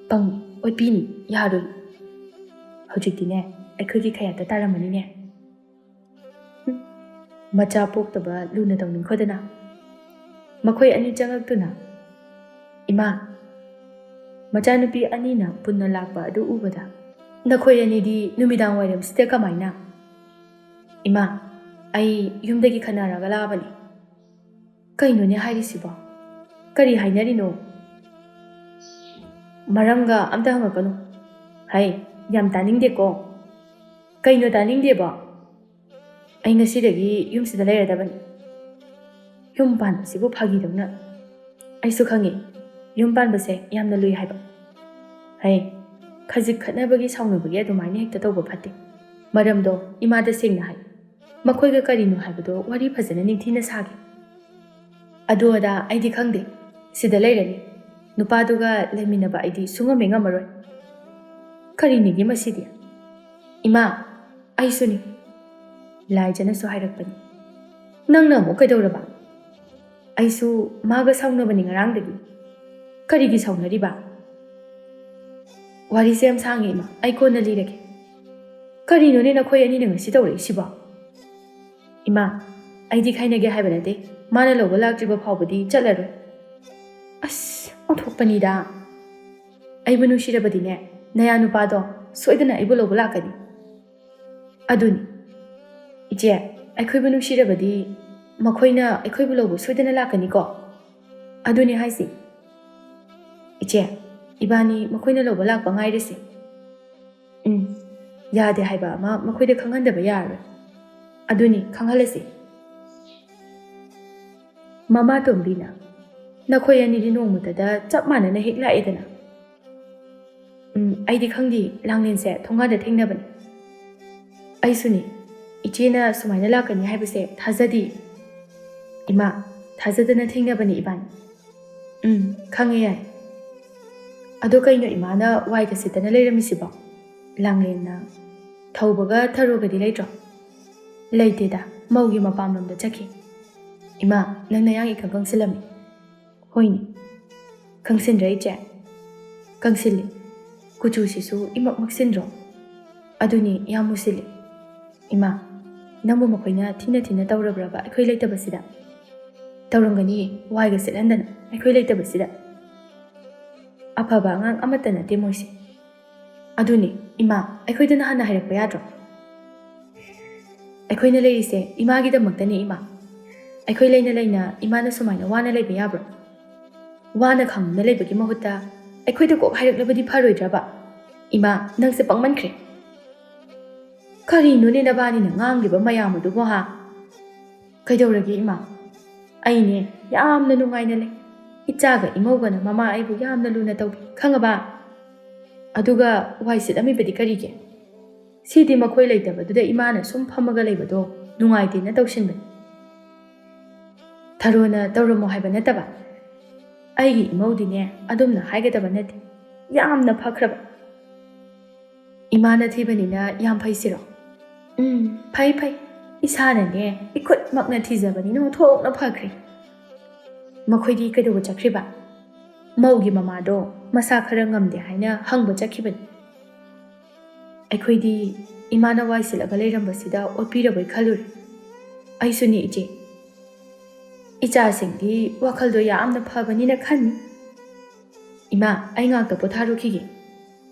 "ꯄꯪꯉꯤ, ꯑꯣꯠꯄꯤꯅꯤ, ꯌꯥꯔꯣꯏ. ꯍꯧꯖꯤꯛꯇꯤꯅꯦ, ꯑꯩꯈꯣꯏꯒꯤ ꯈꯌꯥꯠꯇ ꯇꯥꯔꯝꯃꯅꯤꯅꯦ." ꯃꯆꯥ ꯄꯣꯛꯇꯕ ꯂꯨꯅ ꯇꯧꯅꯤꯡꯈꯣꯗꯅ. ꯃꯈꯣꯏ ꯑꯅꯤ ꯆꯪꯉꯛꯇꯨꯅ, "ꯏꯃꯥ, ꯃꯆꯥꯅꯨꯄꯤ ꯑꯅꯤꯅ ꯄꯨꯟꯅ ꯂꯥꯛꯄ ꯑꯗꯨ ꯎꯕꯗ ꯅꯈꯣꯏ ꯑꯅꯤꯗꯤ ꯅꯨꯃꯤꯗꯥꯡ ꯋꯥꯏꯔꯝꯁꯤꯗ ꯀꯃꯥꯏꯅ?" "ꯏꯃꯥ, ꯑꯩ ꯌꯨꯝꯗꯒꯤ ꯈꯟꯅꯔꯒ ꯂꯥꯛꯑꯕꯅꯤ." "ꯀꯩꯅꯣꯅꯦ ꯍꯥꯏꯔꯤꯁꯤꯕꯣ? ꯀꯔꯤ ꯍꯥꯏꯅꯔꯤꯅꯣ? ꯃꯔꯝꯒ ꯑꯝꯇ ꯍꯪꯉꯛꯀꯅꯨ. ꯍꯩ, ꯌꯥꯝ ꯇꯥꯅꯤꯡꯗꯦꯀꯣ." "ꯀꯩꯅꯣ ꯇꯥꯅꯤꯡꯗꯦꯕꯣ? ꯑꯩ ꯉꯁꯤꯗꯒꯤ ꯌꯨꯝꯁꯤꯗ ꯂꯩꯔꯗꯕꯅꯤ." "ꯌꯨꯝ ꯄꯥꯟꯕꯁꯤꯕꯨ ꯐꯥꯒꯤꯗꯧꯅ." "ꯑꯩꯁꯨ ꯈꯪꯉꯤ, ꯌꯨꯝ ꯄꯥꯟꯕꯁꯦ ꯌꯥꯝꯅ ꯂꯨꯏ ꯍꯥꯏꯕ. ꯍꯩ, ꯈꯖꯤꯛ ꯈꯠꯅꯕꯒꯤ ꯁꯥꯎꯅꯕꯒꯤ ꯑꯗꯨꯃꯥꯏꯅ ꯍꯦꯛꯇ ꯇꯧꯕ ꯐꯠꯇꯦ. ꯃꯔꯝꯗꯣ ꯏꯃꯥꯗ ꯁꯦꯡꯅ ꯍꯥꯏ. ꯃꯈꯣꯏꯒ ꯀꯔꯤꯅꯣ ꯍꯥꯏꯕꯗꯣ ꯋꯥꯔꯤ ꯐꯖꯅ ꯅꯤꯡꯊꯤꯅ ꯁꯥꯒꯦ." "ꯑꯗꯨ ꯑꯗꯥ ꯑꯩꯗꯤ ꯈꯪꯗꯦ. ꯁꯤꯗ ꯂꯩꯔꯅꯤ. ꯅꯨꯄꯥꯗꯨꯒ ꯂꯩꯃꯤꯟꯅꯕ ꯑꯩꯗꯤ ꯁꯨꯡꯉꯝꯃꯦ ꯉꯝꯃꯔꯣꯏ." "ꯀꯔꯤꯅꯤꯒꯤ ꯃꯁꯤꯗꯤ?" "ꯏꯃꯥ, ꯑꯩꯁꯨꯅꯤ." ꯂꯥꯏꯖꯅꯁꯨ ꯍꯥꯏꯔꯛꯄꯅꯤ. "ꯅꯪꯅ ꯑꯃꯨꯛ ꯀꯩꯗꯧꯔꯕ?" "ꯑꯩꯁꯨ ꯃꯥꯒ ꯁꯥꯎꯅꯕꯅꯤ ꯉꯔꯥꯡꯗꯒꯤ." "ꯀꯔꯤꯒꯤ ꯁꯥꯎꯅꯔꯤꯕ?" "ꯋꯥꯔꯤꯁꯦ ꯌꯥꯝ ꯁꯥꯡꯉꯦ ꯏꯃꯥ, ꯑꯩ ꯀꯣꯟꯅ ꯂꯤꯔꯒꯦ." "ꯀꯔꯤꯅꯣꯅꯦ ꯅꯈꯣꯏ ꯑꯅꯤꯅ ꯉꯁꯤ ꯇꯧꯔꯛꯏꯁꯤꯕꯣ?" "ꯏꯃꯥ, ꯑꯩꯗꯤ ꯈꯥꯏꯅꯒꯦ ꯍꯥꯏꯕ ꯅꯠꯇꯦ. ꯃꯥꯅ ꯂꯧꯕ ꯂꯥꯛꯇ꯭ꯔꯤꯕ ꯐꯥꯎꯕꯗꯤ ꯆꯠꯂꯔꯣꯏ." "ꯑꯁ, ꯑꯣꯟꯊꯣꯛꯄꯅꯤꯗ." "ꯑꯩꯕꯨ ꯅꯨꯡꯁꯤꯔꯕꯗꯤꯅꯦ, ꯅꯌꯥ ꯅꯨꯄꯥꯗꯣ ꯁꯣꯏꯗꯅ ꯑꯩꯕꯨ ꯂꯧꯕ ꯂꯥꯛꯀꯅꯤ." "ꯑꯗꯨꯅꯤ, ꯏꯆꯦ, ꯑꯩꯈꯣꯏꯕꯨ ꯅꯨꯡꯁꯤꯔꯕꯗꯤ ꯃꯈꯣꯏꯅ ꯑꯩꯈꯣꯏꯕꯨ ꯂꯧꯕ ꯁꯣꯏꯗꯅ ꯂꯥꯛꯀꯅꯤꯀꯣ." "ꯑꯗꯨꯅꯤ ꯍꯥꯏꯁꯤ." "ꯏꯆꯦ, ꯏꯕꯥꯅꯤ ꯃꯈꯣꯏꯅ ꯂꯧꯕ ꯂꯥꯛꯄ ꯉꯥꯏꯔꯁꯤ." "ꯌꯥꯗꯦ ꯍꯥꯏꯕ ꯑꯃ ꯃꯈꯣꯏꯗ ꯈꯪꯍꯟꯗꯕ ꯌꯥꯔꯔꯣꯏ." "ꯑꯗꯨꯅꯤ, ꯈꯪꯍꯜꯂꯁꯤ." ꯃꯃꯥ ꯇꯣꯝꯕꯤꯅ, "ꯅꯈꯣꯏ ꯑꯅꯤꯗꯤ ꯅꯣꯡꯃꯇꯗ ꯆꯞ ꯃꯥꯟꯅꯅ ꯍꯦꯛ ꯂꯥꯛꯑꯦꯗꯅ." "ꯑꯩꯗꯤ ꯈꯪꯗꯦ, ꯂꯥꯡꯂꯦꯟꯁꯦ ꯊꯣꯡꯒꯥꯟꯗ ꯊꯦꯡꯅꯕꯅꯤ." "ꯑꯩꯁꯨꯅꯤ, ꯏꯆꯦꯅ ꯁꯨꯃꯥꯏꯅ ꯂꯥꯛꯀꯅꯤ ꯍꯥꯏꯕꯁꯦ ꯊꯥꯖꯗꯦ." "ꯏꯃꯥ, ꯊꯥꯖꯗꯅ ꯊꯦꯡꯅꯕꯅꯤ ꯏꯕꯥꯅꯤ." "ꯈꯪꯉꯦ, ꯌꯥꯏ." "ꯑꯗꯣ ꯀꯩꯅꯣ ꯏꯃꯥꯅ ꯋꯥꯏꯒ ꯁꯤꯠꯇꯅ ꯂꯩꯔꯝꯃꯤꯁꯤꯕꯣ?" ꯂꯥꯡꯂꯦꯟꯅ, "ꯊꯧꯕꯒ ꯊꯔꯣꯒꯗꯤ ꯂꯩꯇ꯭ꯔꯣ?" "ꯂꯩꯇꯦꯗ, ꯃꯧꯒꯤ ꯃꯄꯥꯝꯂꯣꯝꯗ ꯆꯠꯈꯤ." "ꯏꯃꯥ, ꯅꯪ ꯅꯌꯥꯡ ꯏꯀꯪ ꯀꯪꯁꯤꯜꯂꯝꯃꯤ." "ꯍꯣꯏꯅꯦ, ꯀꯪꯁꯤꯟꯗ꯭ꯔꯥ ꯏꯆꯦ?" "ꯀꯪꯁꯤꯜꯂꯤ. ꯀꯨꯆꯨꯁꯤꯁꯨ ꯏꯃꯛ ꯃꯛꯁꯤꯟꯗ꯭ꯔꯣ?" "ꯑꯗꯨꯅꯤ, ꯌꯥꯝ ꯃꯨꯁꯤꯜꯂꯤ." "ꯏꯃꯥ, ꯅꯪꯕꯨ ꯃꯈꯣꯏꯅ ꯊꯤꯅ ꯊꯤꯅ ꯇꯧꯔꯕ꯭ꯔꯕ ꯑꯩꯈꯣই ꯂꯩꯇꯕꯁꯤꯗ?" "ꯇꯧꯔꯝꯒꯅꯤꯌꯦ, ꯋꯥꯏꯒ ꯁꯤꯠꯍꯟꯗꯅ ꯑꯩꯈꯣই ꯂꯩꯇꯕꯁꯤꯗ." "ꯑꯐꯕ ꯑꯉꯥꯡ ꯑꯃꯠꯇ ꯅꯠꯇꯦ ꯃꯣꯏꯁꯦ." "ꯑꯗꯨꯅꯤ, ꯏꯃꯥ, ꯑꯩꯈꯣꯏꯗ ꯍꯥꯟꯅ ꯍꯥꯏꯔꯛꯄ ꯌꯥꯗ꯭ꯔꯣ?" "ꯑꯩꯈꯣꯏꯅ ꯂꯩꯔꯤꯁꯦ ꯏꯃꯥꯒꯤꯗꯃꯛꯇꯅꯤ ꯏꯃꯥ. ꯑꯩꯈꯣই ꯂꯩꯅ ꯂꯩꯅ ꯏꯃꯥꯅ ꯁꯨꯃꯥꯏꯅ ꯋꯥꯅ ꯂꯩꯕ ꯌꯥꯕ꯭ꯔꯣ? ꯋꯥꯅ ꯈꯥꯡꯗꯨꯅ ꯂꯩꯕꯒꯤ ꯃꯍꯨꯠꯇ ꯑꯩꯈꯣꯏꯗ ꯀꯣꯛ ꯍꯥꯏꯔꯛꯂꯕꯗꯤ ꯐꯔꯣꯏꯗ꯭ꯔꯕ?" "ꯏꯃꯥ, ꯅꯪꯁꯦ ꯄꯪꯃꯟꯈ꯭ꯔꯦ." "ꯀꯔꯤꯅꯣꯅꯦ ꯅꯕꯥꯅꯤꯅ ꯉꯥꯡꯂꯤꯕ ꯃꯌꯥꯝ ꯑꯗꯨꯕꯣ ꯍꯥ?" "ꯀꯩꯗꯧꯔꯒꯦ ꯏꯃꯥ? ꯑꯩꯅꯦ ꯌꯥꯝꯅ ꯅꯨꯡꯉꯥꯏꯅ ꯂꯩ. ꯏꯆꯥꯒ ꯏꯃꯧꯒꯅ ꯃꯃꯥ ꯑꯩꯕꯨ ꯌꯥꯝꯅ ꯂꯨꯅ ꯇꯧꯕꯤ, ꯈꯪꯉꯕ? ꯑꯗꯨꯒ ꯋꯥꯏ ꯁꯤꯠꯂꯝꯃꯤꯕꯗꯤ ꯀꯔꯤꯒꯤ? ꯁꯤꯗꯤ ꯃꯈꯣꯏ ꯂꯩꯇꯕꯗꯨꯗ ꯏꯃꯥꯅ ꯁꯨꯝ ꯐꯝꯃꯒ ꯂꯩꯕꯗꯣ ꯅꯨꯡꯉꯥꯏꯇꯦꯅ ꯇꯧꯁꯤꯟꯕꯅꯤ." "ꯊꯔꯣꯅ ꯇꯧꯔꯝꯃꯣ ꯍꯥꯏꯕ ꯅꯠꯇꯕ? ꯑꯩꯒꯤ ꯏꯃꯧꯗꯤꯅꯦ ꯑꯗꯨꯝꯅ ꯍꯥꯏꯒꯗꯕ ꯅꯠꯇꯦ, ꯌꯥꯝꯅ ꯐꯈ꯭ꯔꯕ." "ꯏꯃꯥꯅ ꯊꯤꯕꯅꯤꯅ ꯌꯥꯝ ꯐꯩꯁꯤꯔꯣ?" "ꯐꯩ ꯐꯩ. ꯏꯁꯥꯅꯅꯦ ꯏꯈꯨꯠꯃꯛꯅ ꯊꯤꯖꯕꯅꯤꯅ ꯑꯣꯟꯊꯣꯛꯅ ꯐꯈ꯭ꯔꯦ." "ꯃꯈꯣꯏꯗꯤ ꯀꯩꯗꯧꯕ ꯆꯠꯈ꯭ꯔꯤꯕ?" "ꯃꯧꯒꯤ ꯃꯃꯥꯗꯣ ꯃꯁꯥ ꯈꯔ ꯉꯝꯗꯦ ꯍꯥꯏꯅ ꯍꯪꯕ ꯆꯠꯈꯤꯕꯅꯤ." "ꯑꯩꯈꯣꯏꯗꯤ ꯏꯃꯥꯅ ꯋꯥꯏ ꯁꯤꯠꯂꯒ ꯂꯩꯔꯝꯕꯁꯤꯗ ꯑꯣꯠꯄꯤꯔꯕꯣꯏ ꯈꯜꯂꯨꯔꯦ." "ꯑꯩꯁꯨꯅꯤ ꯏꯆꯦ. ꯏꯆꯥꯁꯤꯡꯗꯤ ꯋꯥꯈꯜꯗꯣ ꯌꯥꯝꯅ ꯐꯕꯅꯤꯅ ꯈꯟꯅꯤ." "ꯏꯃꯥ, ꯑꯩ ꯉꯥꯛꯇ ꯄꯣꯊꯥꯔꯨꯈꯤꯒꯦ."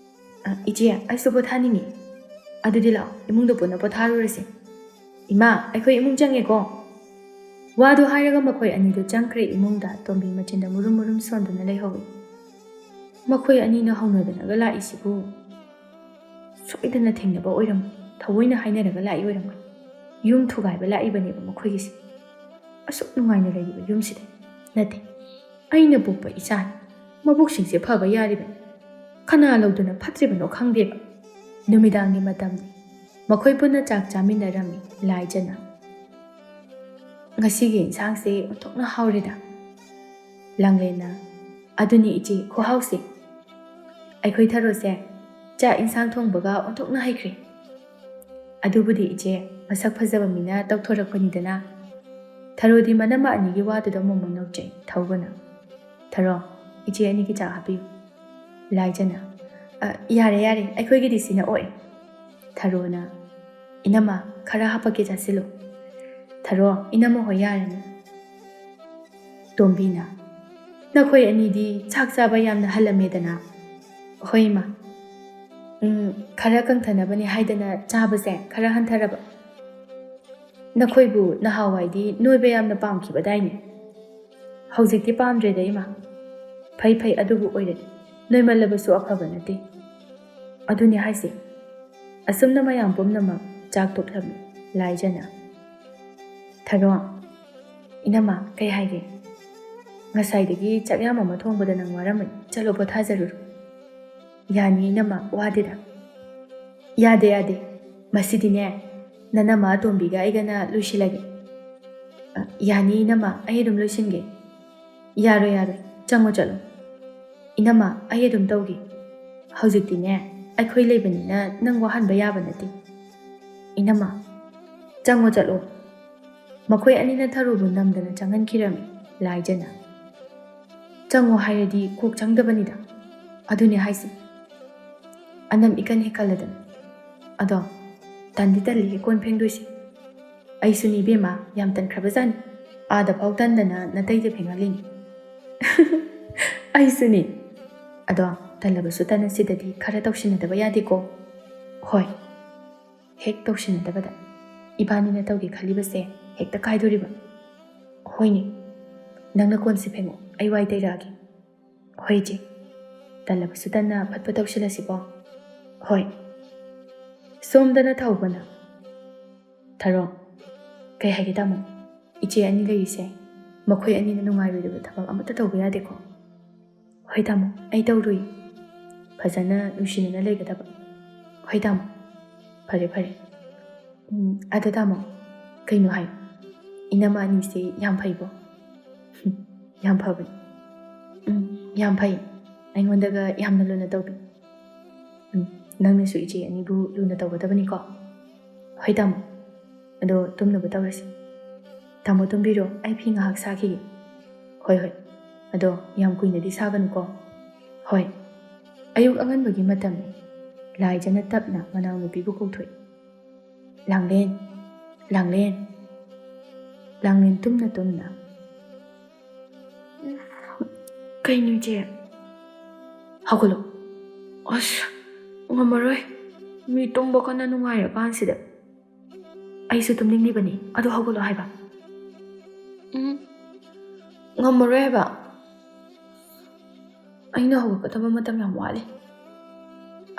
"ꯏꯆꯦ, ꯑꯩꯁꯨ ꯄꯣꯊꯥꯅꯤꯡꯉꯤ." ꯑꯗꯨꯗꯤ ꯂꯥꯛꯑꯣ ꯏꯃꯨꯡꯗ ꯄꯨꯟꯅ ꯄꯣꯊꯥꯔꯨꯔꯁꯤ. ꯏꯃꯥ, ꯑꯩꯈꯣꯏ ꯏꯃꯨꯡ ꯆꯪꯉꯦꯀꯣ. ꯋꯥꯗꯨ ꯍꯥꯏꯔꯒ ꯃꯈꯣꯏ ꯑꯅꯤꯗꯨ ꯆꯪꯈ꯭ꯔꯦ ꯏꯃꯨꯡꯗ. ꯇꯣꯝꯕꯤ ꯃꯆꯤꯟꯗ ꯃꯨꯔꯨꯝ ꯃꯨꯔꯨꯝ ꯁꯣꯟꯗꯨꯅ ꯂꯩꯍꯧꯏ. ꯃꯈꯣꯏ ꯑꯅꯤꯅ ꯍꯧꯅꯗꯅꯒ ꯂꯥꯛꯏꯁꯤꯕꯨ ꯁꯣꯏꯗꯅ ꯊꯦꯡꯅꯕ ꯑꯣꯏꯔꯝꯃꯤ. ꯊꯑꯣꯏꯅ ꯍꯥꯏꯅꯔꯒ ꯂꯥꯛꯏ ꯑꯣꯏꯔꯝꯃꯤ. ꯌꯨꯝ ꯊꯨꯒꯥꯏꯕ ꯂꯥꯛꯏꯕꯅꯦꯕ ꯃꯈꯣꯏꯒꯤꯁꯤ. ꯑꯁꯨꯛ ꯅꯨꯡꯉꯥꯏꯅ ꯂꯩꯔꯤꯕ ꯌꯨꯝꯁꯤꯗ. ꯅꯠꯇꯦ, ꯑꯩꯅ ꯄꯣꯛꯄ ꯏꯆꯥꯅꯤ. ꯃꯕꯨꯛꯁꯤꯡꯁꯦ ꯐꯕ ꯌꯥꯔꯤꯕꯅꯤ. ꯈꯅꯥ ꯂꯧꯗꯨꯅ ꯐꯠꯇ꯭ꯔꯤꯕꯅꯣ ꯈꯪꯗꯦꯕ. ꯅꯨꯃꯤꯗꯥꯡꯒꯤ ꯃꯇꯝꯅꯤ. ꯃꯈꯣꯏ ꯄꯨꯟꯅ ꯆꯥꯛ ꯆꯥꯃꯤꯟꯅꯔꯝꯃꯤ ꯂꯥꯏꯖꯅ. ꯉꯁꯤꯒꯤ ꯏꯟꯁꯥꯡꯁꯦ ꯑꯣꯟꯊꯣꯛꯅ ꯍꯥꯎꯔꯦꯗ. ꯂꯥꯡꯂꯦꯟꯅ ꯑꯗꯨꯅꯤ ꯏꯆꯦ ꯈꯨꯍꯥꯎꯁꯦ. ꯑꯩꯈꯣꯏ ꯊꯔꯣꯁꯦ ꯆꯥꯛ ꯏꯟꯁꯥꯡ ꯊꯣꯡꯕꯒ ꯑꯣꯟꯊꯣꯛꯅ ꯍꯩꯈ꯭ꯔꯦ. ꯑꯗꯨꯕꯨꯗꯤ ꯏꯆꯦ ꯃꯁꯛ ꯐꯖꯕ ꯃꯤꯅ ꯇꯧꯊꯣꯔꯛꯄꯅꯤꯗꯅ. ꯊꯔꯣꯗꯤ ꯃꯅꯝꯃ ꯑꯅꯤꯒꯤ ꯋꯥꯗꯨꯗ ꯃꯣꯃꯣꯟ ꯅꯣꯛꯆꯩ ꯊꯧꯕꯅ. ꯊꯔꯣ, ꯏꯆꯦ ꯑꯅꯤꯒꯤ ꯆꯥꯛ ꯍꯥꯞꯄꯤꯌꯨ. ꯂꯥꯏꯖꯅ ꯌꯥꯔꯦ ꯌꯥꯔꯦ ꯑꯩꯈꯣꯏꯒꯤꯗꯤ ꯁꯤꯅ ꯑꯣꯏ. ꯊꯔꯣꯅ ꯏꯅꯝꯃ ꯈꯔ ꯍꯥꯞꯄꯛꯀꯦ ꯆꯥꯁꯤꯜꯂꯨ. ꯊꯔꯣ, ꯏꯅꯝꯃ ꯍꯣꯏ ꯌꯥꯔꯅꯤ. ꯇꯣꯝꯕꯤꯅ ꯅꯈꯣꯏ ꯑꯅꯤꯗꯤ ꯆꯥꯛ ꯆꯥꯕ ꯌꯥꯝꯅ ꯍꯜꯂꯝꯃꯦꯗꯅ. ꯍꯣꯏ ꯏꯃꯥ. ꯈꯔ ꯀꯪꯊꯅꯕꯅꯤ ꯍꯥꯏꯗꯅ ꯆꯥꯕꯁꯦ ꯈꯔ ꯍꯟꯊꯔꯕ. ꯅꯈꯣꯏꯕꯨ ꯅꯍꯥꯟꯋꯥꯏꯗꯤ ꯅꯣꯏꯕ ꯌꯥꯝꯅ ꯄꯥꯝꯈꯤꯕꯗꯥꯏꯅꯦ. ꯍꯧꯖꯤꯛꯇꯤ ꯄꯥꯝꯗ꯭ꯔꯦꯗ ꯏꯃꯥ. ꯐꯩ ꯐꯩ ꯑꯗꯨꯕꯨ ꯑꯣꯏꯔꯗꯤ. ꯅꯣꯏꯃꯜꯂꯕꯁꯨ ꯑꯐꯕ ꯅꯠꯇꯦ. ꯑꯗꯨꯅꯤ ꯍꯥꯏꯁꯦ. ꯑꯁꯨꯝꯅ ꯃꯌꯥꯝ ꯄꯨꯝꯅꯃꯛ ꯆꯥꯛ ꯇꯣꯛꯂꯝꯃꯤ ꯂꯥꯏꯖꯅ. ꯊꯔꯣ, ꯏꯅꯝꯃ ꯀꯩ ꯍꯥꯏꯒꯦ? ꯉꯁꯥꯏꯗꯒꯤ ꯆꯥꯛꯌꯥꯝ ꯑꯃ ꯊꯣꯡꯕꯗ ꯅꯪ ꯋꯥꯔꯝꯃꯅꯤ. ꯆꯠꯂꯣ ꯄꯣꯊꯥꯖꯔꯨꯔꯣ. ꯌꯥꯅꯤ ꯏꯅꯝꯃ, ꯋꯥꯗꯦꯗ. ꯌꯥꯗꯦ ꯌꯥꯗꯦ. ꯃꯁꯤꯗꯤꯅꯦ ꯅꯅꯝꯃ ꯑꯇꯣꯝꯕꯤꯒ ꯑꯩꯒꯅ ꯂꯣꯏꯁꯤꯜꯂꯒꯦ. ꯌꯥꯅꯤ ꯏꯅꯝꯃ, ꯑꯩ ꯑꯗꯨꯝ ꯂꯣꯏꯁꯤꯟꯒꯦ. ꯌꯥꯔꯣꯏ ꯌꯥꯔꯣꯏ, ꯆꯪꯉꯣ ꯆꯠꯂꯣ. ꯏꯅꯝꯃ, ꯑꯩ ꯑꯗꯨꯝ ꯇꯧꯒꯦ. ꯍꯧꯖꯤꯛꯇꯤꯅꯦ ꯑꯩꯈꯣꯏ ꯂꯩꯕꯅꯤꯅ ꯅꯪ ꯋꯥꯍꯟꯕ ꯌꯥꯕ ꯅꯠꯇꯦ. ꯏꯅꯝꯃ, ꯆꯪꯉꯣ ꯆꯠꯂꯣ. ꯃꯈꯣꯏ ꯑꯅꯤꯅ ꯊꯔꯣꯕꯨ ꯅꯝꯗꯅ ꯆꯪꯍꯟꯈꯤꯔꯝꯃꯤ ꯂꯥꯏꯖꯅ. ꯆꯪꯉꯣ ꯍꯥꯏꯔꯗꯤ ꯀꯣꯛ ꯆꯪꯗꯕꯅꯤꯗ. ꯑꯗꯨꯅꯤ ꯍꯥꯏꯁꯤ. ꯑꯅꯝ ꯏꯀꯟ ꯍꯦꯛꯀꯜꯂꯗꯅ. ꯑꯗꯣ ꯇꯟꯗꯤ ꯇꯜꯂꯤꯍꯦ ꯀꯣꯟ ꯐꯦꯡꯗꯣꯏꯁꯤ. ꯑꯩꯁꯨꯅꯤ ꯏꯕꯦꯝꯃ, ꯌꯥꯝ ꯇꯟꯈ꯭ꯔꯕꯖꯥꯠꯅꯤ. ꯑꯥꯗ ꯐꯥꯎ ꯇꯟꯗꯅ ꯅꯇꯩꯗ ꯐꯦꯡꯍꯜꯂꯤꯅꯤ. ꯑꯩꯁꯨꯅꯤ. ꯑꯗꯣ ꯇꯜꯂꯕꯁꯨ ꯇꯟꯅ ꯁꯤꯗꯗꯤ ꯈꯔ ꯇꯧꯁꯤꯟꯅꯗꯕ ꯌꯥꯗꯦꯀꯣ. ꯍꯣꯏ, ꯍꯦꯛ ꯇꯧꯁꯤꯟꯅꯗꯕꯗ ꯏꯕꯥꯅꯤꯅ ꯇꯧꯒꯦ ꯈꯜꯂꯤꯕꯁꯦ ꯍꯦꯛꯇ ꯀꯥꯏꯗꯣꯔꯤꯕ. ꯍꯣꯏꯅꯦ, ꯅꯪꯅ ꯀꯣꯟꯁꯤ ꯐꯦꯡꯉꯣ, ꯑꯩ ꯋꯥꯏ ꯇꯩꯔꯛꯑꯒꯦ. ꯍꯣꯏ ꯏꯆꯦ. ꯇꯜꯂꯕꯁꯨ ꯇꯟꯅ ꯐꯠ ꯇꯧꯁꯤꯜꯂꯁꯤꯀꯣ. ꯍꯣꯏ. ꯁꯣꯝꯗꯅ ꯊꯧꯕꯅ ꯊꯔꯣ, ꯀꯩ ꯍꯥꯏꯒꯦ ꯇꯥꯃꯣ? ꯏꯆꯦ ꯑꯅꯤ ꯂꯩꯔꯤꯁꯦ ꯃꯈꯣꯏ ꯑꯅꯤꯅ ꯅꯨꯡꯉꯥꯏꯔꯣꯏꯗꯕ ꯊꯕꯛ ꯑꯃꯠꯇ ꯇꯧꯕ ꯌꯥꯗꯦꯀꯣ. ꯍꯣꯏ ꯇꯥꯃꯣ, ꯑꯩ ꯇꯧꯔꯨꯏ. ꯐꯖꯅ ꯅꯨꯡꯁꯤꯅꯅ ꯂꯩꯒꯗꯕ. ꯍꯣꯏ ꯇꯥꯃꯣ. ꯐꯔꯦ ꯐꯔꯦ. ꯑꯗꯣ ꯇꯥꯃꯣ, ꯀꯩꯅꯣ ꯍꯥꯏꯌꯨ. ꯏꯅꯝꯃ ꯑꯅꯤꯁꯦ ꯌꯥꯝ ꯐꯩꯕꯣ? ꯌꯥꯝ ꯐꯕꯅꯤ. ꯌꯥꯝ ꯐꯩ. ꯑꯩꯉꯣꯟꯗꯒ ꯌꯥꯝꯅ ꯂꯨꯅ ꯇꯧꯕꯤ. ꯅꯪꯅꯁꯨ ꯏꯆꯦ ꯑꯅꯤꯕꯨ ꯂꯨꯅ ꯇꯧꯒꯗꯕꯅꯤꯀോ. ꯍꯣꯏ ꯇꯥꯃꯣ. ꯑꯗꯣ ꯇꯨꯝꯅꯕ ꯇꯧꯔꯁꯤ. ꯇꯥꯃꯣ ꯇꯨꯝꯕꯤꯔꯣ, ꯑꯩ ꯐꯤ ꯉꯥꯏꯍꯥꯛ ꯁꯥꯈꯤꯒꯦ. ꯍꯣꯏ ꯍꯣꯏ. ꯑꯗꯣ ꯌꯥꯝ ꯀꯨꯏꯅꯗꯤ ꯁꯥꯒꯅꯨꯀꯣ. ꯍꯣꯏ. ꯑꯌꯨꯛ ꯑꯉꯟꯕꯒꯤ ꯃꯇꯝꯅꯤ. ꯂꯥꯏꯖꯅ ꯇꯞꯅ ꯃꯅꯥꯎꯅꯨꯄꯤꯕꯨ ꯀꯧꯊꯣꯛꯏ. ꯂꯥꯡꯂꯦꯟ, ꯂꯥꯡꯂꯦꯟ. ꯂꯥꯡꯂꯦꯟ ꯇꯨꯝꯅ ꯇꯨꯝꯅ ꯀꯩꯅꯣ ꯏꯆꯦ? ꯍꯧꯒꯠꯂꯣ. ꯑꯁ, ꯉꯝꯃꯔꯣꯏ. ꯃꯤ ꯇꯨꯝꯕ ꯀꯟꯅ ꯅꯨꯡꯉꯥꯏꯔꯀꯥꯟꯁꯤꯗ. ꯑꯩꯁꯨ ꯇꯨꯝꯅꯤꯡꯂꯤꯕꯅꯤ, ꯑꯗꯨ ꯍꯧꯒꯠꯂꯣ ꯍꯥꯏꯕ. ꯉꯝꯃꯔꯣꯏ ꯍꯥꯏꯕ. ꯑꯩꯅ ꯍꯧꯒꯠꯀꯗꯕ ꯃꯇꯝ ꯌꯥꯝ ꯋꯥꯠꯂꯤ.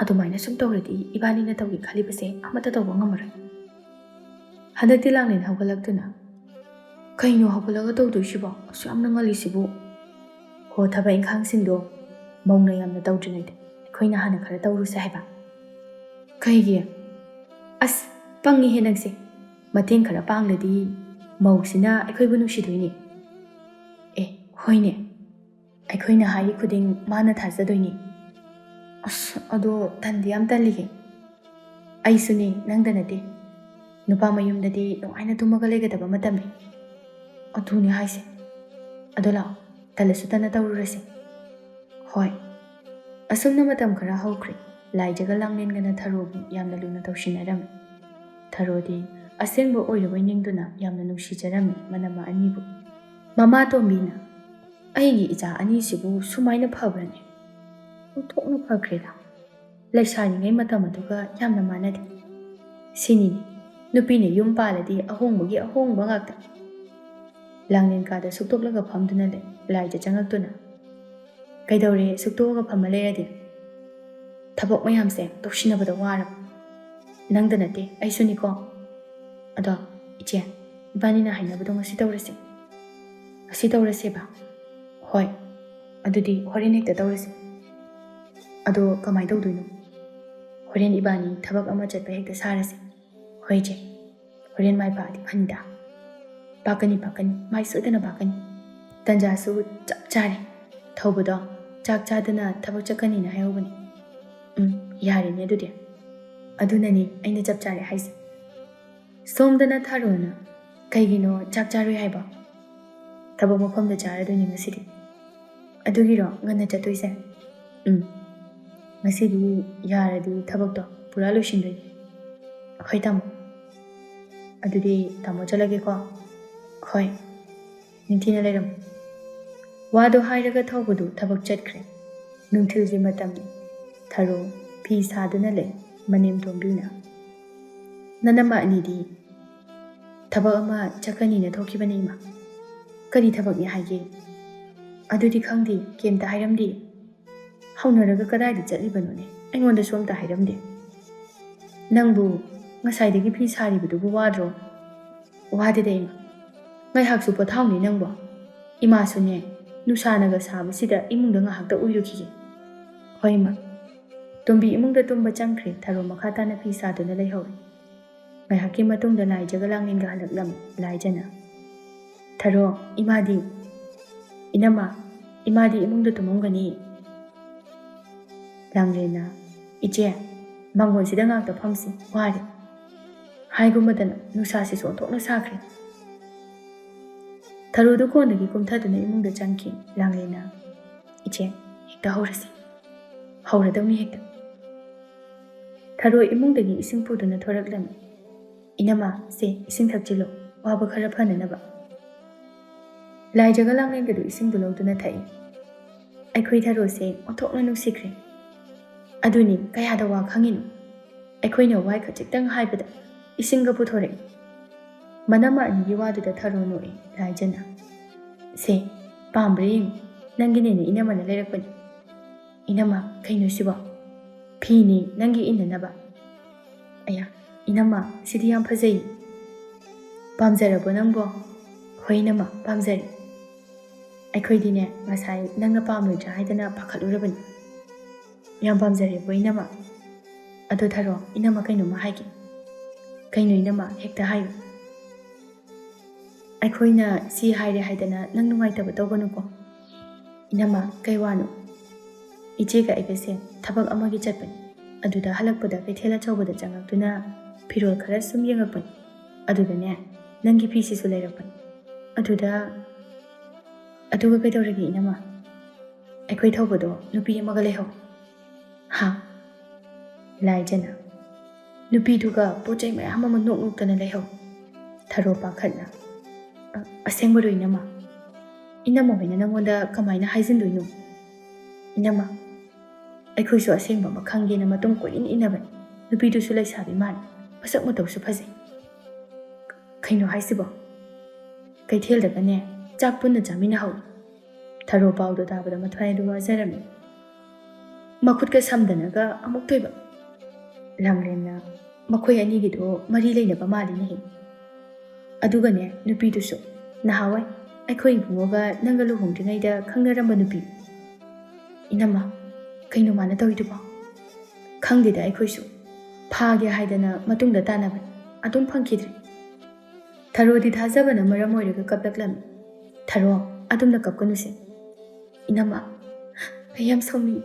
ꯑꯗꯨꯃꯥꯏꯅ ꯁꯨꯝ ꯇꯧꯔꯗꯤ ꯏꯕꯥꯅꯤꯅ ꯇꯧꯒꯦ ꯈꯜꯂꯤꯕꯁꯦ ꯑꯃꯠꯇ ꯇꯧꯕ ꯉꯝꯃꯔꯣꯏ. ꯍꯟꯗꯛꯇꯤ ꯂꯥꯡꯂꯦꯟ ꯍꯧꯒꯠꯂꯛꯇꯨꯅ ꯀꯩꯅꯣ ꯍꯧꯒꯠꯂꯒ ꯇꯧꯗꯣꯏꯁꯤꯕꯣ? ꯑꯁꯨꯛ ꯌꯥꯝꯅ ꯉꯜꯂꯤꯁꯤꯕꯨ? ꯍꯣ, ꯊꯕꯛ ꯏꯪꯈꯥꯡꯁꯤꯡꯗꯣ ꯃꯧꯅ ꯌꯥꯝꯅ ꯇꯧꯗ꯭ꯔꯤꯉꯩꯗ ꯑꯩꯈꯣꯏꯅ ꯍꯥꯟꯅ ꯈꯔ ꯇꯧꯔꯨꯁꯦ ꯍꯥꯏꯕ. ꯀꯩꯒꯤ? ꯑꯁ, ꯄꯪꯉꯤꯍꯦ ꯅꯪꯁꯦ. ꯃꯇꯦꯡ ꯈꯔ ꯄꯥꯡꯂꯗꯤ ꯃꯧꯁꯤꯅ ꯑꯩꯈꯣꯏꯕꯨ ꯅꯨꯡꯁꯤꯗꯣꯏꯅꯤ. ꯍꯣꯏꯅꯦ. ꯑꯩꯈꯣꯏꯅ ꯍꯥꯏꯔꯤ ꯈꯨꯗꯤꯡ ꯃꯥꯅ ꯊꯥꯖꯗꯣꯏꯅꯤ. ꯑꯁ, ꯑꯗꯣ ꯇꯟꯗꯤ ꯌꯥꯝ ꯇꯜꯂꯤꯍꯦ. ꯑꯩꯁꯨꯅꯤ, ꯅꯪꯗ ꯅꯠꯇꯦ. ꯅꯨꯄꯥ ꯃꯌꯨꯝꯗꯗꯤ ꯅꯨꯡꯉꯥꯏꯅ ꯇꯨꯝꯃꯒ ꯂꯩꯒꯗꯕ ꯃꯇꯝꯅꯤ. ꯑꯗꯨꯅꯤ ꯍꯥꯏꯁꯦ. ꯑꯗꯣ ꯂꯥꯛꯑꯣ, ꯇꯜꯂꯁꯨ ꯇꯟꯅ ꯇꯧꯔꯨꯔꯁꯤ. ꯍꯣꯏ. ꯑꯁꯨꯝꯅ ꯃꯇꯝ ꯈꯔ ꯍꯧꯈ꯭ꯔꯦ. ꯂꯥꯏꯖꯒ ꯂꯥꯡꯂꯦꯟꯒꯅ ꯊꯔꯣꯕꯨ ꯌꯥꯝꯅ ꯂꯨꯅ ꯇꯧꯁꯤꯟꯅꯔꯝꯃꯤ. ꯊꯔꯣꯗꯤ ꯑꯁꯦꯡꯕ ꯑꯣꯏꯔꯕꯣꯏ ꯅꯤꯡꯗꯨꯅ ꯌꯥꯝꯅ ꯅꯨꯡꯁꯤꯖꯔꯝꯃꯤ ꯃꯅꯝꯃ ꯑꯅꯤꯕꯨ. ꯃꯃꯥ ꯇꯣꯝꯕꯤꯅ ꯑꯩꯒꯤ ꯏꯆꯥ ꯑꯅꯤꯁꯤꯕꯨ ꯁꯨꯃꯥꯏꯅ ꯐꯕ꯭ꯔꯅꯦ? ꯑꯣꯟꯊꯣꯛꯅ ꯐꯈ꯭ꯔꯦꯗ. ꯂꯩꯁꯥꯔꯤꯉꯩ ꯃꯇꯝ ꯑꯗꯨꯒ ꯌꯥꯝꯅ ꯃꯥꯟꯅꯗꯦ. Sini nupine yum paladi ahongbagi ahongba ngakta. Langlen kada suktoklaga phamduna le laija changaktuna. Kaidore suktoga phamma leradi. Thabok mayamse toksinabada warab. Nangda nate aisuni ko. Ado iche ibani na hainabado ngasi tawrasi. Asi tawrasi ba. Hoi. Adudi horen hekta tawrasi. Ado kamai tawduino. Horen ibani thabak ama chatpa hekta sarasi. Hoi che. Horen mai paadi phanida. Pakani mai sudana pakani. Tanja su chap chare. Thawbado chak chadana thabak chakani na hayobani. Yari ne adudi. Adunani aina chap chare haise. Somdana tharona kaigino chak charoi haiba. Thabak mafamda charadoni ngasidi. Adugiro ngana chatoise. Ngasidi yaradi thabakto pura loisindoi. Hoi tamo. Adudi tamo chalage ko. Hoi. Nintina leram. Wado hairaga thawbadu thabak chatkre. Nungthilji matamni. Tharo phi saduna le manem tombina. Nanama anidi. Thabak ama chakani na thokibane ima. Kari thabak ni haige. Adudi khangdi kemta hairamdi. Haunaraga kadai chatlibano ne. Aingonda somta hairamdi. Nangbu ngasaidagi phi saribadubu wadro. Wade de ima. Ngai haksu pothawni nangbo. Ima sune nusanaga sabasida imungda ngahakta uyukige. Hoima. Tumbi imungda tumba changkre tharo makhata na phi saduna leihori. Ngai hakki matungda laijaga langlinga halaklam laijana. Tharo imadi. Inama imadi imungda tumongani. Langlena iche mangon sida ngakta phamsi wari. Haigumadana nusasi sontokna sakre. Tharo du kondagi kumthaduna imungda changki langlena iche hekta horasi. Hauradawni hekta. Tharo imungdagi ising puduna thoraklami. Inama se ising thakchilo waba khara phananaba. Laijaga langlengadu ising bulawduna thai. Aikhoi tharo se onthokna nuksikre. Aduni kayada wa khanginu. Aikhoina wai khachiktang haibada isinga puthore. Manama anigi waduda tharo noi laijana. Se pambring nangine ne inama na lerakpani. Inama kaino siba. Phini nangi inanaba. Aya inama sidi yam phajai. Pamjarabo nangbo. Hoi nama pamjari. Aikhoidine ngasai nangna pamloidra haidana pakhalurabani. Yam pamjari bo inama. Ado tharo inama kaino ma haigi. Kaino inama hekta hayo. Aikhoina si haire haidana nang nungaitaba tawganu ko. Inama kaiwano. Ichega aigase thabak amagi chatpani. Aduda halakpada kaithela chawbada changaktuna phirol khara sum yengakpani. Aduda ne nangi phisi su leirakpani. Aduga kaidawragi inama. Aikhoi thawbado nupi amaga leho. Ha. Laijana. Nupi duga pochai mayam ama nok-noktana leho. Tharo pakhatna. Asengbado inama. Inama hoina nangonda kamaina haijindoino. Inama. Aikhoisu asengba makhangge na matung koin inaban. Nupi du su laisabi man. Masak matau su phajai. Kaino haisibo. Kaithel daga ne chak punna jamina hau. Tharo pawdo tabada mathwai du wazarami. Makhutka samdanaga amuk toiba. Langlena makhoi anigido mari leinaba mali nahi. Aduga ne nupi du su nahawai aikhoi bungoga nanga luhongdringaida khangnaramba nupi. Inama kaino mana tawiduba. Khangdida aikhoisu phage haidana matungda tanaban adum phangkhidri. Tharo di thajabana maram oiraga kaplaklami. Tharo adumna kapkanuse. Inama ayam saumi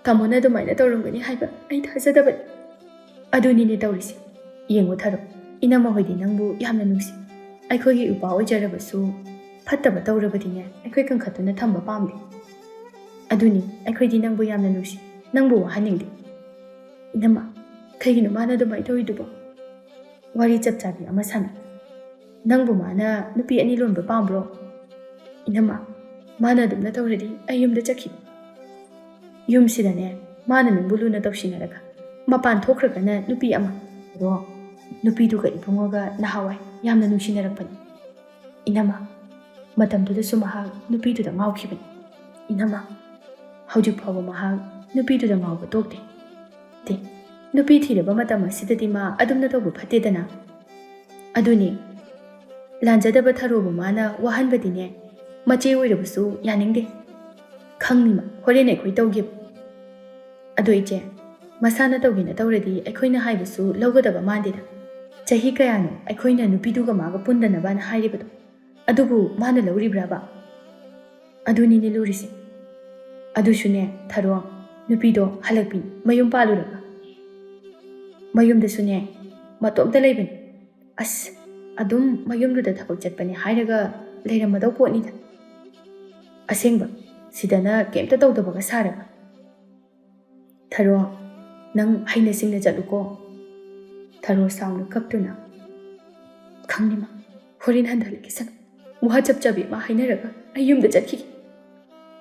tamona dumaina tawrangani haiba ai thajadabani. Aduni ne tawrisi. Yengo tharo inama hoidi nangbu yamna nungsi. Aikhoigi upa oijarabasu phattaba tawrabadine aikhoi kankhatuna thamba pamdi. Aduni aikhoidi nangbu yamna nungsi. Nangbu wahaningdi. Inama kaigino mana dumai tawiduba. Wari chapchabi ama sami. Nangbu mana nupi ani lonba pambro. Inama mana dumna tawradi ayumda chakhi. Yum sidane mana nangbu luna tawsinaraga. Mapan thokragana nupi ama. Ro ꯅꯨꯄꯤꯗꯨꯒ ꯏꯕꯨꯡꯉꯣꯒ ꯅꯍꯥꯟꯋꯥꯏ ꯌꯥꯝꯅ ꯅꯨꯡꯁꯤꯅꯔꯛꯄꯅꯤ ꯏꯅꯝꯃ ꯃꯇꯝꯗꯨꯗꯁꯨ ꯃꯍꯥꯛ ꯅꯨꯄꯤꯗꯨꯗ ꯉꯥꯎꯈꯤꯕꯅꯤ ꯏꯅꯝꯃ ꯍꯧꯖꯤꯛ ꯐꯥꯎꯕ ꯃꯍꯥꯛ ꯅꯨꯄꯤꯗꯨꯗ ꯉꯥꯎꯕ ꯇꯣꯛꯇꯦ ꯅꯨꯄꯤ ꯊꯤꯔꯕ ꯃꯇꯝ ꯑꯁꯤꯗꯗꯤ ꯃꯥ ꯑꯗꯨꯝꯅ ꯇꯧꯕ ꯐꯠꯇꯦꯗꯅ ꯑꯗꯨꯅꯤ ꯂꯥꯟꯖꯗꯕ ꯊꯔꯣꯕꯨ ꯃꯥꯅ ꯋꯥꯍꯟꯕꯗꯤꯅꯦ ꯃꯆꯦ ꯑꯣꯏꯔꯕꯁꯨ ꯌꯥꯅꯤꯡꯗꯦ ꯈꯪꯅꯤꯃ ꯍꯣꯔꯦꯟ ꯑꯩꯈꯣꯏ ꯇꯧꯒꯦꯕ ꯑꯗꯣ ꯏꯆꯦ ꯃꯁꯥꯅ ꯇꯧꯒꯦꯅ ꯇꯧꯔꯗꯤ ꯑꯩꯈꯣꯏꯅ ꯍꯥꯏꯕꯁꯨ ꯂꯧꯒꯗꯕ ꯃꯥꯟꯗꯦꯗ ꯆꯍꯤ ꯀꯌꯥꯅꯣ ꯑꯩꯈꯣꯏꯅ ꯅꯨꯄꯤꯗꯨꯒ ꯃꯥꯒ ꯄꯨꯟꯗꯅꯕꯅ ꯍꯥꯏꯔꯤꯕꯗꯣ ꯑꯗꯨꯕꯨ ꯃꯥꯅ ꯂꯧꯔꯤꯕ꯭ꯔꯥꯕ ꯑꯗꯨꯅꯤꯅꯦ ꯂꯨꯔꯤꯁꯦ ꯑꯗꯨꯁꯨꯅꯦ ꯊꯔꯣ ꯅꯨꯄꯤꯗꯣ ꯍꯜꯂꯛꯄꯤꯅꯤ ꯃꯌꯨꯝ ꯄꯥꯜꯂꯨꯔꯒ ꯃꯌꯨꯝꯗꯁꯨꯅꯦ ꯃꯇꯣꯝꯇ ꯂꯩꯕꯅꯤ ꯑꯁ ꯑꯗꯨꯝ ꯃꯌꯨꯝꯗꯨꯗ ꯊꯕꯛ ꯆꯠꯄꯅꯤ ꯍꯥꯏꯔꯒ ꯂꯩꯔꯝꯃꯗꯧ ꯄꯣꯠꯅꯤꯗ ꯑꯁꯦꯡꯕ ꯁꯤꯗꯅ ꯀꯩꯝꯇ ꯇꯧꯗꯕꯒ ꯁꯥꯔꯒ ꯊꯔꯣ ꯅꯪ ꯍꯩꯅ ꯁꯤꯡꯅ ꯆꯠꯂꯨꯀꯣ ꯊꯔꯣ ꯁꯥꯎꯅ ꯀꯞꯇꯨꯅ ꯈꯪꯅꯤꯃ ꯍꯣꯔꯦꯟ ꯍꯟꯊꯍꯜꯂꯒꯦ ꯁꯅ ꯋꯥ ꯆꯞꯆꯕꯤ ꯑꯃ ꯍꯥꯏꯅꯔꯒ ꯑꯩ ꯌꯨꯝꯗ ꯆꯠꯈꯤꯒꯦ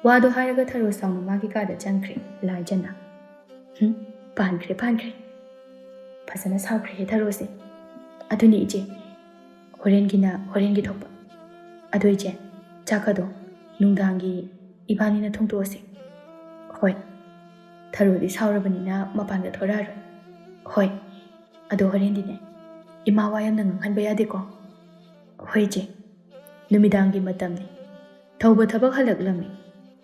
ꯋꯥꯗꯣ ꯍꯥꯏꯔꯒ ꯊꯔꯣ ꯁꯥꯎꯅ ꯃꯥꯒꯤ ꯀꯥꯗ ꯆꯪꯈ꯭ꯔꯦ ꯂꯥꯏꯖꯅ ꯄꯥꯟꯈ꯭ꯔꯦ ꯐꯖꯅ ꯁꯥꯎꯈ꯭ꯔꯦ ꯊꯔꯣꯁꯦ ꯑꯗꯨꯅꯤ ꯏꯆꯦ ꯍꯣꯔꯦꯟꯒꯤ ꯊꯣꯛꯄ ꯑꯗꯣ ꯏꯆꯦ ꯆꯥꯛꯀꯗꯣ ꯅꯨꯡꯗꯥꯡꯒꯤ ꯏꯕꯥꯅꯤꯅ ꯊꯣꯡꯇꯣꯛꯑꯁꯤ ꯍꯣꯏ ꯊꯔꯣꯗꯤ ꯁꯥꯎꯔꯕꯅꯤꯅ ꯃꯄꯥꯟꯗ ꯊꯣꯔꯛꯑꯔꯣꯏ ꯍꯣꯏ ꯑꯗꯣ ꯍꯣꯔꯦꯟꯗꯤꯅꯦ ꯏꯃꯥ ꯋꯥ ꯌꯥꯝꯅ ꯉꯥꯡꯍꯟꯕ ꯌꯥꯗꯦꯀꯣ ꯍꯣꯏ ꯏꯆꯦ ꯅꯨꯃꯤꯗꯥꯡꯒꯤ ꯃꯇꯝꯅꯤ ꯊꯧꯕ ꯊꯕꯛ ꯍꯜꯂꯛꯂꯝꯃꯤ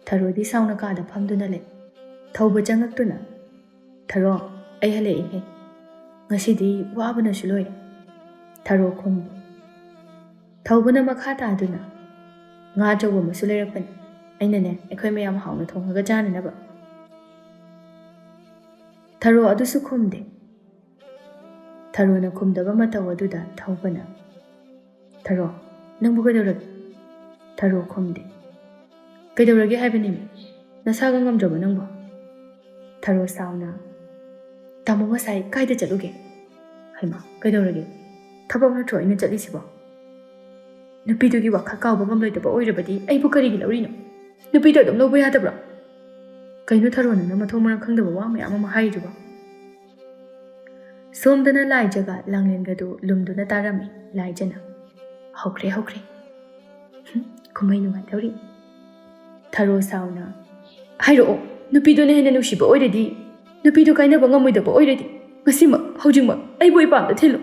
ꯊꯔꯣꯗꯤ ꯁꯥꯎꯅ ꯀꯥꯗ ꯐꯝꯗꯨꯅ ꯂꯩ ꯊꯧꯕ ꯆꯪꯉꯛꯇꯨꯅ ꯊꯔꯣ ꯑꯩ ꯍꯜꯂꯛꯏꯍꯦ ꯉꯁꯤꯗꯤ ꯋꯥꯕꯅꯁꯨ ꯂꯣꯏꯔꯦ ꯊꯔꯣ ꯈꯨꯝꯃꯤ ꯊꯧꯕꯅ ꯃꯈꯥ ꯇꯥꯗꯨꯅ ꯉꯥ ꯑꯆꯧꯕ ꯑꯃꯁꯨ ꯂꯩꯔꯛꯄꯅꯤ ꯑꯩꯅꯅꯦ ꯑꯩꯈꯣꯏ ꯃꯌꯥꯝ ꯍꯥꯎꯅ ꯊꯣꯡꯉꯒ ꯆꯥꯅꯅꯕ ꯊꯔꯣ ꯑꯗꯨꯁꯨ ꯈꯨꯝꯗꯦ ꯊꯔꯣꯅ ꯈꯨꯝꯗꯕ ꯃꯇꯧ ꯑꯗꯨꯗ ꯊꯧꯕꯅ ꯊꯔꯣ ꯅꯪꯕꯨ ꯀꯩꯗꯧꯔꯒꯦ ꯊꯔꯣ ꯈꯨꯝꯗꯦ ꯀꯩꯗꯧꯔꯒꯦ ꯍꯥꯏꯕꯅꯤꯃꯤ ꯅꯁꯥꯒ ꯉꯝꯗ꯭ꯔꯕ ꯅꯪꯕꯣ ꯊꯔꯣ ꯁꯥꯎꯅ ꯇꯥꯃꯣ ꯉꯁꯥꯏ ꯀꯥꯏꯗ ꯆꯠꯂꯨꯒꯦ ꯍꯩꯃꯥ ꯀꯩꯗꯧꯔꯒꯦ ꯊꯕꯛ ꯅꯠꯇ꯭ꯔꯣ ꯑꯩꯅ ꯆꯠꯂꯤꯁꯤꯕꯣ ꯅꯨꯄꯤꯗꯨꯒꯤ ꯋꯥꯈꯜ ꯀꯥꯎꯕ ꯉꯝꯂꯣꯏꯗꯕ ꯑꯣꯏꯔꯕꯗꯤ ꯑꯩꯕꯨ ꯀꯔꯤꯒꯤ ꯂꯧꯔꯤꯅꯣ ꯅꯨꯄꯤꯗꯣ ꯑꯗꯨꯝ ꯂꯧꯕ ꯌꯥꯗꯕ꯭ꯔꯣ ꯀꯩꯅꯣ ꯊꯔꯣ ꯅꯪꯅ ꯃꯊꯣꯡ ꯃꯔꯝ ꯈꯪꯗꯕ ꯋꯥ ꯃꯌꯥꯝ ꯑꯃ ꯍꯥꯏꯔꯤꯗꯨꯕꯣ ꯁꯣꯝꯗꯅ ꯂꯥꯏꯖꯒ ꯂꯥꯡꯂꯦꯟꯒꯗꯨ ꯂꯨꯝꯗꯨꯅ ꯇꯥꯔꯝꯃꯤ ꯂꯥꯏꯖꯅ ꯍꯧꯈ꯭ꯔꯦ ꯀꯨꯝꯍꯩ ꯅꯨꯡꯉꯥꯏꯗꯧꯔꯤ ꯊꯔꯣ ꯁꯥꯎꯅ ꯍꯥꯏꯔꯛꯑꯣ ꯅꯨꯄꯤꯗꯨꯅ ꯍꯦꯟꯅ ꯅꯨꯡꯁꯤꯕ ꯑꯣꯏꯔꯗꯤ ꯅꯨꯄꯤꯗꯨ ꯀꯥꯏꯅꯕ ꯉꯝꯃꯣꯏꯗꯕ ꯑꯣꯏꯔꯗꯤ ꯉꯁꯤꯃꯛ ꯍꯧꯖꯤꯛꯃꯛ ꯑꯩꯕꯨ ꯏꯄꯥꯝꯗ ꯊꯤꯜꯂꯨ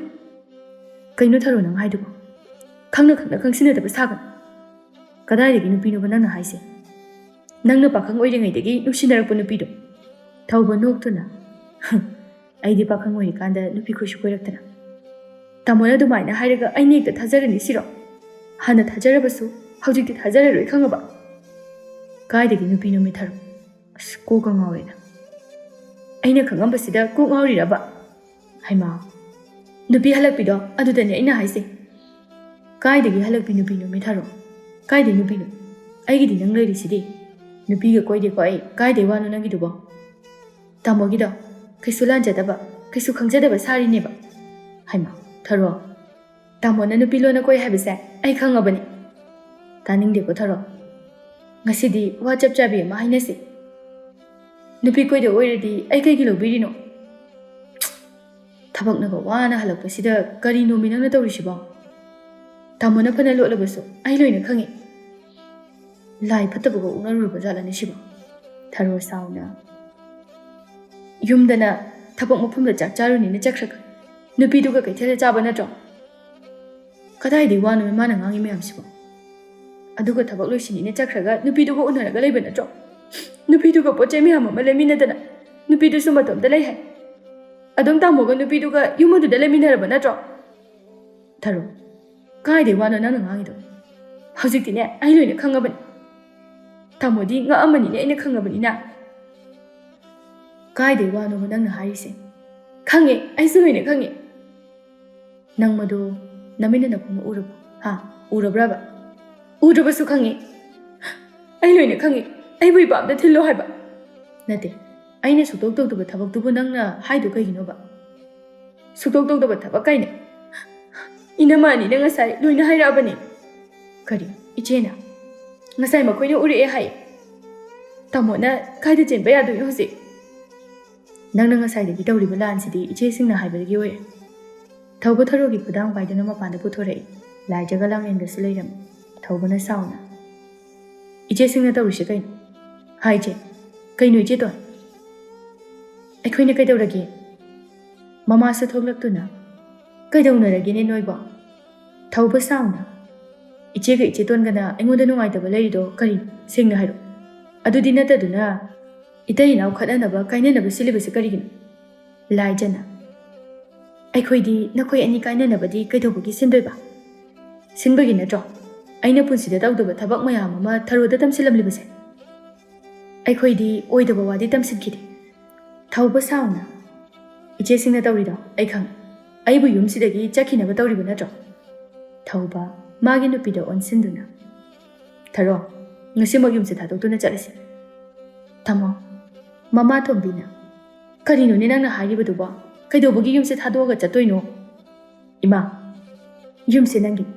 ꯀꯩꯅꯣ ꯊꯔꯣ ꯅꯪ ꯍꯥꯏꯗꯨꯕꯣ ꯈꯪꯅ ꯈꯪꯁꯤꯟꯅꯗꯕ ꯁꯥꯒꯅꯨ ꯀꯗꯥꯏꯗꯒꯤ ꯅꯨꯄꯤꯅꯣꯕ ꯅꯪꯅ ꯍꯥꯏꯁꯦ ꯅꯪꯅ ꯄꯥꯈꯪ ꯑꯣꯏꯔꯤꯉꯩꯗꯒꯤ ꯅꯨꯡꯁꯤꯅꯔꯛꯄ ꯅꯨꯄꯤꯗꯣ ꯊꯧꯕ ꯅꯣꯛꯇꯨꯅ ꯑꯩꯗꯤ ꯄꯥꯈꯪ ꯑꯣꯏꯔꯤꯀꯥꯟꯗ ꯅꯨꯄꯤ ꯈꯣꯏꯁꯨ ꯀꯣꯏꯔꯛꯇꯅ ꯇꯥꯃꯣꯅ ꯑꯗꯨꯃꯥꯏꯅ ꯍꯥꯏꯔꯒ ꯑꯩꯅ ꯍꯦꯛꯇ ꯊꯥꯖꯔꯅꯤ ꯁꯤꯔꯣ ꯍꯥꯟꯅ ꯊꯥꯖꯔꯕꯁꯨ ꯍꯧꯖꯤꯛꯇꯤ ꯊꯥꯖꯔꯔꯣꯏ ꯈꯪꯉꯕ ꯀꯥꯏꯗꯒꯤ ꯅꯨꯄꯤꯅꯣ ꯊꯔꯣ ꯑꯁ ꯀꯣꯛꯀ ꯉꯥꯎꯔꯦꯗ ꯑꯩꯅ ꯈꯪꯉꯝꯕꯁꯤꯗ ꯀꯣꯛ ꯉꯥꯎꯔꯤꯔꯕ ꯍꯩꯃꯥ ꯅꯨꯄꯤ ꯍꯜꯂꯛꯄꯤꯗꯣ ꯑꯗꯨꯗꯅꯦ ꯑꯩꯅ ꯍꯥꯏꯁꯦ ꯀꯥꯏꯗꯒꯤ ꯍꯜꯂꯛꯄꯤ ꯅꯨꯄꯤꯅꯣ ꯊꯔꯣ ꯀꯥꯏꯗꯩ ꯅꯨꯄꯤꯅꯣ ꯑꯩꯒꯤꯗꯤ ꯅꯪ ꯂꯩꯔꯤꯁꯤꯗꯤ ꯅꯨꯄꯤꯒ ꯀꯣꯏꯗꯦꯀꯣ ꯑꯩ ꯀꯥꯏꯗꯩ ꯋꯥꯅꯣ ꯅꯪꯒꯤꯗꯨꯕꯣ ꯇꯥꯃꯣꯒꯤꯗꯣ ꯀꯩꯁꯨ ꯂꯥꯟꯖꯗꯕ ꯀꯩꯁꯨ ꯈꯪꯖꯗꯕ ꯁꯥꯔꯤꯅꯦꯕ ꯍꯩꯃꯥ ꯊꯔꯣ ꯇꯥꯃꯣꯅ ꯅꯨꯄꯤ ꯂꯣꯟꯅ ꯀꯣꯏ ꯍꯥꯏꯕꯁꯦ ꯑꯩ ꯈꯪꯉꯕꯅꯤ ꯇꯥꯅꯤꯡꯗꯦꯀꯣ ꯊꯔꯣ ꯉꯁꯤꯗꯤ ꯋꯥ ꯆꯞ ꯆꯥꯕꯤ ꯑꯃ ꯍꯥꯏꯅꯁꯤ ꯅꯨꯄꯤ ꯀꯣꯏꯗ ꯑꯣꯏꯔꯗꯤ ꯑꯩ ꯀꯩꯒꯤ ꯂꯧꯕꯤꯔꯤꯅꯣ ꯊꯕꯛꯅꯒ ꯋꯥꯅ ꯍꯜꯂꯛꯄꯁꯤꯗ ꯀꯔꯤꯅꯣꯃꯤ ꯅꯪꯅ ꯇꯧꯔꯤꯁꯤꯕꯣ ꯇꯥꯃꯣꯅ ꯐꯅ ꯂꯣꯠꯂꯕꯁꯨ ꯑꯩ ꯂꯣꯏꯅ ꯈꯪꯉꯤ ꯂꯥꯏ ꯐꯠꯇꯕꯒ ꯎꯅꯔꯨꯔꯕ ꯖꯥꯠꯂꯅꯤ ꯁꯤꯕꯣ ꯊꯔꯣ ꯁꯥꯎꯅ ꯌꯨꯝꯗꯅ ꯊꯕꯛ ꯃꯐꯝꯗ ꯆꯥꯛ ꯆꯥꯔꯨꯅꯤꯅ ꯆꯠꯈ꯭ꯔꯒ ꯅꯨꯄꯤꯗꯨꯒ ꯀꯩꯊꯦꯜꯗ ꯆꯥꯕ ꯅꯠꯇ꯭ꯔꯣ ꯀꯗꯥꯏꯗꯒꯤ ꯋꯥꯅꯣ ꯃꯥꯅ ꯉꯥꯡꯉꯤ ꯃꯌꯥꯝꯁꯤꯕꯣ ꯑꯗꯨꯒ ꯊꯕꯛ ꯂꯣꯏꯁꯤꯅꯤꯅ ꯆꯠꯈ꯭ꯔꯒ ꯅꯨꯄꯤꯗꯨꯒ ꯎꯅꯔꯒ ꯂꯩꯕ ꯅꯠꯇ꯭ꯔꯣ ꯅꯨꯄꯤꯗꯨꯒ ꯄꯣꯠ ꯆꯩ ꯃꯌꯥꯝ ꯑꯃ ꯂꯩꯃꯤꯟꯅꯗꯅ ꯅꯨꯄꯤꯗꯨꯁꯨ ꯃꯇꯣꯝꯇ ꯂꯩ ꯍꯥꯏ ꯑꯗꯨꯝ ꯇꯥꯃꯣꯒ ꯅꯨꯄꯤꯗꯨꯒ ꯌꯨꯝ ꯑꯗꯨꯗ ꯂꯩꯃꯤꯟꯅꯔꯕ ꯅꯠꯇ꯭ro ꯊꯔꯣ ꯀꯥꯏꯗꯩ ꯋꯥꯅꯣ ꯅꯪꯅ ꯉꯥꯡꯉꯤꯗꯣ ꯍꯧꯖꯤꯛꯇꯤꯅꯦ ꯑꯩ ꯂꯣꯏꯅ ꯈꯪꯉꯕꯅꯤ ꯇꯥꯃꯣꯗꯤ ꯉꯛꯑꯝꯃꯅꯤꯅꯦ ꯑꯩꯅ ꯈꯪꯉꯕꯅꯤꯅ ꯀꯥꯏꯗꯩ ꯋꯥꯅꯣꯕ ꯅꯪꯅ ꯍꯥꯏꯔꯤꯁꯦ ꯈꯪꯉꯦ ꯑꯩꯁꯨ ꯂꯣꯏꯅ ꯈꯪꯉꯦ ꯅꯪ ꯃꯗꯨ ꯅꯃꯤꯠꯅ ꯅꯈꯣꯡꯅ ꯎꯔꯕ ꯎꯔꯕ꯭ꯔꯕ ꯎꯗ꯭ꯔꯕꯁꯨ ꯈꯪꯉꯦ ꯑꯩ ꯂꯣꯏꯅ ꯈꯪꯉꯦ ꯑꯩꯕꯨ ꯏꯄꯥꯝꯗ ꯊꯤꯜꯂꯣ ꯍꯥꯏꯕ ꯅꯠꯇꯦ ꯑꯩꯅ ꯁꯨꯛꯇꯧ ꯇꯧꯗꯕ ꯊꯕꯛꯇꯨꯕꯨ ꯅꯪꯅ ꯍꯥꯏꯗꯨ ꯀꯩꯒꯤꯅꯣꯕ ꯁꯨꯛꯇꯧ ꯇꯧꯗꯕ ꯊꯕꯛ ꯀꯥꯏꯅ ꯏꯅꯝꯃ ꯑꯅꯤꯅ ꯉꯁꯥꯏ ꯂꯣꯏꯅ ꯍꯥꯏꯔꯛꯑꯕꯅꯤ ꯀꯔꯤ ꯏꯆꯦꯅ ngасai makoina uri hai tamona kaida chenba ya doi hosi nangna ngasai dagi tawriba lan sidi iche singna haibagi oye ꯊꯧꯕ ꯊꯔꯣꯒꯤ ꯈꯨꯗꯥꯡ ꯄꯥꯏꯗꯨꯅ ꯃꯄꯥꯟꯗ ꯄꯨꯊꯣꯔꯛꯏ꯫ ꯂꯥꯏꯖꯒ ꯂꯥꯡꯂꯦꯟꯒꯁꯨ ꯂꯩꯔꯝꯃꯤ꯫ ꯊꯧꯕꯅ ꯁꯥꯎꯅ "ꯏꯆꯦꯁꯤꯡꯅ ꯇꯧꯔꯤꯁꯦ ꯀꯩꯅꯣ? ꯍꯥꯏ ꯏꯆꯦ, ꯀꯩꯅꯣ ꯏꯆꯦꯇꯣꯟ? ꯑꯩꯈꯣꯏꯅ ꯀꯩꯗꯧꯔꯒꯦ?" ꯃꯃꯥꯁꯨ ꯊꯣꯛꯂꯛꯇꯨꯅ "ꯀꯩꯗꯧꯅꯔꯒꯦꯅꯦ ꯅꯣꯏꯕꯣ?" ꯊꯧꯕ ꯁꯥꯎꯅ "ꯏꯆꯦꯒ ꯏꯆꯦꯇꯣꯟꯒꯅ ꯑꯩꯉꯣꯟꯗ ꯅꯨꯡꯉꯥꯏꯇꯕ ꯂꯩꯔꯤꯗꯣ ꯀꯔꯤꯅꯣ? ꯁꯦꯡꯅ ꯍꯥꯏꯔꯣ꯫ ꯑꯗꯨꯗꯤ ꯅꯠꯇꯗꯨꯅ ꯏꯇꯩ ꯏꯅꯥꯎ ꯈꯠꯅꯅꯕ ꯀꯥꯏꯅꯅꯕ ꯁꯤꯜꯂꯤꯕꯁꯦ ꯀꯔꯤꯒꯤꯅꯣ?" ꯂꯥꯏꯖꯅ "ꯑꯩꯈꯣꯏꯗꯤ ꯅꯈꯣꯏ ꯑꯅꯤ ꯀꯥꯏꯅꯅꯕꯗꯤ ꯀꯩꯗꯧꯕꯒꯤ ꯁꯤꯟꯗꯣꯏꯕ? ꯁꯤꯟꯕꯒꯤ ꯅꯠꯇ꯭ꯔꯣ ꯑꯩꯅ ꯄꯨꯟꯁꯤꯗ ꯇꯧꯗꯕ ꯊꯕꯛ ꯃꯌꯥꯝ ꯑꯃ ꯊꯔꯣꯗ ꯇꯝꯁꯤꯜꯂꯝꯂꯤꯕꯁꯦ? ꯑꯩꯈꯣꯏꯗꯤ ꯑꯣꯏꯗꯕ ꯋꯥꯗꯤ ꯇꯝꯁꯤꯟꯈꯤꯗꯦ." ꯊꯧꯕ ꯁꯥꯎꯅ "ꯏꯆꯦꯁꯤꯡꯅ ꯇꯧꯔꯤꯗꯣ ꯑꯩ ꯈꯪꯉꯦ. ꯑꯩꯕꯨ ꯌꯨꯝꯁꯤꯗꯒꯤ ꯆꯠꯈꯤꯅꯕ ꯇꯧꯔꯤꯕ ꯅꯠꯇ꯭ꯔꯣ?" ꯊꯧꯕ ꯃꯥꯒꯤ ꯅꯨꯄꯤꯗ ꯑꯣꯟꯁꯤꯟꯗꯨꯅ "ꯊꯔꯣ, ꯉꯁꯤꯃꯛ ꯌꯨꯝꯁꯦ ꯊꯥꯗꯣꯛꯇꯨꯅ ꯆꯠꯂꯁꯤ." "ꯊꯝꯃꯣ." ꯃꯃꯥ ꯇꯣꯝꯕꯤꯅ "ꯀꯔꯤꯅꯣꯅꯦ ꯅꯪꯅ ꯍꯥꯏꯔꯤꯕꯗꯨꯕꯣ? ꯀꯩꯗꯧꯕꯒꯤ ꯌꯨꯝꯁꯦ ꯊꯥꯗꯣꯛꯑꯒ ꯆꯠꯇꯣꯏꯅꯣ?" "ꯏꯃꯥ, ꯌꯨꯝꯁꯦ ꯅꯪꯒꯤꯅꯤ.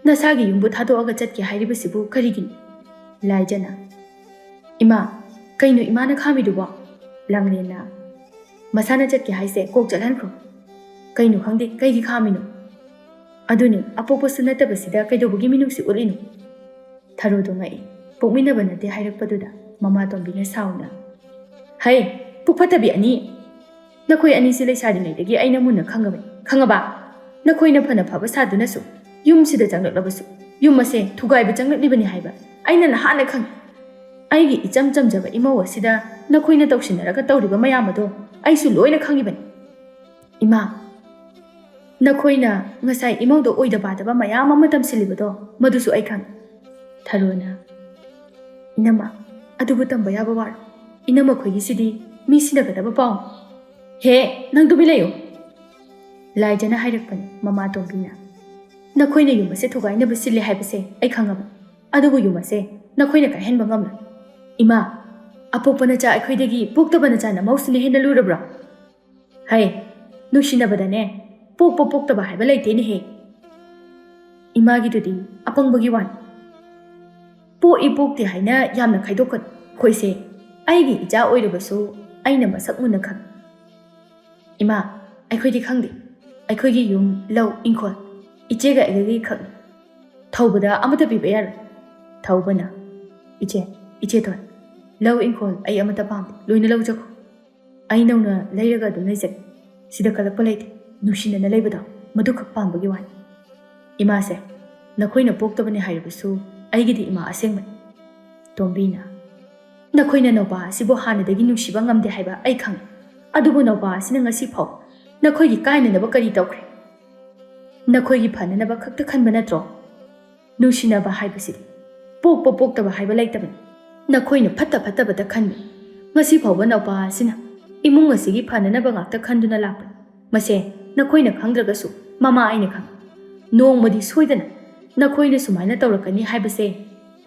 ꯅꯁꯥꯒꯤ ꯌꯨꯝꯕꯨ ꯊꯥꯗꯣꯛꯑꯒ ꯆꯠꯀꯦ ꯍꯥꯏꯔꯤꯕꯁꯤꯕꯨ ꯀꯔꯤꯒꯤꯅꯤ?" ꯂꯥꯏꯖꯅ "ꯏꯃꯥ, ꯀꯩꯅꯣ ꯏꯃꯥꯅ ꯈꯥꯝꯃꯤꯗꯨꯕꯣ?" ꯂꯥꯡꯂꯦꯟꯅ "ꯃꯁꯥꯅ ꯆꯠꯀꯦ ꯍꯥꯏꯁꯦ ꯀꯣꯛ ꯆꯠꯍꯟꯈ꯭ꯔꯣ." "ꯀꯩꯅꯣ ꯈꯪꯗꯦ, ꯀꯩꯒꯤ ꯈꯥꯝꯃꯤꯅꯣ?" "ꯑꯗꯨꯅꯤ, ꯑꯄꯣꯛꯄꯁꯨ ꯅꯠꯇꯕꯁꯤꯗ ꯀꯩꯗꯧꯕꯒꯤ ꯃꯤꯅꯨꯡꯁꯤ ꯎꯠꯂꯤꯅꯣ?" ꯊꯔꯣꯗꯣ ꯉꯛꯏ꯫ ꯄꯣꯛꯃꯤꯟꯅꯕ ꯅꯠꯇꯦ ꯍꯥꯏꯔꯛꯄꯗꯨꯗ ꯃꯃꯥ ꯇꯣꯝꯕꯤꯅ ꯁꯥꯎꯅ "ꯍꯩ, ꯄꯨꯛꯐꯠꯇꯕꯤ ꯑꯅꯤ! ꯅꯈꯣꯏ ꯑꯅꯤꯁꯤ ꯂꯩꯁꯥꯔꯤꯉꯩꯗꯒꯤ ꯑꯩꯅ ꯃꯨꯟꯅ ꯈꯪꯉꯕꯅꯤ. ꯈꯪꯉꯕ? ꯅꯈꯣꯏꯅ ꯐꯅ ꯐꯕ ꯁꯥꯗꯨꯅꯁꯨ ꯌꯨꯝꯁꯤꯗ ꯆꯪꯂꯛꯂꯕꯁꯨ ꯌꯨꯝ ꯑꯁꯦ ꯊꯨꯒꯥꯏꯕ ꯆꯪꯂꯛꯂꯤꯕꯅꯤ ꯍꯥꯏꯕ ꯑꯩꯅ ꯅꯍꯥꯟꯅ ꯈꯪꯉꯤ. ꯑꯩꯒꯤ ꯏꯆꯝ ꯆꯝꯖꯕ ꯏꯃꯧ ꯑꯁꯤꯗ ꯅꯈꯣꯏꯅ ꯇꯧꯁꯤꯟꯅꯔꯒ ꯇꯧꯔꯤꯕ ꯃꯌꯥꯝ ꯑꯗꯣ ꯑꯩꯁꯨ ꯂꯣꯏꯅ ꯈꯪꯉꯤꯕꯅꯤ. ꯏꯃꯥ, ꯅꯈꯣꯏꯅ ꯉꯁꯥꯏ ꯏꯃꯧꯗ ꯑꯣꯏꯗ ꯄꯥꯗꯕ ꯃꯌꯥꯝ ꯑꯃ ꯇꯝꯁꯤꯜꯂꯤꯕꯗꯣ ꯃꯗꯨꯁꯨ ꯑꯩ ꯈꯪꯉꯤ." ꯊꯔꯣꯅ "ꯏꯅꯝꯃ, ꯑꯗꯨꯕꯨ ꯇꯝꯕ ꯌꯥꯕ ꯋꯥꯔꯣ? ꯏꯅꯝꯃ ꯈꯣꯏꯒꯤꯁꯤꯗꯤ ꯃꯤ ꯁꯤꯟꯅꯒꯗꯕ ꯄꯥꯎꯅꯤ." "ꯍꯦ, ꯅꯪ ꯇꯨꯃꯤꯟ ꯂꯩꯌꯨ." ꯂꯥꯏꯖꯅ ꯍꯥꯏꯔꯛꯄꯅꯤ ꯃꯃꯥ ꯇꯣꯝꯕꯤꯅ "ꯅꯈꯣꯏꯅ ꯌꯨꯝ ꯑꯁꯦ ꯊꯨꯒꯥꯏꯅꯕ ꯁꯤꯜꯂꯤ ꯍꯥꯏꯕꯁꯦ ꯑꯩ ꯈꯪꯉꯕꯅꯤ. ꯑꯗꯨꯕꯨ ꯌꯨꯝ ꯑꯁꯦ ꯅꯈꯣꯏꯅ ꯀꯥꯏꯍꯟꯕ ꯉꯝꯂꯣꯏ. ꯏꯃꯥ, ꯑꯄꯣꯛꯄ ꯅꯆꯥ ꯑꯩꯈꯣꯏꯗꯒꯤ ꯄꯣꯛꯇꯕ ꯅꯆꯥ ꯅꯃꯧꯁꯤꯅ ꯍꯦꯟꯅ ꯂꯨꯔꯕ꯭ꯔꯣ? ꯍꯩ, ꯅꯨꯡꯁꯤꯅꯕꯗꯅꯦ ꯄꯣꯛꯄ ꯄꯣꯛꯇꯕ ꯍꯥꯏꯕ ꯂꯩꯇꯦꯅꯦꯍꯦ. ꯏꯃꯥꯒꯤꯗꯨꯗꯤ ꯑꯄꯪꯕꯒꯤ ꯋꯥꯅꯤ. ꯄꯣꯛꯏ ꯄꯣꯛꯇꯦ ꯍꯥꯏꯅ ꯌꯥꯝꯅ ꯈꯥꯏꯗꯣꯛꯀꯅꯨ. ꯑꯩꯈꯣꯏꯁꯦ ꯑꯩꯒꯤ ꯏꯆꯥ ꯑꯣꯏꯔꯕꯁꯨ ꯑꯩꯅ ꯃꯁꯛ ꯃꯨꯟꯅ ꯈꯪꯉꯤ. ꯏꯃꯥ, ꯑꯩꯈꯣꯏꯗꯤ ꯈꯪꯗꯦ. ꯑꯩꯈꯣꯏꯒꯤ ꯌꯨꯝ, ꯂꯧ, ꯏꯪꯈꯣꯜ ꯏꯆꯦꯒ ꯑꯩꯒꯒꯤ ꯈꯛꯅꯤ. ꯊꯧꯕꯗ ꯑꯃꯠꯇ ꯄꯤꯕ ꯌꯥꯔꯣꯏ." ꯊꯧꯕꯅ "ꯏꯆꯦ, ꯏꯆꯦꯇꯣꯟ, ꯂꯧ ꯏꯪꯈꯣꯜ ꯑꯩ ꯑꯃꯠꯇ ꯄꯥꯝꯗꯦ. ꯂꯣꯏꯅ ꯂꯧꯖꯈꯣ. ꯑꯩ ꯅꯧꯅ ꯂꯩꯔꯒ ꯑꯗꯨꯝ ꯂꯩꯖꯒꯦ. ꯁꯤꯗ ꯀꯜꯂꯛꯄ ꯂꯩꯇꯦ. ꯅꯨꯡꯁꯤꯅꯅ ꯂꯩꯕꯗꯣ ꯃꯗꯨꯈꯛ ꯄꯥꯝꯕꯒꯤ ꯋꯥꯅꯤ. ꯏꯃꯥꯁꯦ, ꯅꯈꯣꯏꯅ ꯄꯣꯛꯇꯕꯅꯤ ꯍꯥꯏꯔꯕꯁꯨ ꯑꯩꯒꯤꯗꯤ ꯏꯃꯥ ꯑꯁꯦꯡꯕꯅꯤ." ꯇꯣꯝꯕꯤꯅ "ꯅꯈꯣꯏꯅ ꯅꯧꯄꯥ ꯑꯁꯤꯕꯨ ꯍꯥꯟꯅꯗꯒꯤ ꯅꯨꯡꯁꯤꯕ ꯉꯝꯗꯦ ꯍꯥꯏꯕ ꯑꯩ ꯈꯪꯉꯤ. ꯑꯗꯨꯕꯨ ꯅꯧꯄꯥ ꯑꯁꯤꯅ ꯉꯁꯤ ꯐꯥꯎ ꯅꯈꯣꯏꯒꯤ ꯀꯥꯏꯅꯅꯕ ꯀꯔꯤ ꯇꯧꯈ꯭ꯔꯦ? ꯅꯈꯣꯏꯒꯤ ꯐꯅꯅꯕ ꯈꯛꯇ ꯈꯟꯕ ꯅꯠꯇ꯭ꯔꯣ? ꯅꯨꯡꯁꯤꯅꯕ ꯍꯥꯏꯕꯁꯤꯗꯤ ꯄꯣꯛꯄ ꯄꯣꯛꯇꯕ ꯍꯥꯏꯕ ꯂꯩꯇꯕꯅꯤ. ꯅꯈꯣꯏꯅ ꯐꯠꯇ ꯐꯠꯇꯕꯇ ꯈꯟꯕ. ꯉꯁꯤ ꯐꯥꯎꯕ ꯅꯧꯄꯥ ꯑꯁꯤꯅ ꯏꯃꯨꯡ ꯑꯁꯤꯒꯤ ꯐꯅꯅꯕ ꯉꯥꯛꯇ ꯈꯟꯗꯨꯅ ꯂꯥꯛꯄꯅꯤ. ꯃꯁꯦ ꯅꯈꯣꯏꯅ ꯈꯪꯗ꯭ꯔꯒꯁꯨ ꯃꯃꯥ ꯑꯩꯅ ꯈꯪꯉꯤ. ꯅꯣꯡꯃꯗꯤ ꯁꯣꯏꯗꯅ ꯅꯈꯣꯏꯅ ꯁꯨꯃꯥꯏꯅ ꯇꯧꯔꯛꯀꯅꯤ ꯍꯥꯏꯕꯁꯦ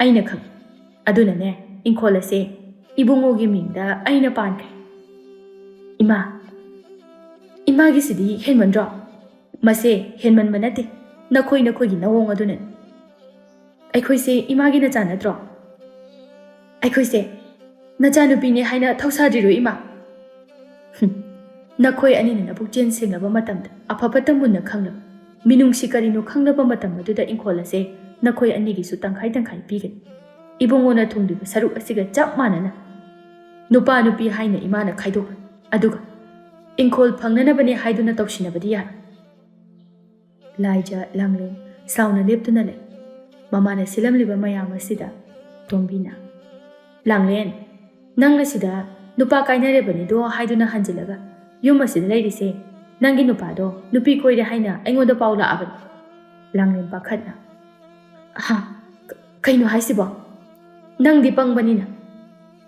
ꯑꯩꯅ ꯈꯪꯉꯤ. ꯑꯗꯨꯅꯅꯦ ꯏꯪꯈꯣꯜ ꯑꯁꯦ ꯏꯕꯨꯡꯉꯣꯒꯤ ꯃꯤꯡꯗ ꯑꯩꯅ ꯄꯥꯟꯈ꯭ꯔꯦ." "ꯏꯃꯥ, ꯏꯃꯥꯒꯤꯁꯤꯗꯤ ꯍꯦꯟꯃꯟꯗ꯭ꯔꯣ? ꯃꯁꯦ ꯍꯦꯟꯃꯟꯕ ꯅꯠꯇꯦ. ꯅꯈꯣꯏꯒꯤ ꯅꯑꯣꯡ ꯑꯗꯨꯅꯅꯤ. ꯑꯩꯈꯣꯏꯁꯦ ꯏꯃꯥꯒꯤ ꯅꯆꯥ ꯅꯠꯇ꯭ꯔꯣ? ꯑꯩꯈꯣꯏꯁꯦ ꯅꯆꯥꯅꯨꯄꯤꯅꯦ ꯍꯥꯏꯅ ꯊꯧꯁꯥꯗ꯭ꯔꯤꯔꯣ ꯏꯃꯥ? ꯅꯈꯣꯏ ꯑꯅꯤꯅ ꯅꯄꯨꯛꯆꯦꯜ ꯁꯦꯡꯂꯕ ꯃꯇꯝꯗ ꯑꯐ ꯐꯠꯇ ꯃꯨꯟꯅ ꯈꯪꯂꯕ ꯃꯤꯅꯨꯡꯁꯤ ꯀꯔꯤꯅꯣ ꯈꯪꯂꯕ ꯃꯇꯝ ꯑꯗꯨꯗ ꯏꯪꯈꯣꯜ ꯑꯁꯦ ꯅꯈꯣꯏ ꯑꯅꯤꯒꯤꯁꯨ ꯇꯪꯈꯥꯏ ꯇꯪꯈꯥꯏ ꯄꯤꯒꯅꯤ. ꯏꯕꯨꯡꯉꯣꯅ ꯊꯨꯡꯂꯤꯕ ꯁꯔꯨꯛ ꯑꯁꯤꯒ ꯆꯞ ꯃꯥꯟꯅꯅ ꯅꯨꯄꯥ ꯅꯨꯄꯤ ꯍꯥꯏꯅ ꯏꯃꯥꯅ ꯈꯥꯏꯗꯣꯛꯈ꯭ꯔꯦ. ꯑꯗꯨꯒ ꯏꯪꯈꯣꯜ ꯐꯪꯅꯅꯕꯅꯦ ꯍꯥꯏꯗꯨꯅ ꯇꯧꯁꯤꯟꯅꯕꯗꯤ ꯌꯥꯔꯣꯏ." ꯂꯥꯏꯖ ꯂꯥꯡꯂꯦꯟ ꯁꯥꯎꯅ ꯂꯦꯞꯇꯨꯅ ꯂꯩ꯫ ꯃꯃꯥꯅ ꯁꯤꯜꯂꯝꯂꯤꯕ ꯃꯌꯥꯝ ꯑꯁꯤꯗ ꯇꯣꯝꯕꯤꯅ "ꯂꯥꯡꯂꯦꯟ, ꯅꯪꯅ ꯁꯤꯗ ꯅꯨꯄꯥ ꯀꯥꯏꯅꯔꯕꯅꯤꯗꯣ ꯍꯥꯏꯗꯨꯅ ꯍꯟꯖꯤꯜꯂꯒ ꯌꯨꯝ ꯑꯁꯤꯗ ꯂꯩꯔꯤꯁꯦ ꯅꯪꯒꯤ ꯅꯨꯄꯥꯗꯣ ꯅꯨꯄꯤ ꯀꯣꯏꯔꯦ ꯍꯥꯏꯅ ꯑꯩꯉꯣꯟꯗ ꯄꯥꯎ ꯂꯥꯛꯑꯕꯅꯤ." ꯂꯥꯡꯂꯦꯟ ꯄꯥꯈꯠꯅ "ꯀꯩꯅꯣ ꯍꯥꯏꯁꯤꯕꯣ? ꯅꯪꯗꯤ ꯄꯪꯕꯅꯤꯅ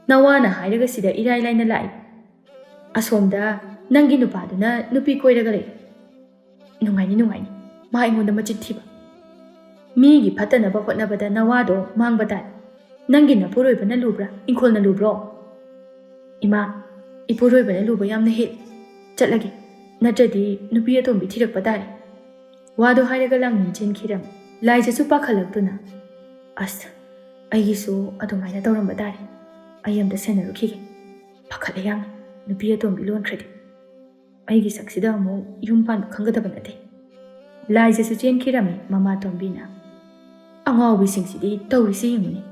ꯅꯋꯥꯅ ꯍꯥꯏꯔꯒ ꯁꯤꯗ ꯏꯔꯥꯏ ꯂꯥꯏꯅ ꯂꯥꯛꯏ. ꯑꯁꯣꯝꯗ ꯅꯪꯒꯤ ꯅꯨꯄꯥꯗꯨꯅ ꯅꯨꯄꯤ ꯀꯣꯏꯔꯒ ꯂꯩ. ꯅꯨꯡꯉꯥꯏꯅꯤ, ꯃꯥ ꯑꯩꯉꯣꯟꯗ ꯃꯆꯤꯟ ꯊꯤꯕ. ꯃꯤꯒꯤ ꯐꯠꯇꯅꯕ ꯍꯣꯠꯅꯕꯗ ꯅꯋꯥꯗꯣ ꯃꯥꯡꯕ ꯇꯥꯏ. ꯅꯪꯒꯤ ꯅꯄꯨꯔꯣꯏꯕꯅ ꯂꯨꯕ꯭ꯔꯥ, ꯏꯪꯈꯣꯜꯅ ꯂꯨꯕ꯭ꯔꯣ? ꯏꯃꯥ, ꯏꯄꯨꯔꯣꯏꯕꯅ ꯂꯨꯕ ꯌꯥꯝꯅ ꯍꯦꯜꯂꯤ. ꯆꯠꯂꯒꯦ. ꯅꯠꯇ꯭ꯔꯗꯤ ꯅꯨꯄꯤ ꯑꯇꯣꯝꯕꯤ ꯊꯤꯔꯛꯄ ꯇꯥꯔꯦ." ꯋꯥꯗꯣ ꯍꯥꯏꯔꯒ ꯂꯥꯡꯂꯦꯟ ꯆꯦꯟꯈꯤꯔꯝꯃꯤ꯫ ꯂꯥꯏꯖꯁꯨ ꯄꯥꯈꯠꯂꯛꯇꯨꯅ "ꯑꯁ, ꯑꯩꯒꯤꯁꯨ ꯑꯗꯨꯃꯥꯏꯅ ꯇꯧꯔꯝꯕ ꯇꯥꯔꯦ. ꯑꯩ ꯑꯝꯇ ꯁꯦꯟꯅꯔꯨꯈꯤꯒꯦ. ꯄꯥꯈꯠꯂꯦ ꯌꯥꯝꯅ ꯅꯨꯄꯤ ꯑꯇꯣꯝꯕꯤ ꯂꯣꯟꯈ꯭ꯔꯗꯤ. ꯑꯩꯒꯤ ꯁꯛꯁꯤꯗ ꯑꯃꯨꯛ ꯌꯨꯝ ꯄꯥꯟꯕ ꯈꯪꯒꯗꯕ ꯅꯠꯇꯦ." ꯂꯥꯏꯖꯁꯨ ꯆꯦꯟꯈꯤꯔꯝꯃꯤ ꯃꯃꯥ ꯇꯣꯝꯕꯤꯅ꯫ ꯑꯉꯥꯎꯕꯤꯁꯤꯡꯁꯤꯗꯤ ꯇꯧꯔꯤꯁꯤ ꯌꯦꯡꯉꯨꯅꯤ꯫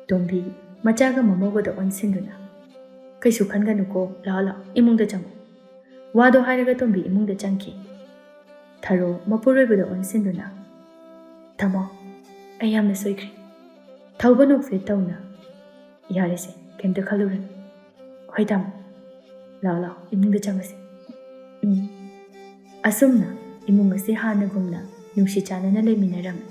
ꯇꯣꯝꯕꯤ ꯃꯆꯥꯒ ꯃꯃꯧꯒꯗ ꯑꯣꯟꯁꯤꯟꯗꯨꯅ, ꯀꯩꯁꯨ ꯈꯟꯒꯅꯨꯀꯣ, ꯂꯥꯛꯑꯣ ꯂꯥꯛꯑꯣ ꯏꯃꯨꯡꯗ ꯆꯪꯉꯨ꯫ ꯋꯥꯗꯣ ꯍꯥꯏꯔꯒ ꯇꯣꯝꯕꯤ ꯏꯃꯨꯡꯗ ꯆꯪꯈꯤ꯫ ꯊꯔꯣ ꯃꯄꯨꯔꯣꯏꯕꯗ ꯑꯣꯟꯁꯤꯟꯗꯨꯅ, ꯇꯥꯃꯣ, ꯑꯩ ꯌꯥꯝꯅ ꯁꯣꯏꯈ꯭ꯔꯦ꯫ ꯊꯧꯕ ꯅꯣꯛꯐꯦꯠ ꯇꯧꯅ, ꯌꯥꯔꯦꯁꯦ, ꯀꯩꯝꯇ ꯈꯜꯂꯨꯔꯅꯨ꯫ ꯍꯣꯏ ꯇꯥꯃꯣ, ꯂꯥꯛꯑꯣ ꯂꯥꯛꯑꯣ ꯏꯃꯨꯡꯗ ꯆꯪꯉꯁꯤ꯫ ꯑꯁꯨꯝꯅ ꯏꯃꯨꯡ ꯑꯁꯤ ꯍꯥꯟꯅꯒꯨꯝꯅ ꯅꯨꯡꯁꯤ ꯆꯥꯟꯅꯅ ꯂꯩꯃꯤꯟꯅꯔꯝꯃꯤ꯫